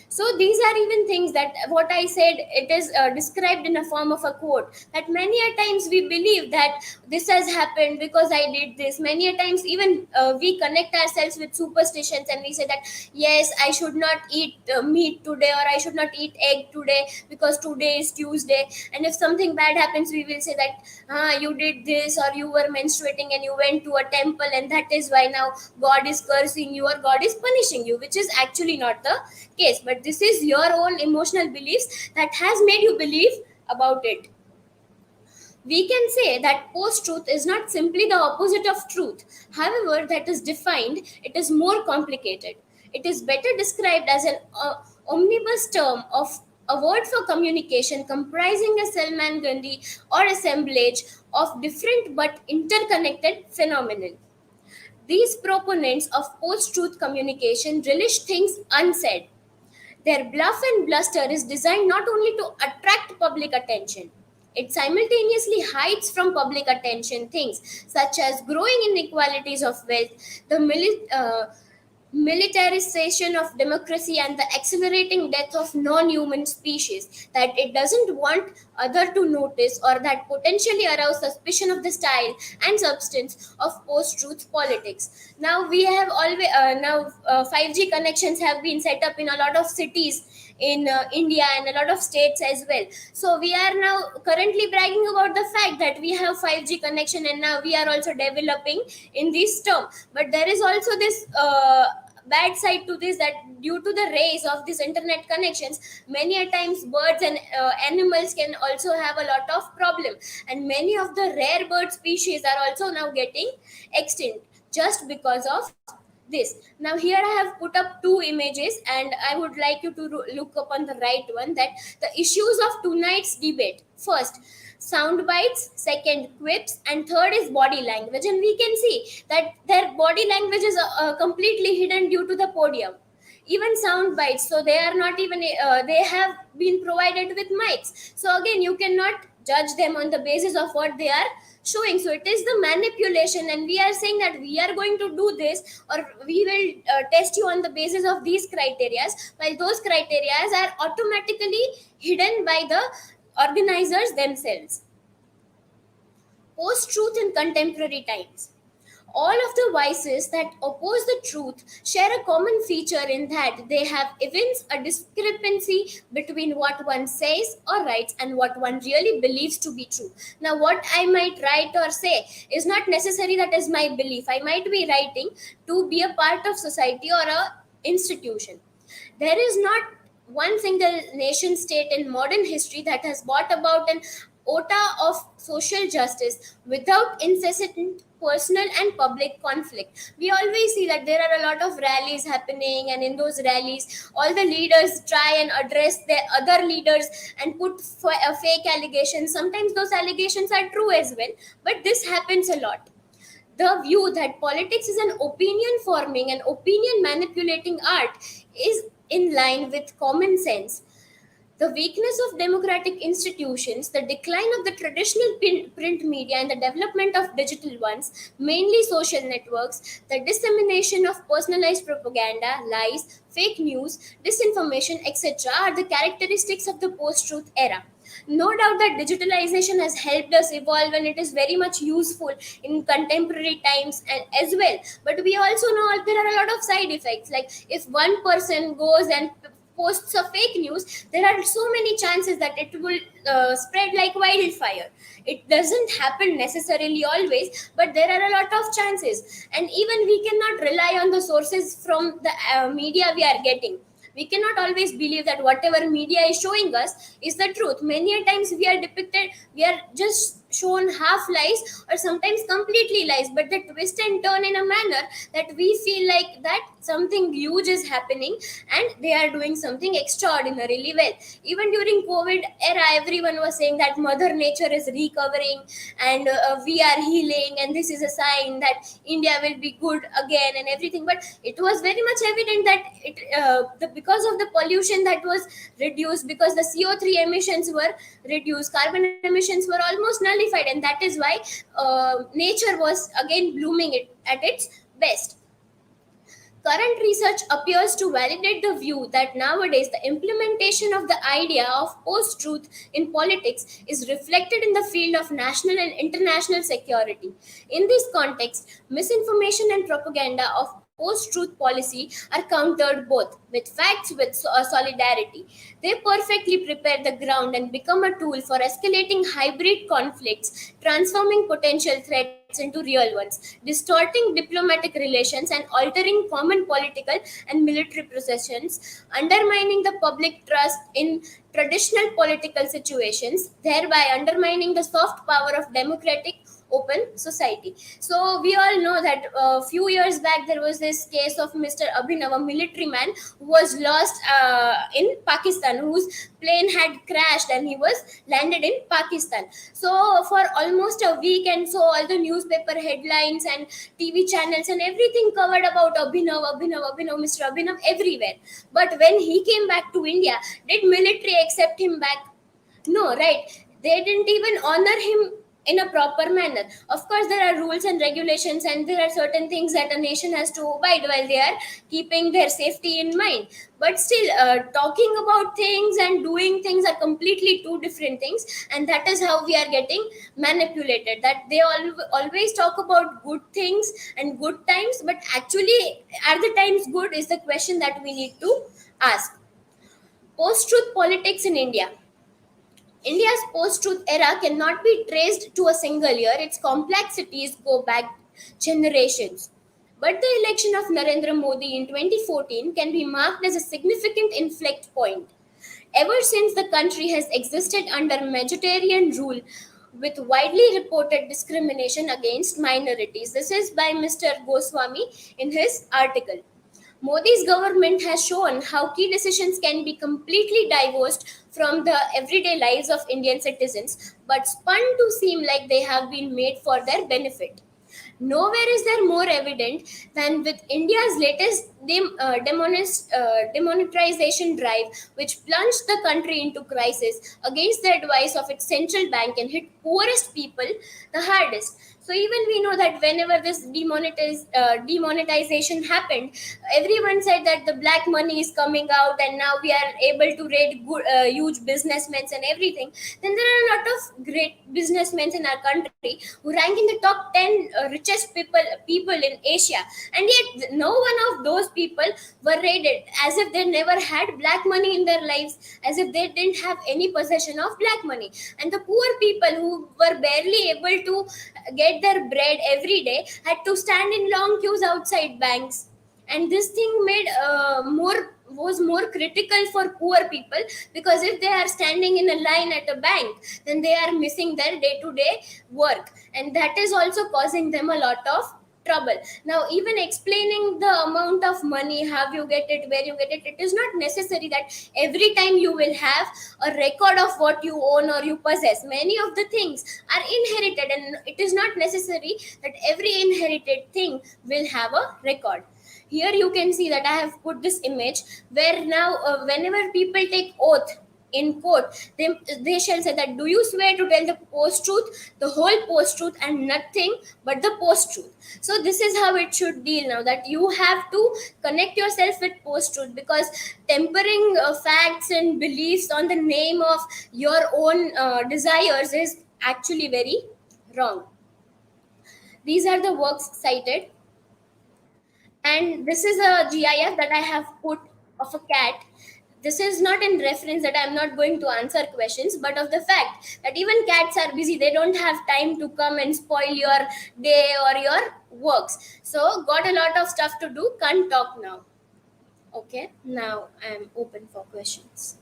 So these are even things that what I said, it is described in a form of a quote, that many a times we believe that this has happened because I did this. Many a times even we connect ourselves with superstitions and we say that yes, I should not eat meat today, or I should not eat egg today because today is Tuesday. And if something bad happens, we will say that you did this, or you were menstruating and you went to a temple, and that is why now God is cursing you or God is punishing you, which is actually not the case. But this is your own emotional beliefs that has made you believe about it. We can say that post-truth is not simply the opposite of truth. However, that is defined, it is more complicated. It is better described as an omnibus term of a word for communication comprising a Salman-Gandhi or assemblage of different but interconnected phenomena. These proponents of post-truth communication relish things unsaid. Their bluff and bluster is designed not only to attract public attention, it simultaneously hides from public attention things such as growing inequalities of wealth, the militarization of democracy, and the accelerating death of non-human species that it doesn't want other to notice, or that potentially arouse suspicion of the style and substance of post-truth politics. Now we have always 5G connections have been set up in a lot of cities in India and a lot of states as well. So we are now currently bragging about the fact that we have 5G connection, and now we are also developing in this term. But there is also this bad side to this, that due to the rays of these internet connections, many a times birds and animals can also have a lot of problem, and many of the rare bird species are also now getting extinct just because of this. Now here I have put up two images, and I would like you to look upon the right one, that the issues of tonight's debate: first, sound bites; second, quips; and third is body language. And we can see that their body language is completely hidden due to the podium. Even sound bites, so they are not even they have been provided with mics, so again you cannot judge them on the basis of what they are showing. So it is the manipulation, and we are saying that we are going to do this, or we will test you on the basis of these criterias, while those criterias are automatically hidden by the organizers themselves. Post-truth in contemporary times. All of the vices that oppose the truth share a common feature in that they have evinced a discrepancy between what one says or writes and what one really believes to be true. Now, what I might write or say is not necessary that is my belief. I might be writing to be a part of society or a institution. There is not one single nation state in modern history that has brought about an iota of social justice without incessant personal and public conflict. We always see that there are a lot of rallies happening, and in those rallies all the leaders try and address their other leaders and put fake allegations. Sometimes those allegations are true as well, but this happens a lot. The view that politics is an opinion forming and opinion manipulating art is in line with common sense. The weakness of democratic institutions, the decline of the traditional print media, and the development of digital ones, mainly social networks, the dissemination of personalized propaganda, lies, fake news, disinformation, etc., are the characteristics of the post-truth era. No doubt that digitalization has helped us evolve, and it is very much useful in contemporary times as well. But we also know there are a lot of side effects. Like if one person goes and posts of fake news, there are so many chances that it will spread like wildfire. It doesn't happen necessarily always, but there are a lot of chances. And even we cannot rely on the sources from the media we are getting. We cannot always believe that whatever media is showing us is the truth. Many a times we are just shown half lies or sometimes completely lies, but they twist and turn in a manner that we feel like that something huge is happening and they are doing something extraordinarily well. Even during COVID era, everyone was saying that Mother Nature is recovering and we are healing, and this is a sign that India will be good again and everything. But it was very much evident that because of the pollution that was reduced, because the CO3 emissions were reduced, carbon emissions were almost nullified, and that is why nature was again blooming at its best. Current research appears to validate the view that nowadays the implementation of the idea of post truth in politics is reflected in the field of national and international security. In this context, misinformation and propaganda of post truth policy are countered both with facts with solidarity. They perfectly prepare the ground and become a tool for escalating hybrid conflicts, transforming potential threats into real ones, distorting diplomatic relations and altering common political and military processions, undermining the public trust in traditional political situations, thereby undermining the soft power of democratic open society. So we all know that a few years back there was this case of Mr. Abhinav, a military man who was lost in Pakistan, whose plane had crashed and he was landed in Pakistan. So for almost a week, and so all the newspaper headlines and TV channels and everything covered about Abhinav, Mr. Abhinav everywhere. But when he came back to India, did military accept him back? No, right? They didn't even honor him in a proper manner. Of course, there are rules and regulations, and there are certain things that a nation has to abide while they are keeping their safety in mind. But still, talking about things and doing things are completely two different things, and that is how we are getting manipulated. That they always talk about good things and good times, but actually, are the times good? Is the question that we need to ask. Post-truth politics in India. India's post-truth era cannot be traced to a single year. Its complexities go back generations. But the election of Narendra Modi in 2014 can be marked as a significant inflection point. Ever since the country has existed under majoritarian rule with widely reported discrimination against minorities. This is by Mr. Goswami in his article. Modi's government has shown how key decisions can be completely divorced from the everyday lives of Indian citizens, but spun to seem like they have been made for their benefit. Nowhere is there more evident than with India's latest demonetization drive, which plunged the country into crisis against the advice of its central bank and hit poorest people the hardest. So even we know that whenever this demonetization happened, everyone said that the black money is coming out and now we are able to raid huge businessmen and everything. Then there are a lot of great businessmen in our country who rank in the top 10 richest people in Asia. And yet no one of those people were raided, as if they never had black money in their lives, as if they didn't have any possession of black money. And the poor people who were barely able to get their bread every day had to stand in long queues outside banks. And this thing made was more critical for poor people, because if they are standing in a line at a bank, then they are missing their day-to-day work, and that is also causing them a lot of trouble. Now, even explaining the amount of money, how you get it, where you get it, it is not necessary that every time you will have a record of what you own or you possess. Many of the things are inherited, and it is not necessary that every inherited thing will have a record. Here you can see that I have put this image where now whenever people take oath in court, they shall say that, do you swear to tell the post-truth, the whole post-truth and nothing but the post-truth? So this is how it should deal now, that you have to connect yourself with post-truth, because tempering facts and beliefs on the name of your own desires is actually very wrong. These are the works cited. And this is a GIF that I have put of a cat. This is not in reference that I'm not going to answer questions, but of the fact that even cats are busy. They don't have time to come and spoil your day or your works. So got a lot of stuff to do, can't talk now. Okay, now I'm open for questions.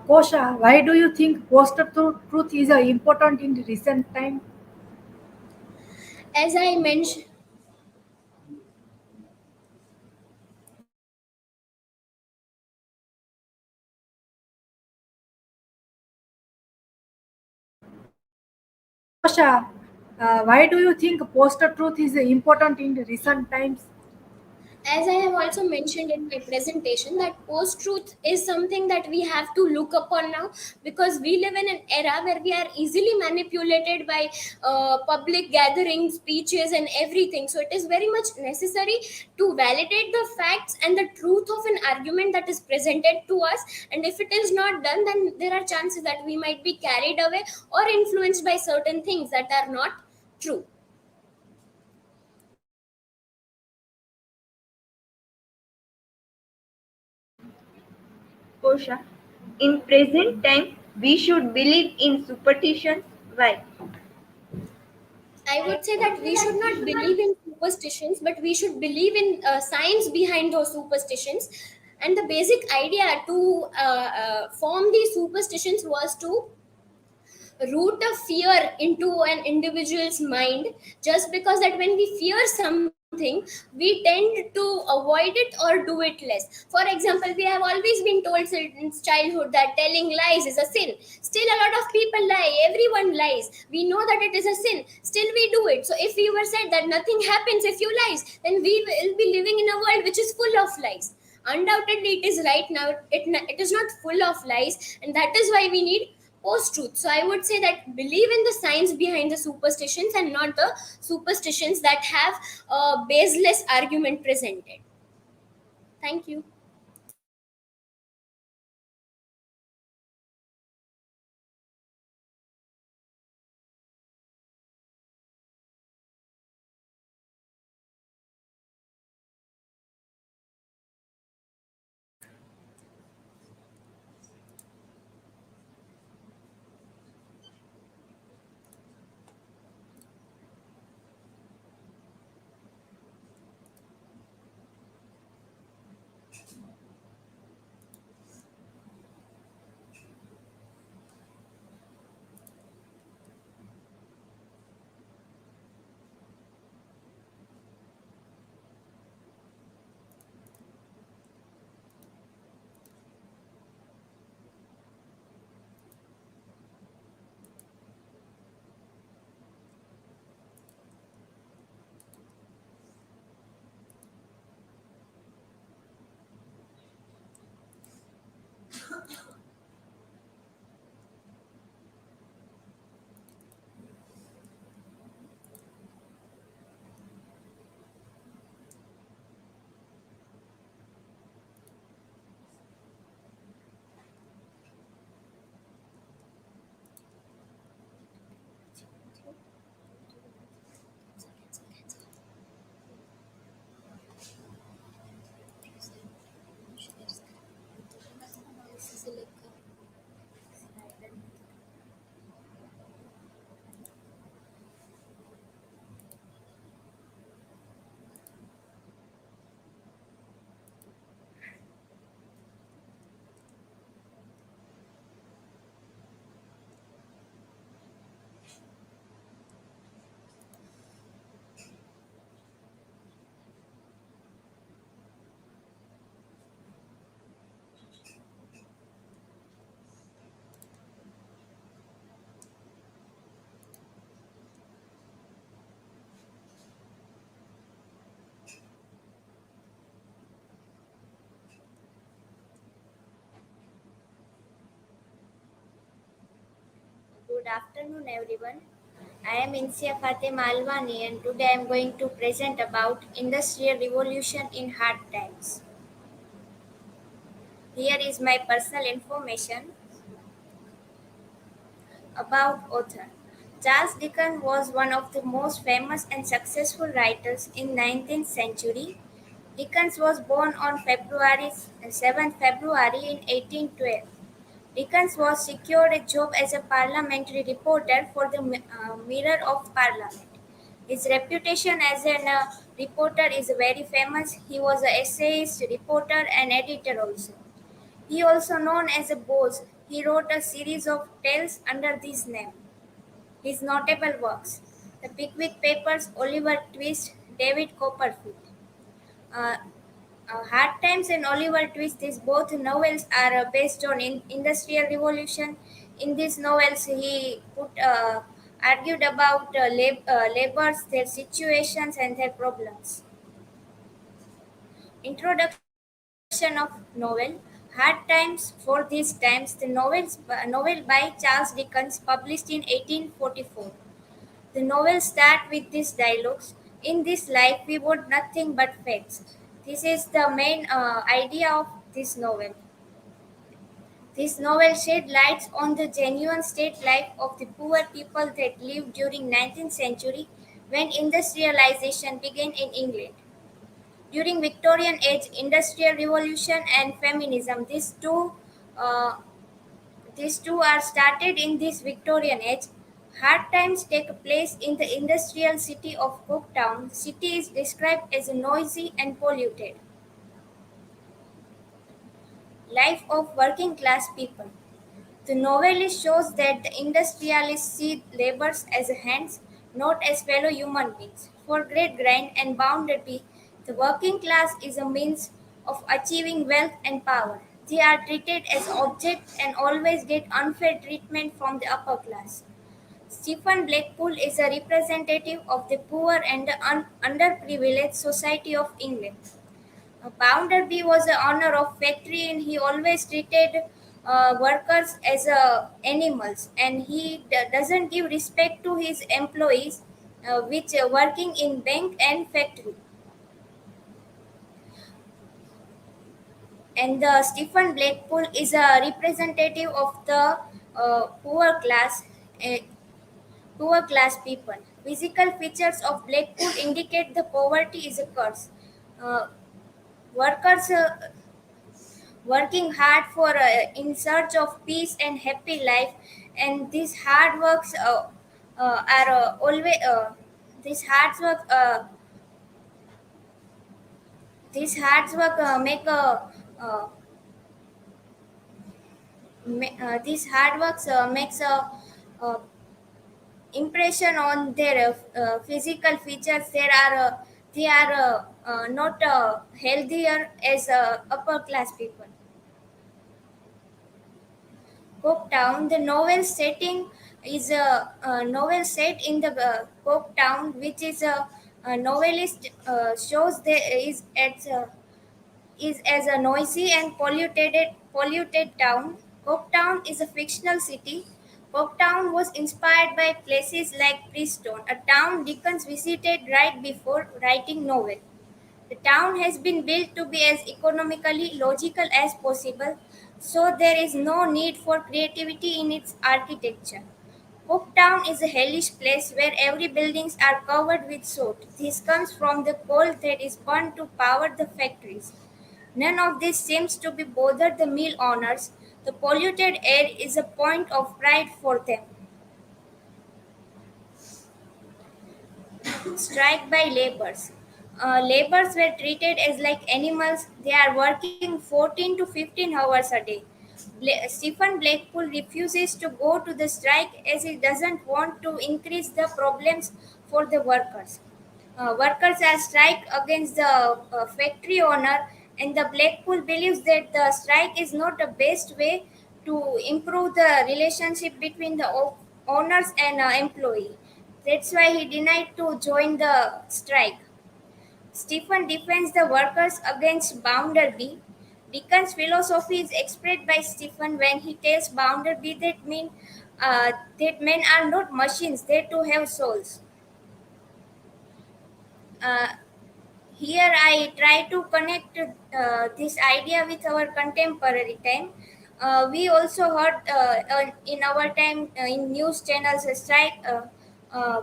Kosha, why do you think post-truth is important in recent time? As I mentioned, Kosha, why do you think post-truth is important in recent times? as I have also mentioned in my presentation, that post truth is something that we have to look upon now, because we live in an era where we are easily manipulated by public gatherings, speeches, and everything. So it is very much necessary to validate the facts and the truth of an argument that is presented to us. And if it is not done, then there are chances that we might be carried away or influenced by certain things that are not true. Kosha, in present time, we should believe in superstitions. Why? I would say that we should not believe in superstitions, but we should believe in science behind those superstitions. And the basic idea to form these superstitions was to root a fear into an individual's mind, just because that when we fear something, we tend to avoid it or do it less. For example, we have always been told since childhood that telling lies is a sin. Still a lot of people lie, everyone lies. We know that it is a sin, still we do it. So if we were said that nothing happens if you lies, then we will be living in a world which is full of lies. Undoubtedly it is right now, it is not full of lies, and that is why we need post truth. So I would say that believe in the science behind the superstitions and not the superstitions that have a baseless argument presented. Thank you. Good afternoon, everyone. I am Insiyafatema Alvani, and today I am going to present about Industrial Revolution in Hard Times. Here is my personal information about author. Charles Dickens was one of the most famous and successful writers in 19th century. Dickens was born on February 7th February in 1812. Dickens was secured a job as a parliamentary reporter for the Mirror of Parliament. His reputation as an reporter is very famous. He was an essayist, reporter, and editor also. He also known as a Bose. He wrote a series of tales under this name. His notable works: The Pickwick Papers, Oliver Twist, David Copperfield. Uh, Hard Times and Oliver Twist, these both novels are based on Industrial Revolution. In these novels, he argued about laborers, their situations, and their problems. Introduction of novel: Hard Times for These Times, the novel by Charles Dickens, published in 1844. The novel starts with these dialogues: "In this life we want nothing but facts." This is the main idea of this novel. This novel shed light on the genuine state life of the poor people that lived during 19th century when industrialization began in England. During Victorian age, Industrial Revolution and feminism, uh, these two are started in this Victorian age. Hard times take place in the industrial city of Coketown. The city is described as noisy and polluted. Life of working class people. The novelist shows that the industrialists see laborers as hands, not as fellow human beings. For Great Grind and Bounderby, the working class is a means of achieving wealth and power. They are treated as objects and always get unfair treatment from the upper class. Stephen Blackpool is a representative of the poor and the underprivileged society of England. Bounderby was the owner of factory and he always treated workers as animals, and he doesn't give respect to his employees which working in bank and factory. And Stephen Blackpool is a representative of the poor class. Uh, Poor class people. Physical features of Blackpool indicate the poverty is a curse. Uh, Workers working hard for in search of peace and happy life, and these hard works are always these hard work these hard work make a these hard works makes a uh, impression on their physical features. They are not healthier as upper class people. Coketown. The novel setting is a novel set in the Coketown, which is a novelist shows there is as a noisy and polluted town. Coketown is a fictional city. Coketown was inspired by places like Preston, a town Dickens visited right before writing novel. The town has been built to be as economically logical as possible, so there is no need for creativity in its architecture. Coketown is a hellish place where every buildings are covered with soot. This comes from the coal that is burned to power the factories. None of this seems to be bother the mill owners. The polluted air is a point of pride for them. Strike by laborers. Laborers were treated as like animals. They are working 14 to 15 hours a day. Stephen Blackpool refuses to go to the strike as he doesn't want to increase the problems for the workers. Workers are strike against the factory owner, and the Blackpool believes that the strike is not the best way to improve the relationship between the owners and employee. That's why he denied to join the strike. Stephen defends the workers against Bounderby. Dickens' philosophy is expressed by Stephen when he tells Bounderby that men are not machines, they too have souls. Uh, Here I try to connect this idea with our contemporary time. We also heard in our time in news channels strike.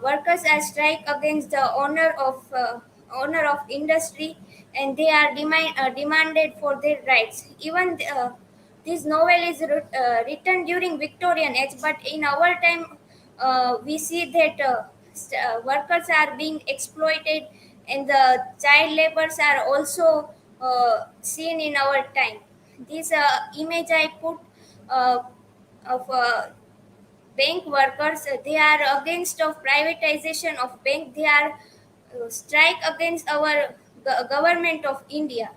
Workers are strike against the owner of industry, and they are demanded for their rights. Even this novel is written during Victorian age, but in our time, we see that workers are being exploited, and the child labors are also seen in our time. This image I put uh, of bank workers, they are against of privatization of bank. They are strike against our government of India.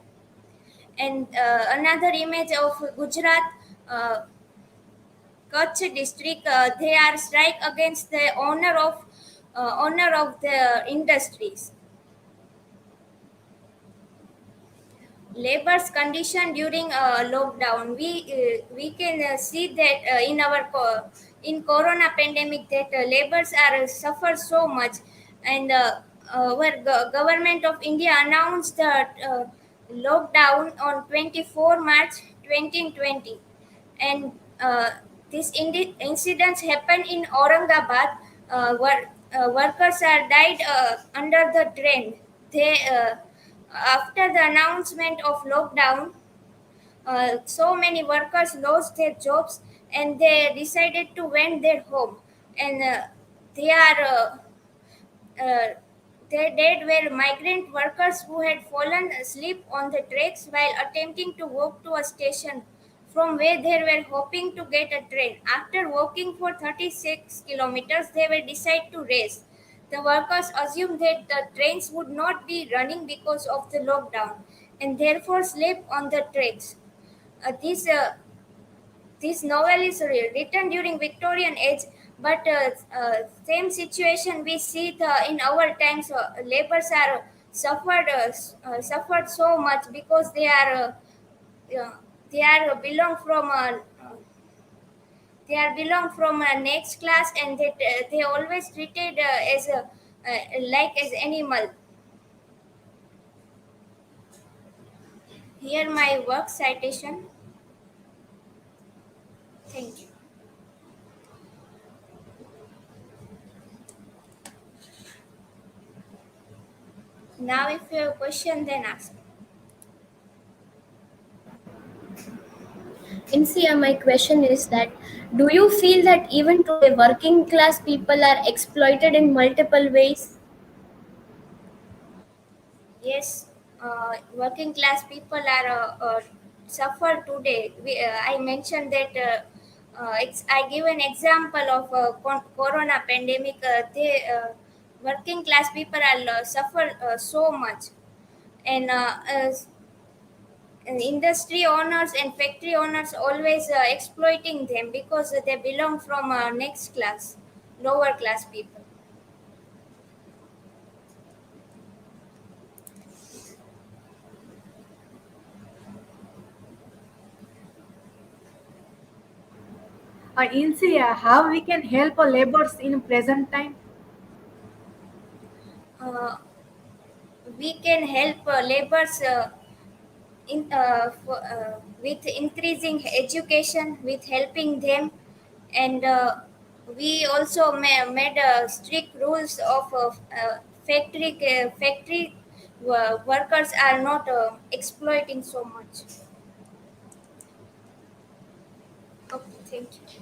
And another image of Gujarat, uh, Kutch district, they are strike against the owner of the industries. Labor's condition during lockdown, we can see that in our in corona pandemic, that labors are suffer so much. And our government of India announced the lockdown on 24 March 2020. And this incidents happened in Aurangabad, where workers are died under the train. They After the announcement of lockdown, so many workers lost their jobs, and they decided to went their home. And they are uh, they dead were migrant workers who had fallen asleep on the tracks while attempting to walk to a station from where they were hoping to get a train. After walking for 36 kilometers, they were decided to rest. The workers assumed that the trains would not be running because of the lockdown, and therefore slept on the tracks. This novel is written during Victorian age, but same situation we see in our times. Laborers are suffered so much because uh, they are belong from a next class, and they always treated as a like as animal. Here my work citation. Thank you. Now, if you have a question, then ask. Insia, my question is that do you feel that even today working class people are exploited in multiple ways? Yes, working class people are suffer today. I mentioned that I give an example of corona pandemic. They Working class people are suffer so much, and industry owners and factory owners always exploiting them because they belong from next class, lower class people. Insia, how we can help laborers in present time? Uh, we can help laborers with increasing education, with helping them. And we also made strict rules of factory workers are not exploiting so much. Okay, thank you.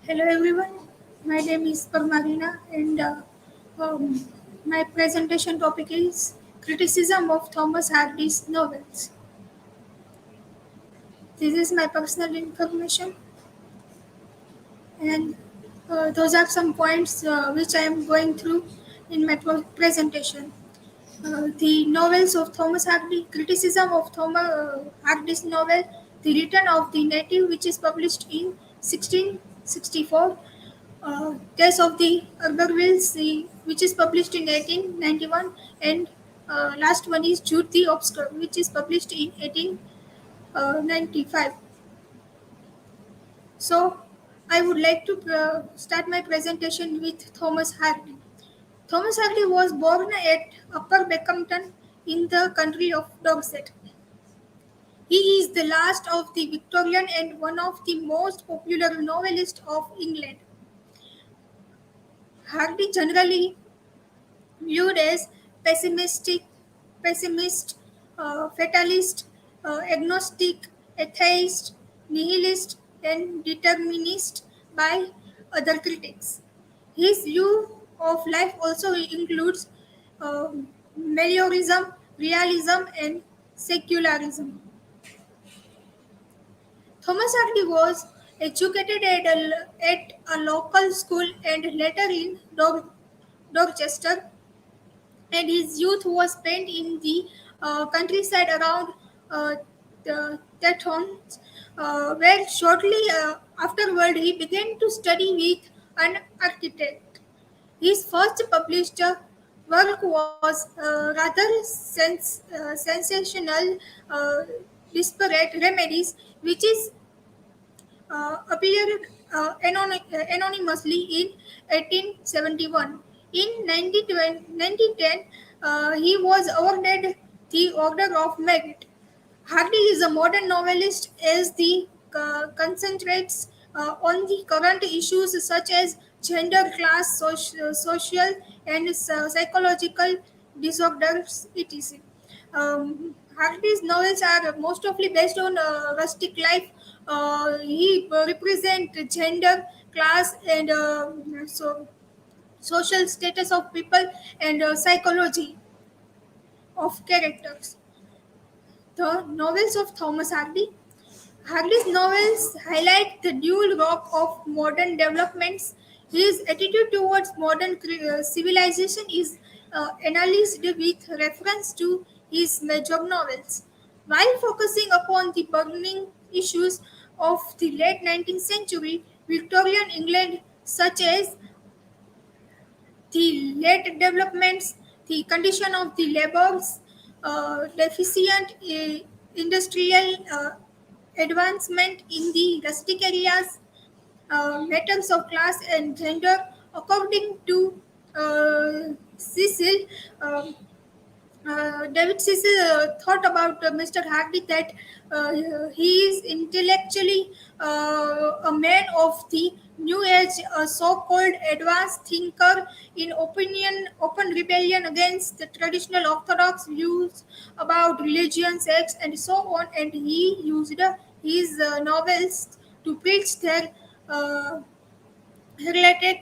Hello everyone, my name is Parmar and um, my presentation topic is criticism of Thomas Hardy's novels. This is my personal information and those are some points which I am going through in my presentation. The novels of Thomas Hardy, criticism of Thomas Hardy's novel, The Return of the Native, which is published in 1664, Tales of the Urbervilles, which is published in 1891, and last one is Jude the Obscure, which is published in 1895. So, I would like to start my presentation with Thomas Hardy. Thomas Hardy was born at Upper Beckhampton in the county of Dorset. He is the last of the Victorian and one of the most popular novelists of England. Hardy generally viewed as pessimist, fatalist, agnostic, atheist, nihilist, and determinist by other critics. His view of life also includes uh, meliorism, realism, and secularism. Thomas Hardy was educated at a local school and later in Dorchester, and his youth was spent in the countryside around Tetons, where shortly afterward he began to study with an architect. His first published work was rather sensational, Disparate Remedies, which is appeared anonymously in 1871. In 1910, he was awarded the Order of Merit. Hardy is a modern novelist as the concentrates on the current issues such as gender, class, social and psychological disorders, etc. Hardy's novels are most often based on rustic life. He represent gender, class, and social status of people and psychology of characters. The novels of Thomas Hardy. Hardy's novels highlight the dual rock of modern developments. His attitude towards modern civilization is analyzed with reference to his major novels. While focusing upon the burning issues of the late 19th century Victorian England, such as the late developments, the condition of the laborers, deficient industrial advancement in the rustic areas, matters of class and gender, according to Cecil. David Cecil thought about Mr. Hardy that he is intellectually a man of the new age, a so-called advanced thinker in open rebellion against the traditional orthodox views about religion, sex, and so on. And he used his novels to preach their related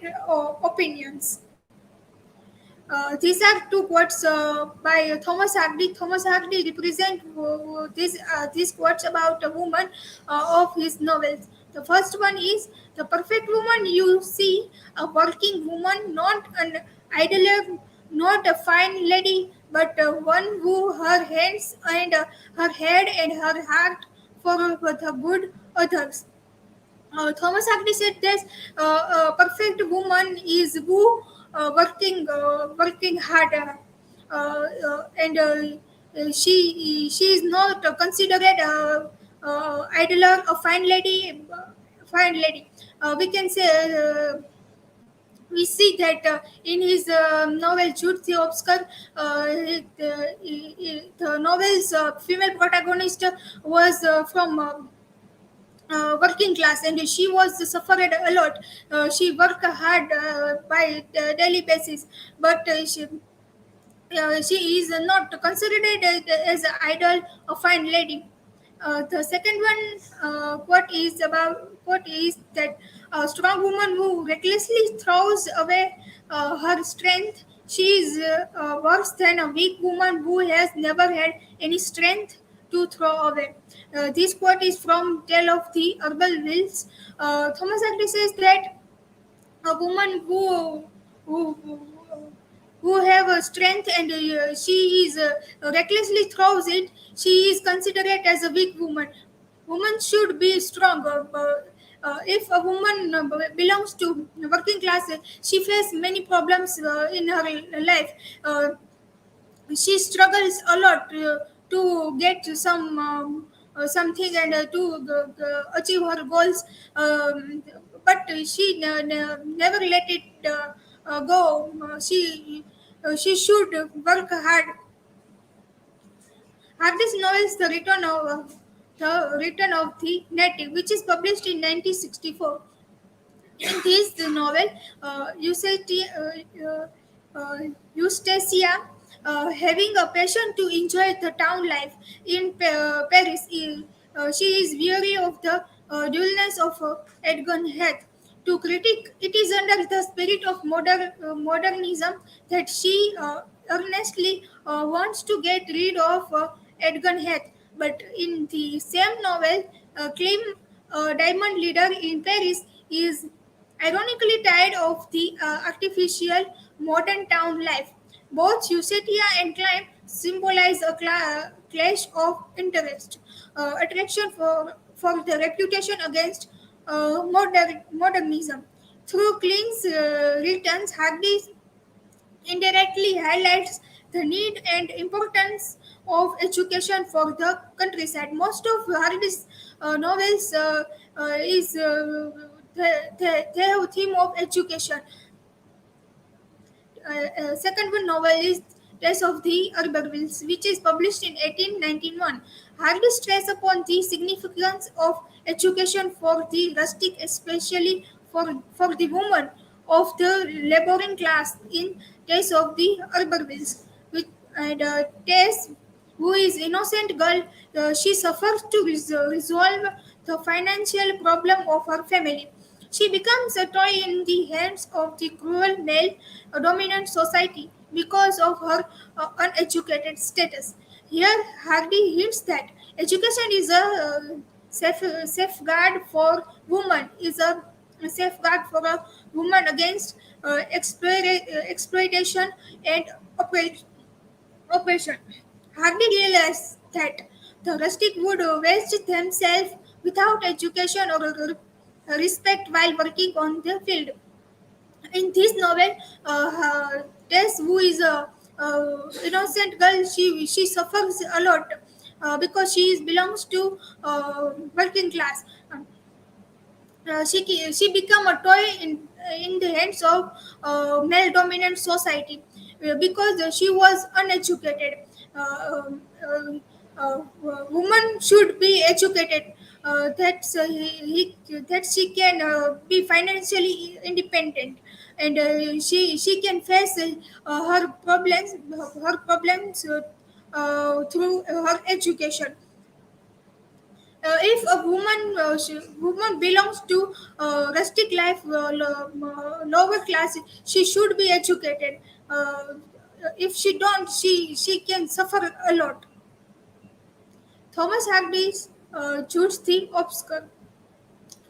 opinions. These are two quotes by Thomas Hardy. Thomas Hardy represent these quotes about a woman of his novels. The first one is the perfect woman you see, a working woman, not an idler, not a fine lady, but one who her hands and her head and her heart for the good others. Thomas Hardy said this: a perfect woman is who working hard, and she is not considered idler, a fine lady. Fine lady. We can say. We see that in his novel Jude the Obscure, the novel's female protagonist was from working class, and she was suffered a lot. She worked hard by daily basis, but she is not considered as an idol, a fine lady. The second one quote is that a strong woman who recklessly throws away her strength, she is worse than a weak woman who has never had any strength to throw away. This quote is from Tale of the Herbal Wills. Thomas Agnew says that a woman who who have a strength and she is recklessly throws it, she is considered as a weak woman. Woman should be strong. If a woman belongs to working class, she faces many problems in her life. She struggles a lot to get something and to achieve her goals, but she never let it go. She should work hard. Hardy's novel is the Return of the Native, which is published in 1964. In this novel, Eustacia, having a passion to enjoy the town life in Paris, she is weary of the dullness of Edgar Heath. To critic, it is under the spirit of modernism that she earnestly wants to get rid of Edgar Heath. But in the same novel, Clem, diamond leader in Paris, is ironically tired of the artificial modern town life. Both Eusetia and Climb symbolize a clash of interest, attraction for the reputation against modernism. Through Kling's returns, Hardy indirectly highlights the need and importance of education for the countryside. Most of Hardy's novels is the theme of education. Second one novel is Tales of the Urbervilles, which is published in 1891. Hardy stress upon the significance of education for the rustic, especially for the woman of the laboring class in Tales of the Urbervilles. And Tess, who is innocent girl, she suffers to resolve the financial problem of her family. She becomes a toy in the hands of the cruel male dominant society because of her uneducated status. Here, Hardy hints that education is a safeguard for woman, is a safeguard for a woman against exploitation and oppression. Hardy realized that the rustic would waste themselves without education or respect while working on the field. In this novel, Tess, who is a innocent girl, she suffers a lot because belongs to working class. She become a toy in the hands of male dominant society because she was uneducated. Woman should be educated, that she can be financially independent, and she can face her problems through her education. If a woman belongs to rustic life, lower class, she should be educated. If she don't, she can suffer a lot. Thomas Hardy's Jude's the Obscure.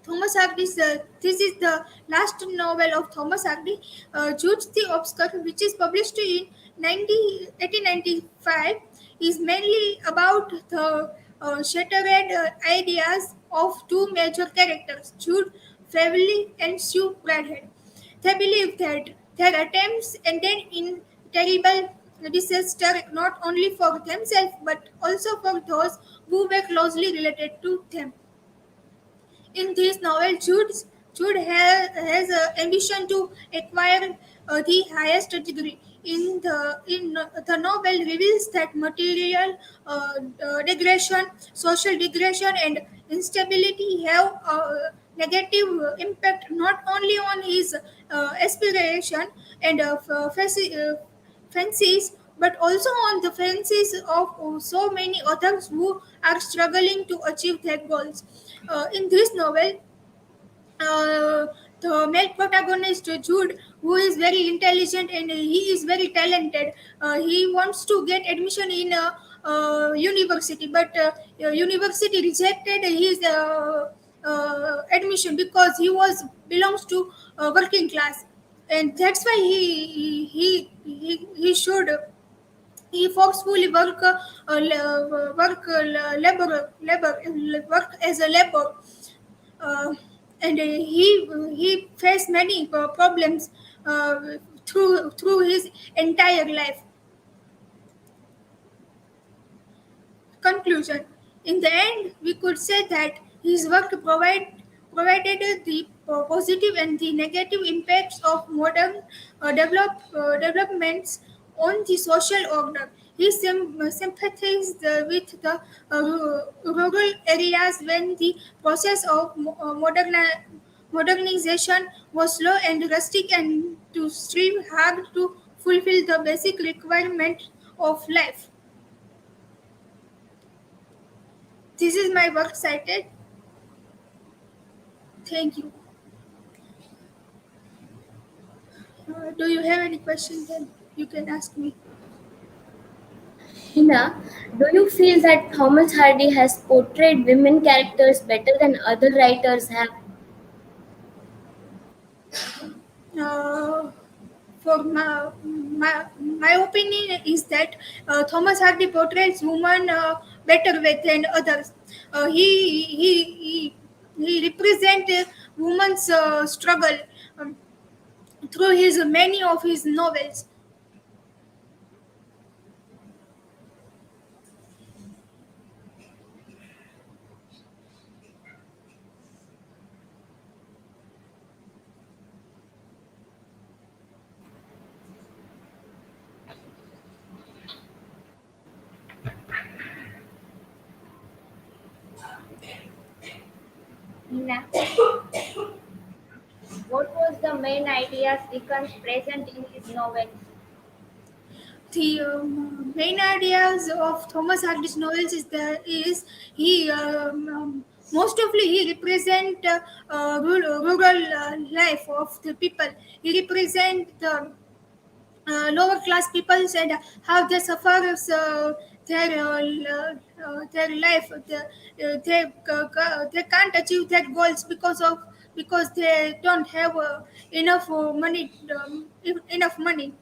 Thomas Hardy's, this is the last novel of Thomas Hardy, Jude's the Obscure, which is published in 1895, is mainly about the shattered ideas of two major characters, Jude Fawley and Sue Bridehead. They believe that their attempts ended in terrible disaster not only for themselves but also for those who were closely related to them. In this novel, Jude has an ambition to acquire the highest degree. In the novel reveals that material degradation, social degradation, and instability have a negative impact not only on his aspiration and fancies, but also on the fancies of so many others who are struggling to achieve their goals. In this novel, uh, the male protagonist Jude, who is very intelligent and he is very talented. He wants to get admission in a university, but university rejected his admission because he was belongs to working class, and that's why he should he forcefully work as a labor, uh, and he faced many problems uh, through his entire life. Conclusion. In the end, we could say that his work provided the positive and the negative impacts of modern developments on the social order. He sympathized with the rural areas when the process of modernization was slow and rustic, and to strive hard to fulfill the basic requirements of life. This is my work cited. Thank you. Do you have any questions? Then you can ask me. Hina, do you feel that Thomas Hardy has portrayed women characters better than other writers have? Uh, for my opinion is that Thomas Hardy portrays women better than others. He represents women's struggle through his many of his novels. Hina, what was the main ideas Dickens present in his novels? The main ideas of Thomas Hardy's novels is he mostly he represent rural life of the people. He represent the lower class peoples and how they suffer their life. They can't achieve their goals because they don't have enough money. Enough money.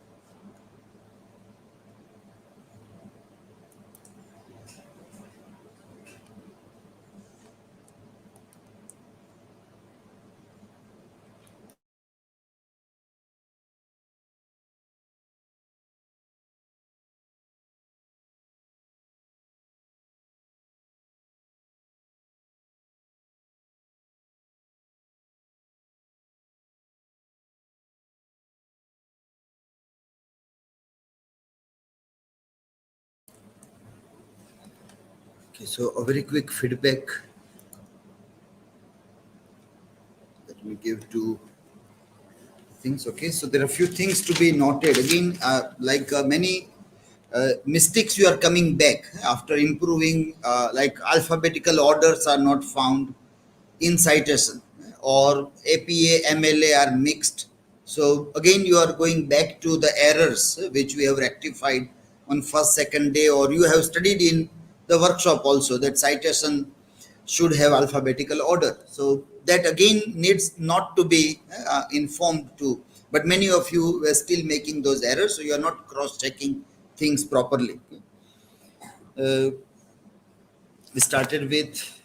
Okay, so a very quick feedback that we give to things. Okay, so there are a few things to be noted. Again, many mistakes you are coming back after improving, like alphabetical orders are not found in citation, or APA, MLA are mixed. So again, you are going back to the errors which we have rectified on first, second day, or you have studied in the workshop also that citation should have alphabetical order. So that again needs not to be informed to, but many of you were still making those errors, so you are not cross-checking things properly. We started with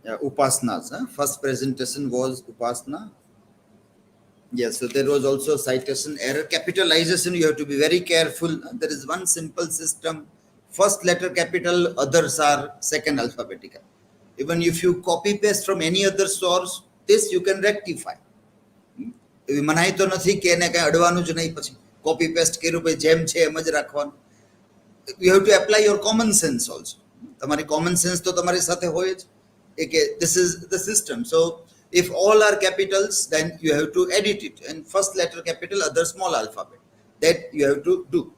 Upasnas. First presentation was Upasna. Yes, so there was also citation error. Capitalization, you have to be very careful. There is one simple system. First letter capital, others are second alphabetical. Even if you copy paste from any other source, this you can rectify. એવી મનાઈ તો નથી કે એને કઈ અડવાનું જ નહીં, પછી કોપી પેસ્ટ કર્યું પછી જેમ છે એમ જ રાખવાનું. You have to apply your common sense also. તમારી common sense તો તમારી સાથે હોય જ, કે this is the system. So If all are capitals, then you have to edit it, and first letter capital, other small alphabet. That you have to do.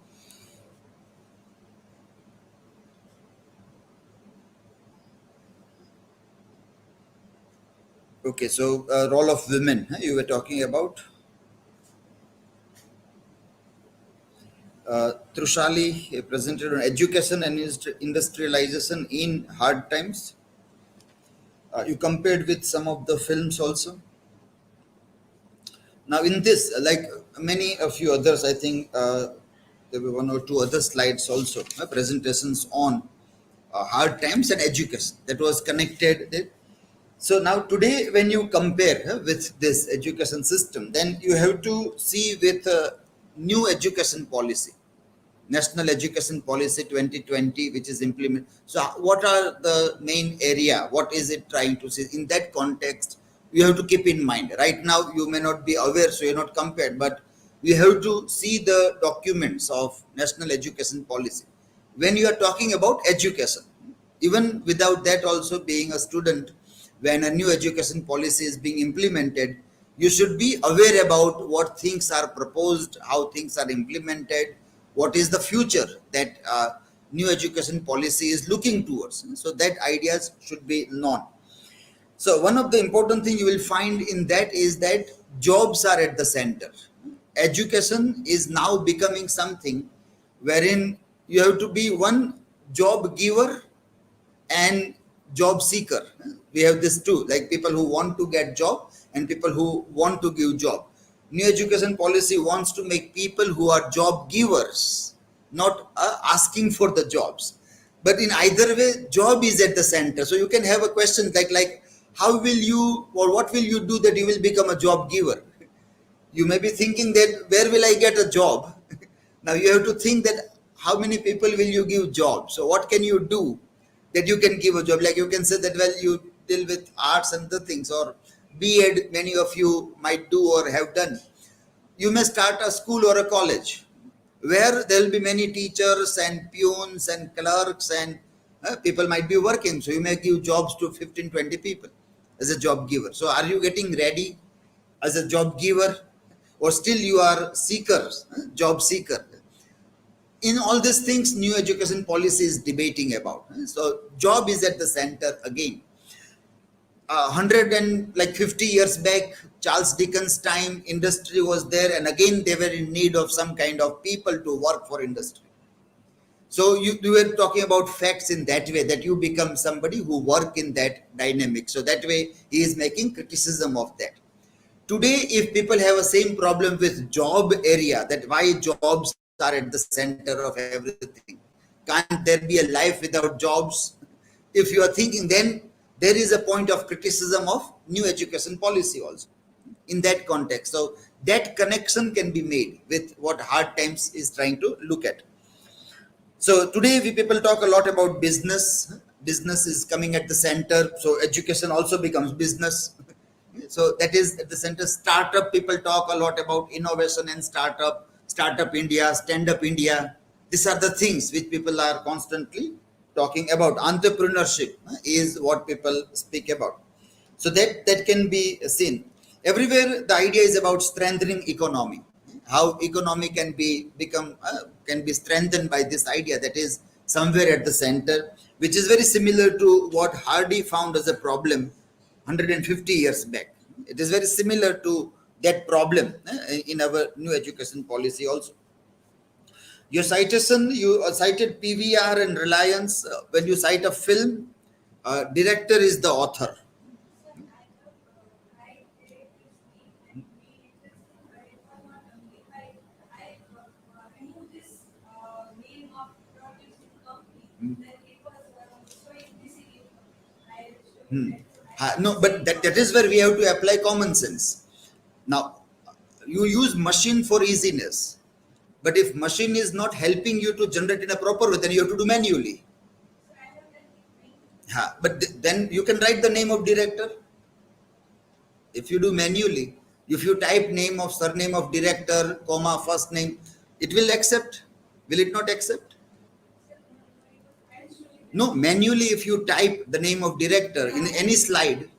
Okay, so role of women, you were talking about. Trushali presented on education and industrialization in hard times. You compared with some of the films also. Now in this, like many of you others, I think there were one or two other slides also, presentations on hard times and education that was connected there. So now today when you compare with this education system, then you have to see with new education policy, National Education Policy 2020, which is implemented. So what are the main area? What is it trying to say? In that context, you have to keep in mind. Right now, you may not be aware, so you're not compared, but you have to see the documents of National Education Policy. When you are talking about education, even without that also being a student, when a new education policy is being implemented, you should be aware about what things are proposed, how things are implemented, what is the future that new education policy is looking towards. So that ideas should be known. So one of the important thing you will find in that is that jobs are at the center. Education is now becoming something wherein you have to be one job giver and job seeker. We have this too, like people who want to get job and people who want to give job. New education policy wants to make people who are job givers, not asking for the jobs. But in either way, job is at the center. So you can have a question like how will you, or what will you do that you will become a job giver? You may be thinking that where will I get a job? Now you have to think that how many people will you give job? So what can you do that you can give a job? Like you can say that, well, you deal with arts and the things, or B.Ed, many of you might do or have done. You may start a school or a college where there will be many teachers and peons and clerks and people might be working. So you may give jobs to 15, 20 people as a job giver. So are you getting ready as a job giver, or still you are seekers, job seeker? In all these things, new education policy is debating about. So job is at the center again. 150 years back, Charles Dickens' time, industry was there, and again they were in need of some kind of people to work for industry. So you were talking about facts in that way, that you become somebody who work in that dynamic. So that way he is making criticism of that. Today, if people have a same problem with job area, that why jobs are at the center of everything, can't there be a life without jobs? If you are thinking, then there is a point of criticism of new education policy also in that context. So that connection can be made with what hard times is trying to look at. So today we people talk a lot about business. Business is coming at the center. So education also becomes business. So that is at the center. Startup, people talk a lot about innovation and startup India, stand up India. These are the things which people are constantly talking about. Entrepreneurship is what people speak about. So that can be seen everywhere. The idea is about strengthening economy, how economy can be strengthened by this idea that is somewhere at the center, which is very similar to what Hardy found as a problem 150 years back. It is very similar to that problem in our new education policy also. Your citation, you cited PVR and Reliance. When you cite a film, director is the author. No, but that is where we have to apply common sense. Now, you use machine for easiness, but if machine is not helping you to generate in a proper way, then you have to do manually. But then you can write the name of director. If you do manually, if you type name of surname of director, comma, first name, it will accept. Will it not accept? No, manually if you type the name of director in any slide,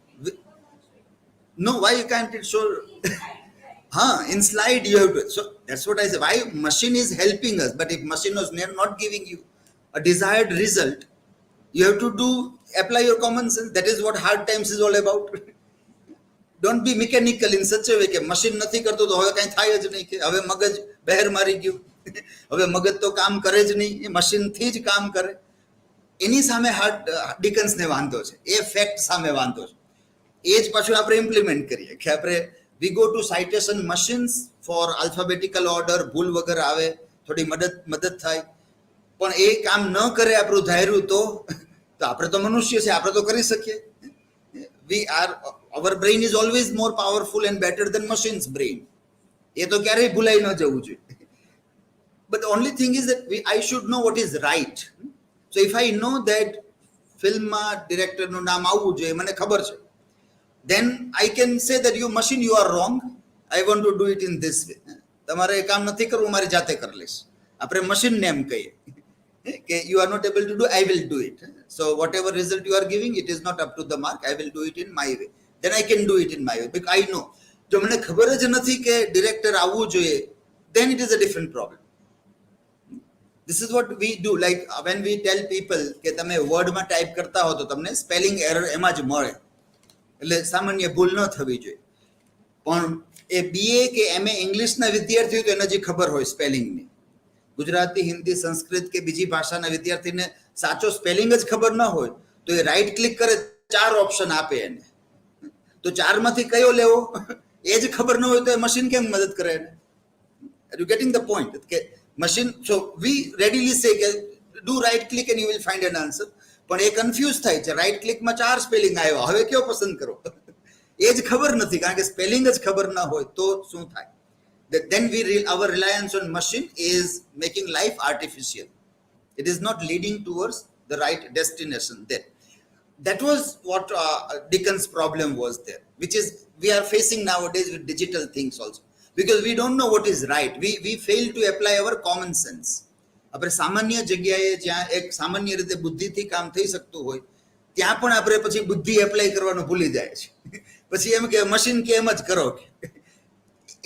No, why you can't it show? In slide you have to. So that's what I say. Why machine is helping us, but if machine was not giving you a desired result, you have to apply your common sense. That is what hard times is all about. Don't be mechanical in such a way કે machine નથી કરતો તો હવે કઈ થાય જ નહીં, કે હવે મગજ બહેર મારી ગયું, હવે મગજ તો કામ કરે જ નહીં, એ મશીનથી જ કામ કરે. એની સામે ડિકન્સને વાંધો છે, એ ફેક્ટ સામે વાંધો છે. એ જ પાછું આપણે ઇમ્પ્લિમેન્ટ કરીએ કે આપણે we go to citation machines for alphabetical order, ભૂલ વગર આવે, થોડી મદદ થાય, પણ એ કામ ન કરે આપણું ધાર્યું તો આપણે તો મનુષ્ય છે, આપણે તો કરી શકીએ. our brain is always more powerful and better than machine's brain. એ તો ક્યારેય ભૂલાઈ ન જવું જોઈએ. But the only thing is that I should know what is right. So if I know that ફિલ્મમાં ડિરેક્ટરનું નામ આવવું જોઈએ, મને ખબર છે, then I can say that you machine, you are wrong. I want to do it in this way. તમારે એ કામ નથી કરવું, મારી જાતે કરી લઈશ. આપણે મશીનને એમ કહીએ કે you are not able to do, I will do it. So whatever result you are giving, it is not up to the mark. I will do it in my way. Then I can do it in my way because I know. જો મને ખબર જ નથી કે director આવવું જોઈએ, then it is a different problem. This is what we do. Like when we tell people કે તમે વર્ડમાં ટાઈપ કરતા હો તો તમને સ્પેલિંગ એરર એમાં જ મળે, એટલે સામાન્ય ભૂલ ન થવી જોઈએ. પણ એ બીએ કે એમએ ઇંગ્લિશના વિદ્યાર્થીઓ તો એને જે ખબર હોય સ્પેલિંગની, ગુજરાતી, હિન્દી, સંસ્કૃત કે બીજી ભાષાના વિદ્યાર્થીને સાચો સ્પેલિંગ જ ખબર ન હોય તો એ રાઈટ ક્લિક કરે, 4 ઓપ્શન આપે એને, તો 4માંથી કયો લેવો એ જ ખબર ન હોય તો એ મશીન કેમ મદદ કરે એને? Are you getting the point? કે machine, so we readily say કે do right click and you will find an answer, પણ એ કન્ફ્યુઝ થાય છે, રાઈટ ક્લિકમાં 4 સ્પેલિંગ આવ્યા, હવે કયો પસંદ કરો? એ જ ખબર નથી, કારણ કે સ્પેલિંગ જ ખબર ન હોય તો શું થાય? Then our reliance on machine is making life artificial. It is not leading towards the right destination there. That was what Dickens' problem was there, which is we are facing nowadays with digital things also, because we don't know what is right. We fail to apply our common sense. આપણે સામાન્ય જગ્યાએ જ્યાં એક સામાન્ય રીતે બુદ્ધિથી કામ થઈ શકતું હોય ત્યાં પણ આપણે પછી બુદ્ધિ એપ્લાય કરવાનું ભૂલી જાય છે. પછી એમ કે મશીન કે એમ જ કરો,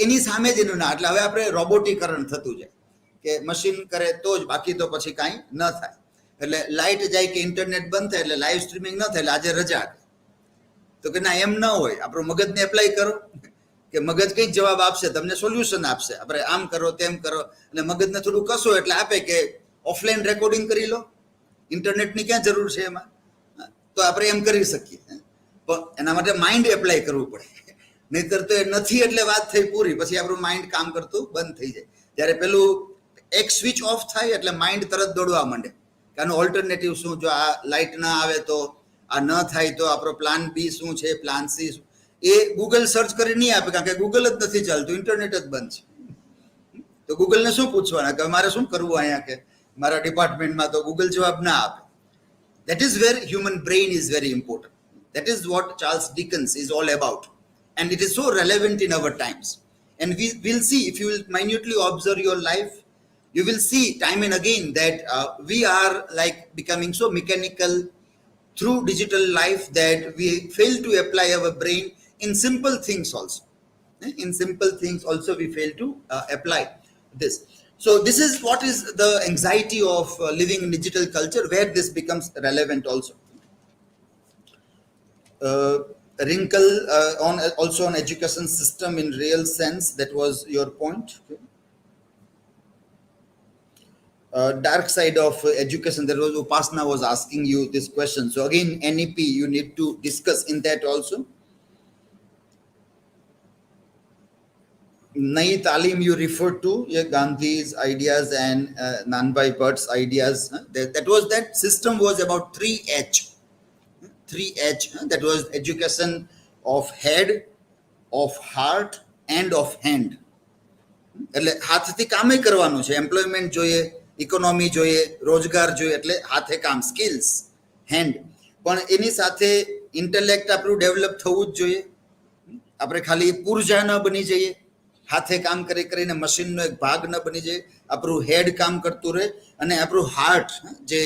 એની સામે જ એનું ના. એટલે હવે આપણે રોબોટીકરણ થતું જાય કે મશીન કરે તો જ, બાકી તો પછી કાંઈ ન થાય. એટલે લાઇટ જાય કે ઇન્ટરનેટ બંધ થાય એટલે લાઈવ સ્ટ્રીમિંગ ન થાય એટલે આજે રજા. તો કે ના, એમ ન હોય, આપણું મગજને એપ્લાય કરો કે મગજ કંઈક જવાબ આપશે, તમને સોલ્યુશન આપશે. આપણે આમ કરો તેમ કરો, અને મગજને થોડું કશો એટલે આપે કે ઓફલાઈન રેકોર્ડિંગ કરી લો, ઇન્ટરનેટની ક્યાં જરૂર છે એમાં? તો આપણે એમ કરી શકીએ, પણ એના માટે માઇન્ડ એપ્લાય કરવું પડે, નહીતર તો એ નથી એટલે વાત થઈ પૂરી, પછી આપણું માઇન્ડ કામ કરતું બંધ થઈ જાય. જ્યારે પેલું એક સ્વિચ ઓફ થાય એટલે માઇન્ડ તરત દોડવા માંડે કે આનું ઓલ્ટરનેટિવ શું, જો આ લાઇટ ના આવે તો આ ન થાય તો આપણો પ્લાન બી શું છે, પ્લાન સી શું, એ ગૂગલ સર્ચ કરી નહીં આપે, કારણ કે ગૂગલ જ નથી ચાલતું, ઇન્ટરનેટ જ બંધ છે. તો ગૂગલને શું પૂછવાના કે મારે શું કરવું અહીંયા, કે મારા ડિપાર્ટમેન્ટમાં તો ગૂગલ જવાબ ના આપે. That is where human brain is very important. That is what Charles Dickens is all about. And it is so relevant in our times. And we will see, if you will minutely observe your life, you will see time and again that we are like becoming so mechanical through digital life that we fail to apply our brain in simple things also. In simple things also we fail to apply this. So this is what is the anxiety of living in digital culture, where this becomes relevant also. Rinkal also on education system in real sense, that was your point. Okay. Dark side of education, there was Upasna was asking you this question. So again, NEP you need to discuss in that also. Nayi Talim you referred to, Gandhi's ideas and Nanbai Bhatt's ideas. That was, that system was about 3H. 3H, that was education of head, of heart and of hand. એટલે હાથથી કામે કરવાનું છે, employment જોઈએ, economy જોઈએ, રોજગાર જોઈએ, એટલે હાથે કામ, સ્કિલ્સ, હેન્ડ. પણ એની સાથે ઇન્ટેલેક્ટ આપણું ડેવલપ થવું જ જોઈએ. આપણે ખાલી પૂર્જા ન બની જઈએ, હાથે કામ કરી કરીને મશીનનો એક ભાગ ન બની જાય, આપણું હેડ કામ કરતું રહે, અને આપણું હાર્ટ જે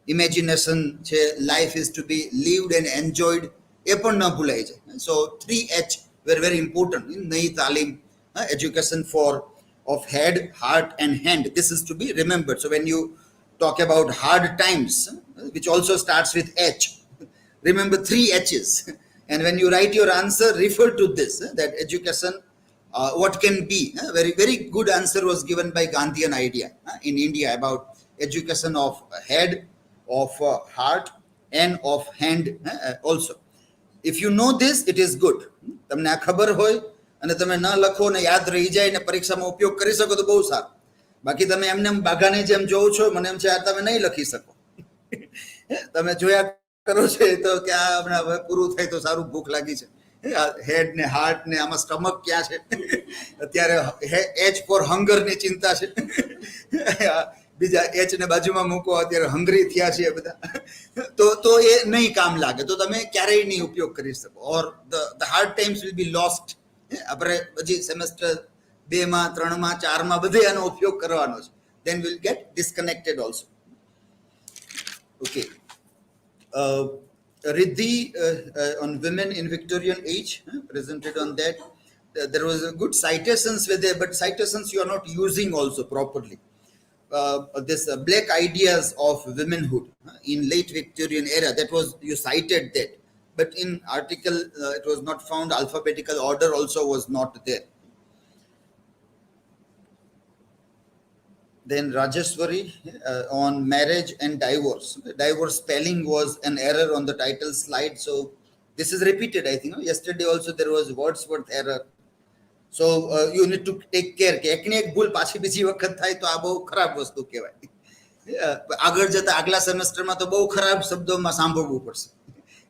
ઇમેજિનેશન છે, life is to be lived and enjoyed, એ પણ ન ભૂલાઈ જાય. So 3H were very important in નઈ તાલીમ, education for of head, heart and hand. This is to be remembered. So when you talk about hard times, which also starts with H, remember 3 H's. And when you write your answer, refer to this, that education, what can be. Very, very good answer was given by Gandhian idea in India about education of head, of heart and of hand also. If you know this, it is good. તમને આ ખબર હોય અને તમે ન લખો ને યાદ રહી જાય ને પરીક્ષામાં ઉપયોગ કરી શકો તો બહુ સારું. બાકી તમે એમને બાઘાની જેમ જોવો છો, મને એમ છે આ તમે નહીં લખી શકો. તમે જોયા કરો છો તો કે આ હમણાં હવે પૂરું થાય તો સારું, ભૂખ લાગી છે. હેડ ને હાર્ટ ને આમાં સ્ટમક ક્યાં છે? અત્યારે એચ ફોર હંગર ની ચિંતા છે. બીજા એચ ને બાજુમાં મૂકો, અત્યારે હંગરી થયા છે બધા, તો એ નહીં કામ લાગે, તો તમે ક્યારેય નહીં ઉપયોગ કરી શકો. Or the hard times will be lost. આપણે હજી સેમેસ્ટર 2 માં 3 માં 4 માં બધે આનો ઉપયોગ કરવાનો છે. then we'll get disconnected also. Okay. Riddhi on women in Victorian age, presented on that. There was a good citations with there, but citations you are not using also properly. This black ideas of womanhood in late Victorian era, that was, you cited that, but in article it was not found. Alphabetical order also was not there. Then Rajeshvari on marriage and divorce. Divorce spelling was an error on the title slide, so this is repeated, I think. Yesterday also there was Wordsworth error. So you need to take care કે એકને એક ભૂલ પાછી બીજી વખત થાય તો આ બહુ ખરાબ વસ્તુ કહેવાય. આગળ જતા આગલા સેમેસ્ટરમાં તો બહુ ખરાબ શબ્દોમાં સાંભળવું પડશે.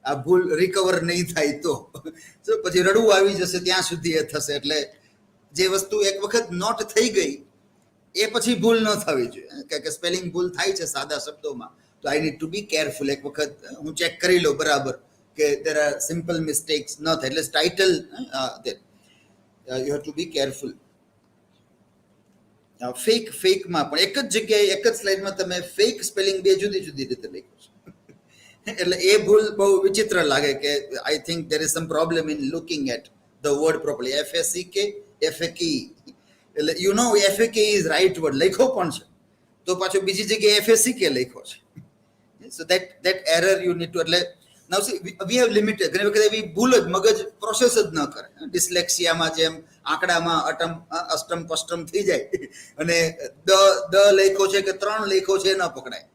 આ ભૂલ રિકવર નહીં થાય તો પછી રડવું આવી જશે, ત્યાં સુધી એ થશે. એટલે જે વસ્તુ એક વખત નોટ થઈ ગઈ એ પછી ભૂલ ન થવી જોઈએ. કે સ્પેલિંગ ભૂલ થાય છે સાદા શબ્દોમાં, તો I need to be careful. એક વખત હું ચેક કરી લઉં બરાબર કે there are simple mistakes ન થાય. એટલે title you have to be careful. Fake માં પણ એક જ જગ્યાએ એક જ સ્લાઇડમાં તમે ફેક સ્પેલિંગ બે જુદી જુદી રીતે લખ્યું છે. એટલે એ ભૂલ બહુ વિચિત્ર લાગે કે I think there is some problem in looking at the word properly. FACK, FAK. એટલે you know FAK is right word, લખ્યો પણ છે તો પાછું બીજી જગ્યાએ FACK લખ્યો છે. So that error you need to, એટલે now see we have limited, ઘણી વખત એવી ભૂલ જ મગજ પ્રોસેસ જ ન કરે. ડિસ્લેક્સિયામાં જેમ આંકડામાં અષ્ટમ પષ્ટમ થઈ જાય અને દ લખ્યો છે કે 3 લખ્યો છે ન પકડાય,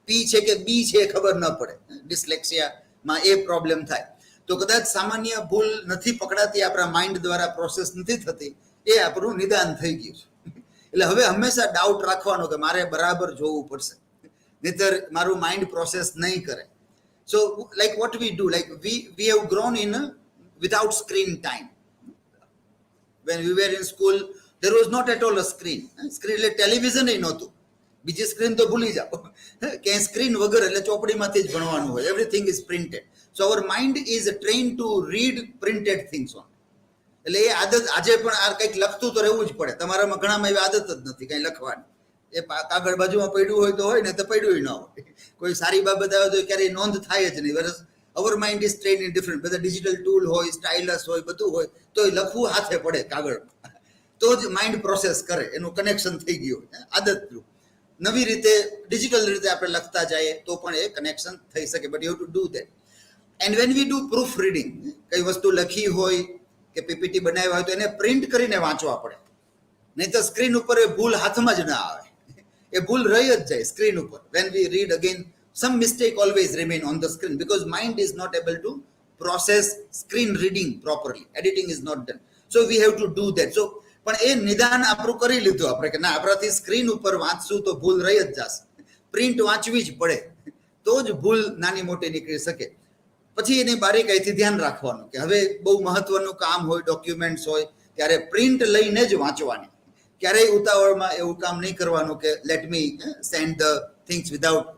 પી છે કે બી છે ખબર ન પડે. ડિસ્લેક્સિયામાં એ પ્રોબ્લેમ થાય. તો કદાચ સામાન્ય ભૂલ નથી પકડાતી, આપણા માઇન્ડ દ્વારા પ્રોસેસ નથી થતી, એ આપણું નિદાન થઈ ગયું છે. એટલે હવે હંમેશા ડાઉટ રાખવાનો કે મારે બરાબર જોવું પડશે, નહીતર મારું માઇન્ડ પ્રોસેસ નહીં કરે. So like what we do, like we have grown in without screen time. When we were in school there was not at all a screen. Screen એટલે ટેલિવિઝન એ નહોતું, બીજી સ્ક્રીન તો ભૂલી જાઓ. કે સ્ક્રીન વગર એટલે ચોપડીમાંથી જ ભણવાનું હોય. Everything is printed. So our mind is trained to read printed things on. એટલે એ આદત આજે પણ આ કંઈક લખતું તો રહેવું જ પડે. તમારામાં ઘણામાં એવી આદત જ નથી કંઈ લખવાની. એ કાગળ બાજુમાં પડ્યું હોય તો હોય ને તો પડ્યું ન હોય. કોઈ સારી બાબત આવે તો ક્યારેય નોંધ થાય જ નહીં. વરસ અવર mind is trend in different. બધા ડિજિટલ ટૂલ હોય, સ્ટાઇલસ હોય, બધું હોય, તો એ લખવું હાથે પડે કાગળ, તો જ માઇન્ડ પ્રોસેસ કરે. એનું કનેક્શન થઈ ગયું હોય આદત. નવી રીતે ડિજિટલ રીતે આપણે લખતા જઈએ તો પણ એ કનેક્શન થઈ શકે. But you have to do that. And when we do proof reading, કઈ વસ્તુ લખી હોય કે પીપીટી બનાવ્યા હોય તો એને પ્રિન્ટ કરીને વાંચવા પડે, નહીં તો સ્ક્રીન ઉપર એ ભૂલ હાથમાં જ ના આવે. એ ભૂલ રહી જ જાય સ્ક્રીન ઉપર. When we read again, some mistake always remain on the screen because mind is not able to process screen reading properly. Editing is not done. So we have to do that. So પણ એ નિદાન આપણું કરી લીધું આપણે કે ના, આપણાથી screen ઉપર વાંચશું તો ભૂલ રહી જ જશે. પ્રિન્ટ વાંચવી જ પડે તો જ ભૂલ નાની મોટી નીકળી શકે. પછી એની બારીકાઈથી ધ્યાન રાખવાનું કે હવે બહુ મહત્વનું કામ હોય, ડોક્યુમેન્ટ્સ હોય, ત્યારે પ્રિન્ટ લઈને જ વાંચવાની. ક્યારેય ઉતાવળમાં એવું કામ નહીં કરવાનું કે let me send the things without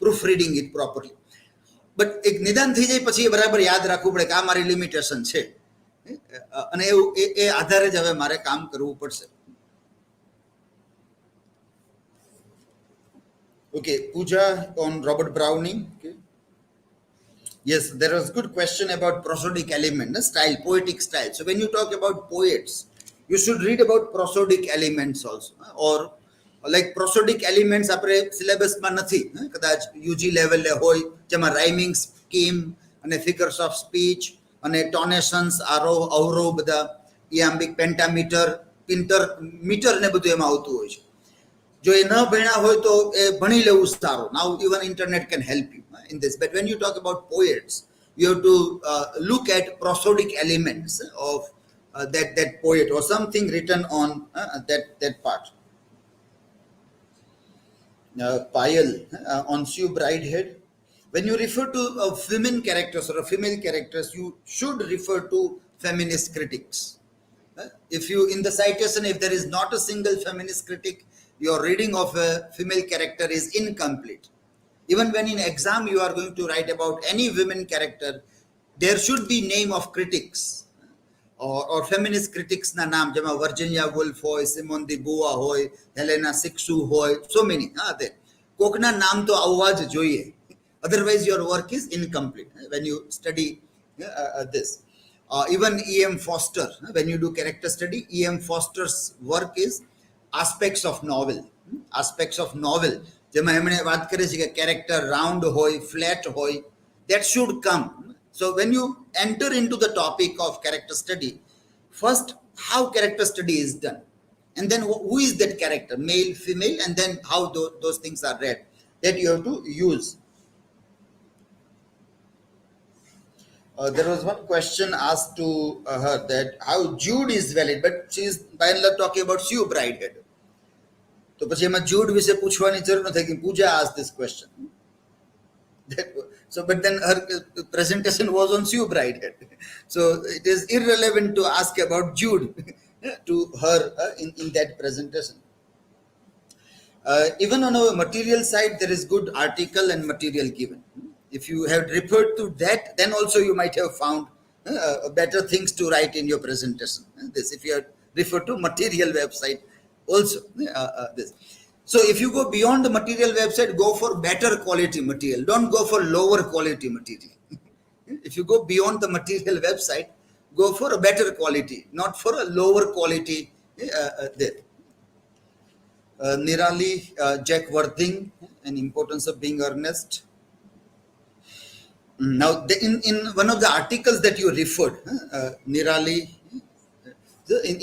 proof reading it properly. But એક નિદાન થઈ જાય પછી એ બરાબર યાદ રાખવું પડે કે આ મારી લિમિટેશન છે અને એવું એ આધારે જ હવે મારે કામ કરવું પડશે. Okay, Pooja on Robert Browning. Okay. Yes, there was good question about prosodic element, style, poetic style. So when you talk about poets, you should read about prosodic elements also, or like prosodic elements આપણે syllabus માં નથી, કદાચ UG level એ હોય, જેમાં rhyming scheme અને figures of speech અને tonations, આરોહ અવરોહ બધા, iambic pentameter, pinter meter ને બધું એમાં આવતું હોય છે. જો એ ન ભણ્યા હોય તો એ ભણી લેવું સારું. Now even internet can help you in this, but when you talk about poets, you have to look at prosodic elements of that poet or something written on that part. Payal, on Sue Bridehead, when you refer to women characters or female characters, you should refer to feminist critics. If you, in the citation, if there is not a single feminist critic, your reading of a female character is incomplete. Even when in exam you are going to write about any women character, there should be name of critics or feminist critics na naam, jema Virginia Woolf hoy, Simone de Beauvoir hoy, Helena Sixu hoy, so many. There kokna naam to avwa જ જોઈએ, otherwise your work is incomplete when you study this. Even E.M. Foster, when you do character study, E.M. Foster's work is aspects of novel. જેમાં એમણે વાત કરે છે કે character round હોય, flat હોય, that should come. So when you enter into the topic of character study, first how character study is done, and then who is that character, male, female, and then how those things are read, that you have to use. There was one question asked to her that how Jude is valid, but she is by and large talking about Sue Bridehead. તો પછી એમાં Jude વિશે પૂછવાની જરૂર નથી કે Pooja asked this question. So, but then her presentation was on Sue Bridehead. So it is irrelevant to ask about Jude to her in that presentation. Even on our material side, there is good article and material given. If you have referred to that, then also you might have found better things to write in your presentation. This, if you have referred to material website also, this. So if you go beyond the material website, go for better quality material. Don't go for lower quality material. If you go beyond the material website, go for a better quality, not for a lower quality there. Nirali, Jack Worthing, and importance of being earnest. Now, in one of the articles that you referred, Nirali,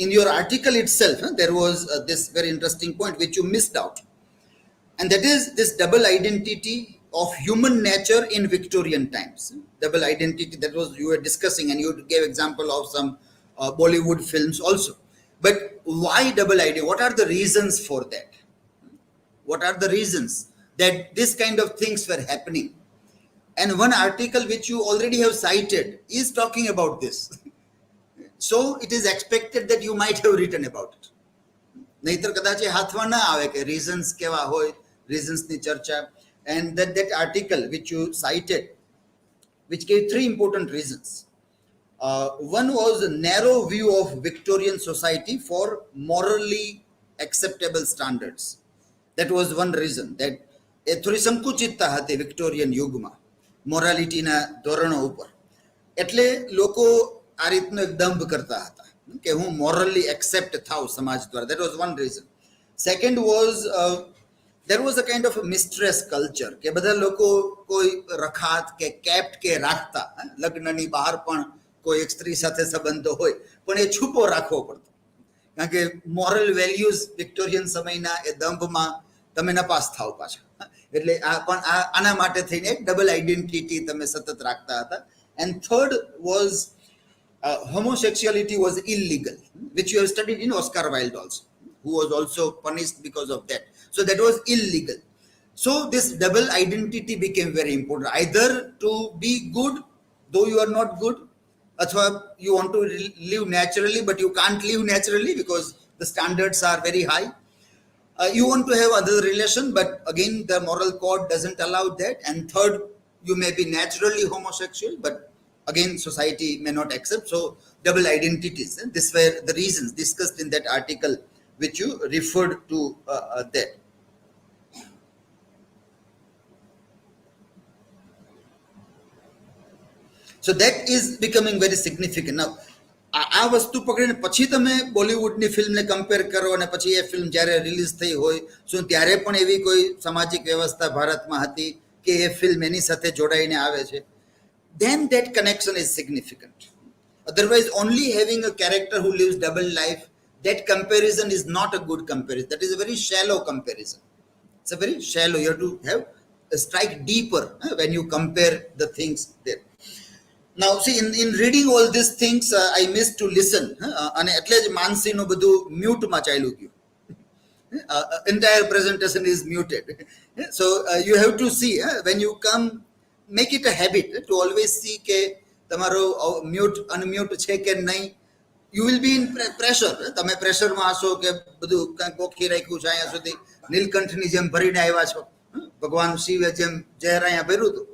in your article itself, there was this very interesting point which you missed out. And that is this double identity of human nature in Victorian times. Double identity, that was you were discussing, and you gave example of some Bollywood films also. But why double identity? What are the reasons for that? What are the reasons that this kind of things were happening? And one article which you already have cited is talking about this. So it is expected that you might have written about it. નહીતર કદાચ એ હાથમાં ના આવે કે reasons કેવા હોય, reasons ની ચર્ચા. And that article which you cited, which gave three important reasons. One was a narrow view of Victorian society for morally acceptable standards. That was one reason, that એ થોડી સંકુચિતતા હતી વિક્ટોરિયન યુગમાં મોરાલિટીના ધોરણો ઉપર. એટલે લોકો આ રીતનો એક દંભ કરતા હતા કે હું મોરલી એક્સેપ્ટ થાઉં સમાજ દ્વારા. That was one reason. Second was there was a kind of a mistress culture કે બધા લોકો કોઈ રખાત કે કેપ્ટ કે રાખતા, લગ્નની બહાર પણ કોઈ એક સ્ત્રી સાથે સંબંધો હોય પણ એ છૂપો રાખવો પડતો, કારણ કે મોરલ વેલ્યુઝ વિક્ટોરિયન સમયના એ દંભમાં તમે નપાસ થાવ પાછા. એટલે આના માટે થઈને એક ડબલ આઈડેન્ટિટી તમે સતત રાખતા હતા. And third was homosexuality was illegal, which you have studied in Oscar Wilde also, who was also punished because of that. So that was illegal. So this double identity became very important, either to be good though you are not good, or you want to live naturally but you can't live naturally because the standards are very high. You want to have other relation, but again the moral code doesn't allow that. And third, you may be naturally homosexual, but again society may not accept. So double identities, and these were the reasons discussed in that article which you referred to that. So that is becoming very significant. Now આ વસ્તુ પકડીને પછી તમે બોલિવૂડની ફિલ્મને compare કરો અને પછી એ film જ્યારે રિલીઝ થઈ હોય, શું ત્યારે પણ એવી કોઈ સામાજિક વ્યવસ્થા ભારતમાં હતી કે એ ફિલ્મ એની સાથે જોડાઈને આવે છે? Then that connection is significant. Otherwise, only having a character who lives double life, that comparison is not a good comparison. That is a very shallow comparison. It's a very shallow. You have to have a strike deeper when you compare the things there. Now, see, in reading all these things, I missed to listen. And એટલે જ માનસીનું બધું મ્યુટમાં ચાલ્યું ગયું. Entire presentation is muted. So you have to see when you come, make it a habit to always see કે તમારો mute unmute છે કે નહીં. You will be in pressure. તમે પ્રેશરમાં હશો કે બધું કાંઈક ગોખી રાખ્યું છે અહીંયા સુધી, નીલકંઠની જેમ ભરીને આવ્યા છો. ભગવાન શિવે જેમ જહેર અહીંયા ભર્યું હતું,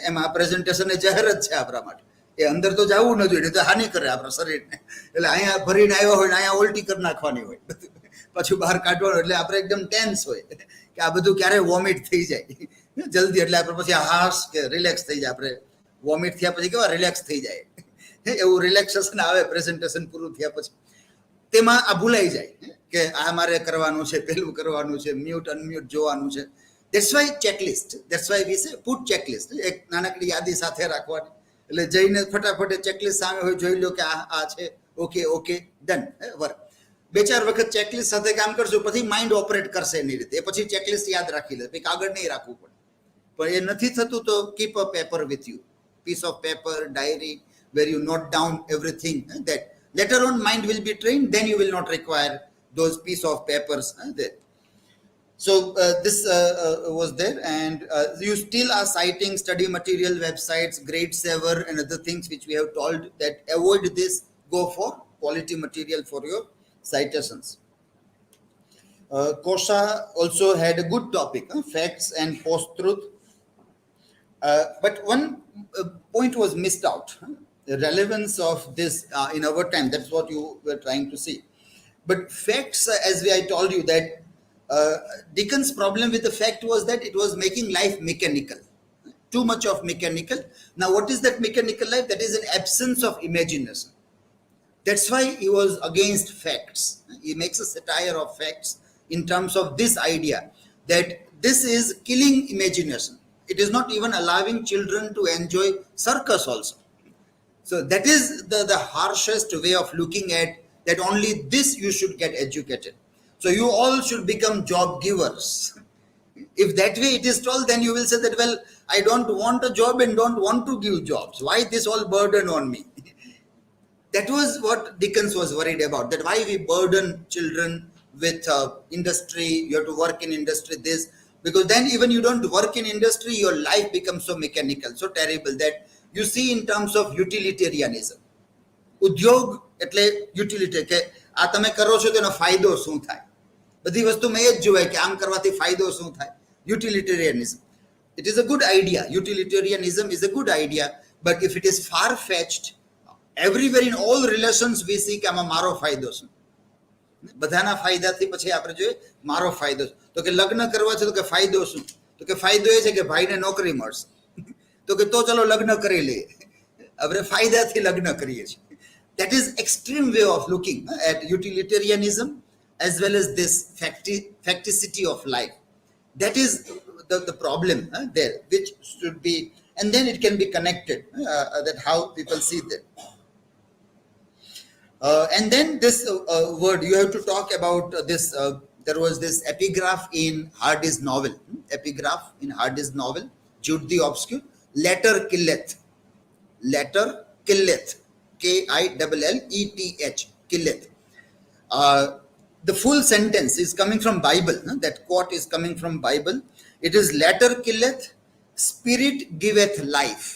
એમાં આ પ્રેઝન્ટેશન એ જહેર જ છે આપણા માટે. એ અંદર તો જવું ન જોઈએ, તો હાનિ કરે આપણા શરીરને. એટલે અહીંયા ભરીને આવ્યા હોય ને અહીંયા ઉલટી કરી નાખવાની હોય, પાછું બહાર કાઢવાનું. એટલે આપણે એકદમ ટેન્સ હોય કે આ બધું ક્યારે વોમિટ થઈ જાય જલ્દી. એટલે આપણે પછી હાશ કે રિલેક્સ થઈ જાય. આપણે વોમિટ થયા પછી કેવા રિલેક્સ થઈ જાય, એવું રિલેક્સેશન આવે પ્રેઝન્ટેશન પૂરું થયા પછી. તેમાં આ ભૂલાઈ જાય કે આ મારે કરવાનું છે, પેલું કરવાનું છે, મ્યુટ અનમ્યુટ જોવાનું છે. That's why checklist. That's why we say put checklist. એક નાનકડી યાદી સાથે રાખવાની. એટલે જઈને ફટાફટ ચેકલિસ્ટ સામે હોય, જોઈ લો કે આ છે, ઓકે ઓકે ડન વર્ક. 2-4 વખત ચેકલિસ્ટ સાથે કામ કરશો પછી માઇન્ડ ઓપરેટ કરશે એની રીતે. એ પછી ચેકલિસ્ટ યાદ રાખી લે, પછી કાગળ નહીં રાખવું પડે. પણ એ નથી થતું તો keep a paper with you, piece of paper, diary, where you note down everything that later on mind will be trained, then you will not require those piece of papers there. So this was there, and you still are citing study material websites, grade 7 and other things which we have told that avoid this, go for quality material for your citations. Kosha also had a good topic, facts and post-truth. But one point was missed out, the relevance of this in our time. That's what you were trying to see. But facts, as I told you, that Dickens' problem with the fact was that it was making life mechanical, too much of mechanical. Now, what is that mechanical life? That is an absence of imagination. That's why he was against facts. He makes a satire of facts in terms of this idea that this is killing imagination. It is not even allowing children to enjoy circus also. So that is the harshest way of looking at that. Only this you should get educated. So you all should become job givers. If that way it is told, then you will say that, well, I don't want a job and don't want to give jobs. Why this all burden on me? That was what Dickens was worried about, that why we burden children with industry, you have to work in industry, this. Because then even you don't work in industry, your life becomes so mechanical, so terrible, that you see in terms of utilitarianism. ઉદ્યોગ એટલે utility, કે આ તમે કરો છો તેનો ફાયદો શું થાય? બધી વસ્તુમાં એ જ જોવાય કે આમ કરવાથી ફાયદો શું થાય. Utilitarianism. It is a good idea. Utilitarianism is a good idea. But if it is far-fetched, everywhere in all relations we see કે આમાં મારો ફાયદો શું? બધાના ફાયદાથી પછી આપણે જોઈએ મારો ફાયદો. તો કે લગ્ન કરવા છે તો કે ફાયદો શું? તો કે ફાયદો એ છે કે ભાઈને નોકરી મળશે. તો કે તો ચલો લગ્ન કરી લઈએ. હવે ફાયદાથી લગ્ન કરીએ છીએ. That is extreme way of looking at utilitarianism as well as this facticity of life. That is the problem there, which should be, and then it can be connected, that how people see that. And then this word, you have to talk about this. There was this epigraph in Hardy's novel. Epigraph in Hardy's novel, Jude the Obscure. Letter killeth. Letter killeth. Killeth. Killeth. The full sentence is coming from Bible. That quote is coming from Bible. It is letter killeth, spirit giveth life.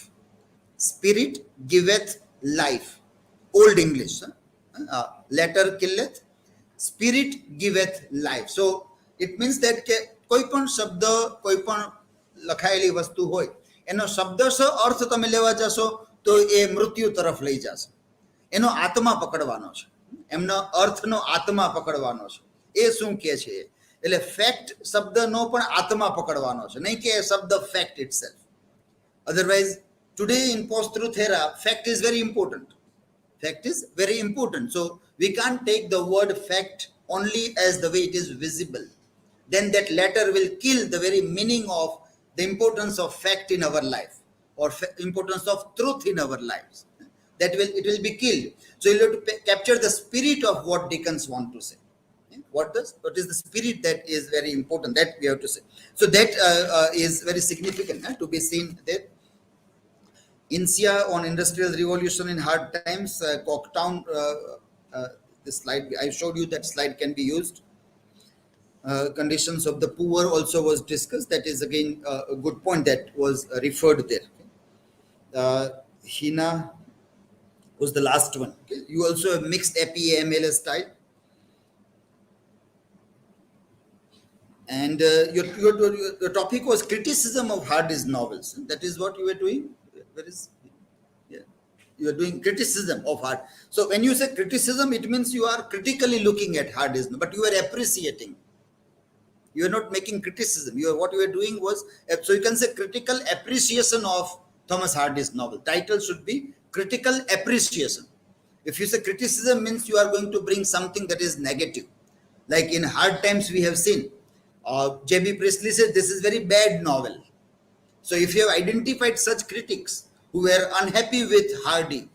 Spirit giveth life. Old English. Letter killeth, spirit giveth life. So it means that કોઈ પણ શબ્દ, કોઈ પણ લખાયેલી વસ્તુ હોય, એનો શબ્દશઃ અર્થ તમે લેવા જશો તો એ મૃત્યુ તરફ લઈ જશે. એનો આત્મા પકડવાનો છે, એમનો અર્થનો આત્મા પકડવાનો છે. એ શું કહે છે? એટલે ફેક્ટ શબ્દનો પણ આત્મા પકડવાનો છે, નહીં કે શબ્દ fact itself. Otherwise today in post-truth era, fact is very important. Fact is very important. So we can't take the word fact only as the way it is visible. Then that letter will kill the very meaning of the importance of fact in our life, or importance of truth in our lives. It will be killed. So you have to capture the spirit of what Dickens want to say. What is the spirit that is very important, that we have to say. So that is very significant to be seen there. Insia on Industrial Revolution in Hard Times, Cocktown. This slide I showed you, that slide can be used. Conditions of the poor also was discussed. That is again a good point that was referred there. Hina was the last one. Okay. You also have mixed APA-MLA style. And your topic was criticism of Hardy's novels. That is what you were doing. You are doing criticism of Hard. So when you say criticism, it means you are critically looking at Hardy's, but you are appreciating. You are not making criticism. What you are doing was, so you can say critical appreciation of Thomas Hardy's novel. Title should be critical appreciation. If you say criticism, means you are going to bring something that is negative. Like in Hard Times, we have seen J.B. Priestley said this is very bad novel. So if you have identified such critics who were unhappy with Hardy,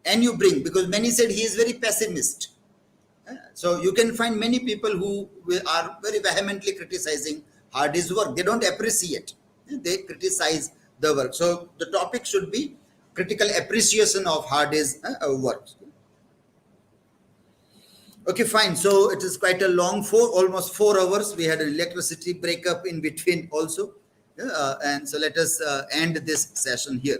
and you bring, because many said he is very pessimist. So you can find many people who are very vehemently criticizing Hardy's work. They don't appreciate. They criticize the work. So the topic should be critical appreciation of Hardy's work. Okay, fine. So it is quite a long, almost 4 hours. We had an electricity breakup in between also. And so let us end this session here.